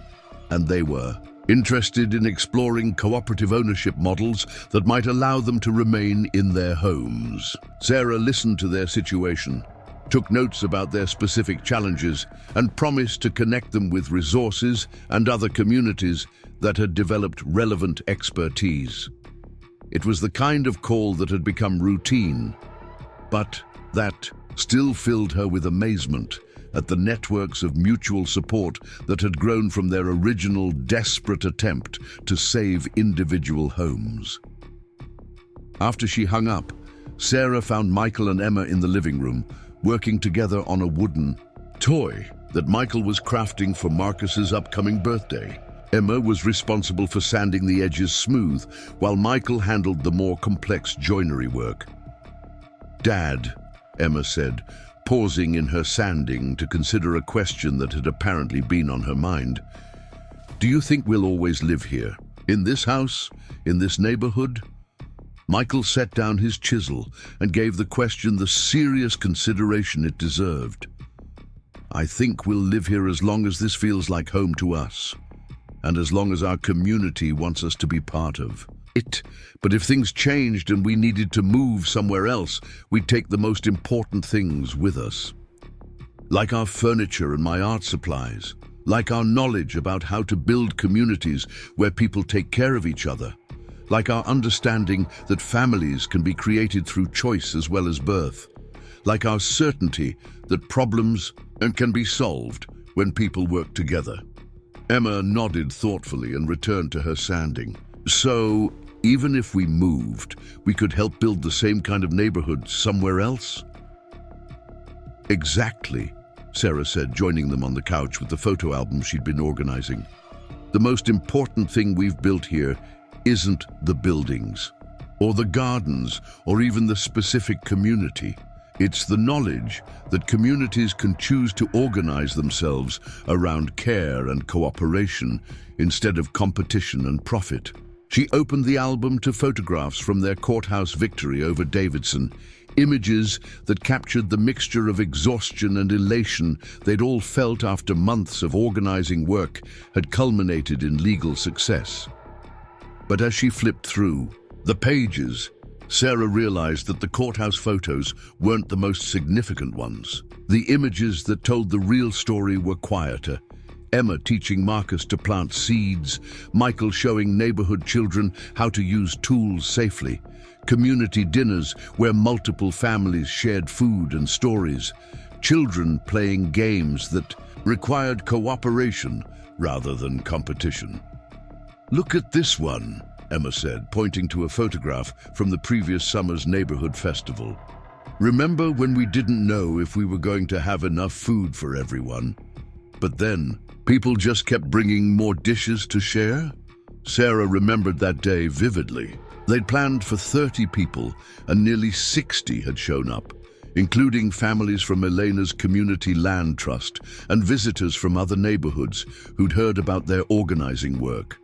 and they were interested in exploring cooperative ownership models that might allow them to remain in their homes. Sarah listened to their situation, took notes about their specific challenges, and promised to connect them with resources and other communities that had developed relevant expertise. It was the kind of call that had become routine, but that still filled her with amazement at the networks of mutual support that had grown from their original desperate attempt to save individual homes. After she hung up, Sarah found Michael and Emma in the living room, working together on a wooden toy that Michael was crafting for Marcus's upcoming birthday. Emma was responsible for sanding the edges smooth, while Michael handled the more complex joinery work. "Dad," Emma said, pausing in her sanding to consider a question that had apparently been on her mind. "Do you think we'll always live here? In this house? In this neighborhood?" Michael set down his chisel and gave the question the serious consideration it deserved. "I think we'll live here as long as this feels like home to us, and as long as our community wants us to be part of it. But if things changed and we needed to move somewhere else, we'd take the most important things with us. Like our furniture and my art supplies, like our knowledge about how to build communities where people take care of each other, like our understanding that families can be created through choice as well as birth, like our certainty that problems can be solved when people work together." Emma nodded thoughtfully and returned to her sanding. "So, even if we moved, we could help build the same kind of neighborhood somewhere else?" "Exactly," Sarah said, joining them on the couch with the photo album she'd been organizing. The most important thing we've built here isn't the buildings, or the gardens, or even the specific community. It's the knowledge that communities can choose to organize themselves around care and cooperation instead of competition and profit. She opened the album to photographs from their courthouse victory over Davidson, images that captured the mixture of exhaustion and elation they'd all felt after months of organizing work had culminated in legal success. But as she flipped through the pages, Sarah realized that the courthouse photos weren't the most significant ones. The images that told the real story were quieter. Emma teaching Marcus to plant seeds, Michael showing neighborhood children how to use tools safely, community dinners where multiple families shared food and stories, children playing games that required cooperation rather than competition. "Look at this one," Emma said, pointing to a photograph from the previous summer's neighborhood festival. "Remember when we didn't know if we were going to have enough food for everyone? But then, people just kept bringing more dishes to share?" Sarah remembered that day vividly. They'd planned for 30 people, and nearly 60 had shown up, including families from Elena's Community Land Trust and visitors from other neighborhoods who'd heard about their organizing work.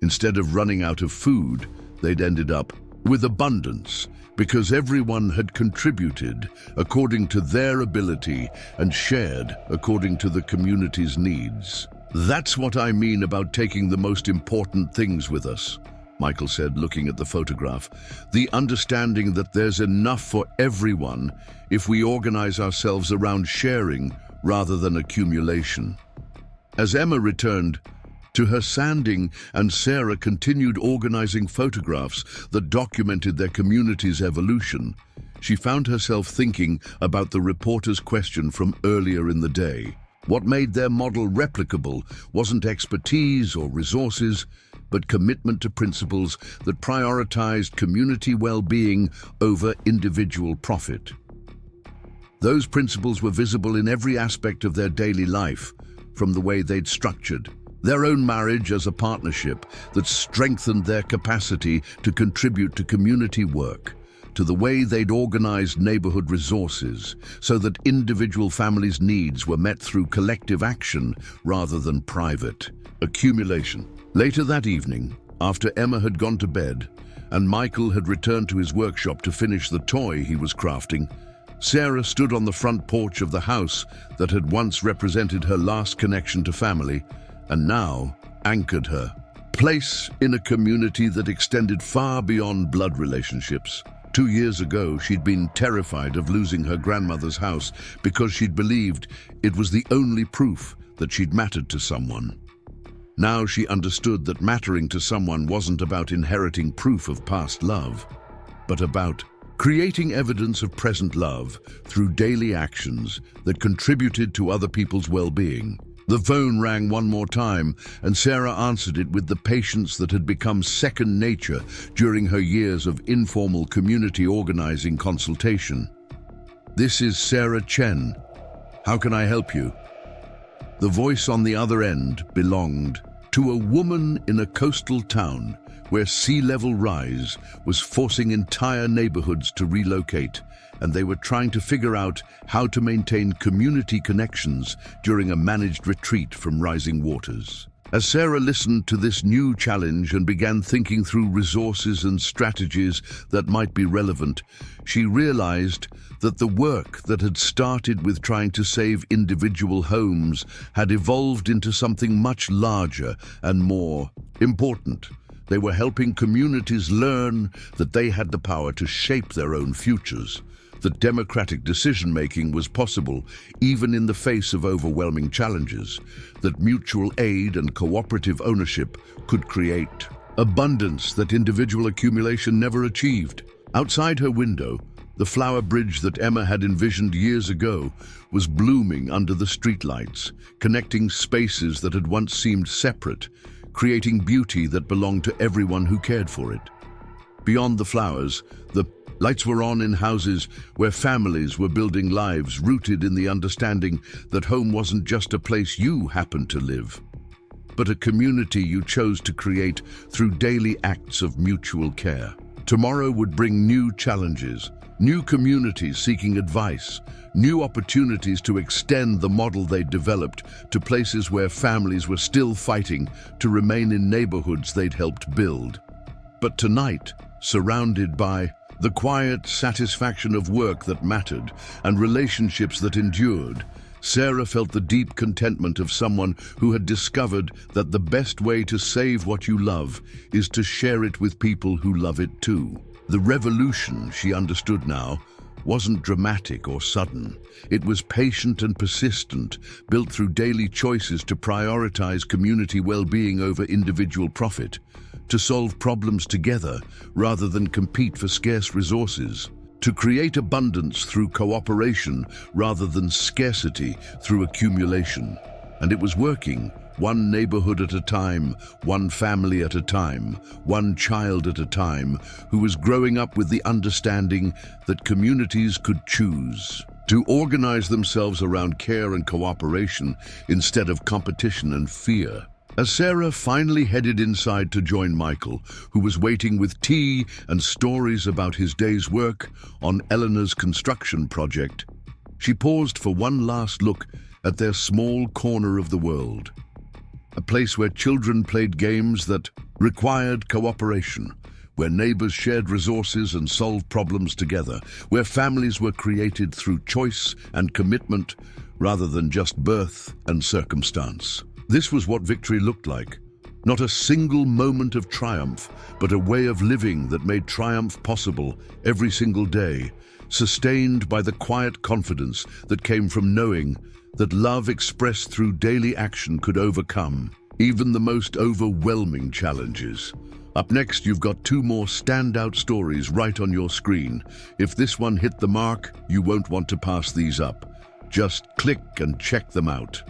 Instead of running out of food, they'd ended up with abundance because everyone had contributed according to their ability and shared according to the community's needs. "That's what I mean about taking the most important things with us," Michael said, looking at the photograph. "The understanding that there's enough for everyone if we organize ourselves around sharing rather than accumulation." As Emma returned to her sanding and Sarah continued organizing photographs that documented their community's evolution, she found herself thinking about the reporter's question from earlier in the day. What made their model replicable wasn't expertise or resources, but commitment to principles that prioritized community well-being over individual profit. Those principles were visible in every aspect of their daily life, from the way they'd structured their own marriage as a partnership that strengthened their capacity to contribute to community work, to the way they'd organized neighborhood resources so that individual families' needs were met through collective action rather than private accumulation. Later that evening, after Emma had gone to bed and Michael had returned to his workshop to finish the toy he was crafting, Sarah stood on the front porch of the house that had once represented her last connection to family and now anchored her place in a community that extended far beyond blood relationships. 2 years ago, she'd been terrified of losing her grandmother's house because she'd believed it was the only proof that she'd mattered to someone. Now she understood that mattering to someone wasn't about inheriting proof of past love, but about creating evidence of present love through daily actions that contributed to other people's well-being. The phone rang one more time, and Sarah answered it with the patience that had become second nature during her years of informal community organizing consultation. "This is Sarah Chen. How can I help you?" The voice on the other end belonged to a woman in a coastal town where sea level rise was forcing entire neighborhoods to relocate, and they were trying to figure out how to maintain community connections during a managed retreat from rising waters. As Sarah listened to this new challenge and began thinking through resources and strategies that might be relevant, she realized that the work that had started with trying to save individual homes had evolved into something much larger and more important. They were helping communities learn that they had the power to shape their own futures, that democratic decision-making was possible even in the face of overwhelming challenges, that mutual aid and cooperative ownership could create abundance that individual accumulation never achieved. Outside her window, the flower bridge that Emma had envisioned years ago was blooming under the streetlights, connecting spaces that had once seemed separate, creating beauty that belonged to everyone who cared for it. Beyond the flowers, the lights were on in houses where families were building lives rooted in the understanding that home wasn't just a place you happened to live. but a community you chose to create through daily acts of mutual care. Tomorrow would bring new challenges, new communities seeking advice, new opportunities to extend the model they'd developed to places where families were still fighting to remain in neighborhoods they'd helped build. But tonight, surrounded by the quiet satisfaction of work that mattered and relationships that endured, Sarah felt the deep contentment of someone who had discovered that the best way to save what you love is to share it with people who love it too. The revolution, she understood now, wasn't dramatic or sudden. It was patient and persistent, built through daily choices to prioritize community well-being over individual profit, to solve problems together rather than compete for scarce resources, to create abundance through cooperation rather than scarcity through accumulation. And it was working, one neighborhood at a time, one family at a time, one child at a time, who was growing up with the understanding that communities could choose to organize themselves around care and cooperation instead of competition and fear. As Sarah finally headed inside to join Michael, who was waiting with tea and stories about his day's work on Eleanor's construction project, she paused for one last look at their small corner of the world. A place where children played games that required cooperation, where neighbors shared resources and solved problems together, where families were created through choice and commitment rather than just birth and circumstance. This was what victory looked like. Not a single moment of triumph, but a way of living that made triumph possible every single day, sustained by the quiet confidence that came from knowing that love expressed through daily action could overcome even the most overwhelming challenges. Up next, you've got two more standout stories right on your screen. If this one hit the mark, you won't want to pass these up. Just click and check them out.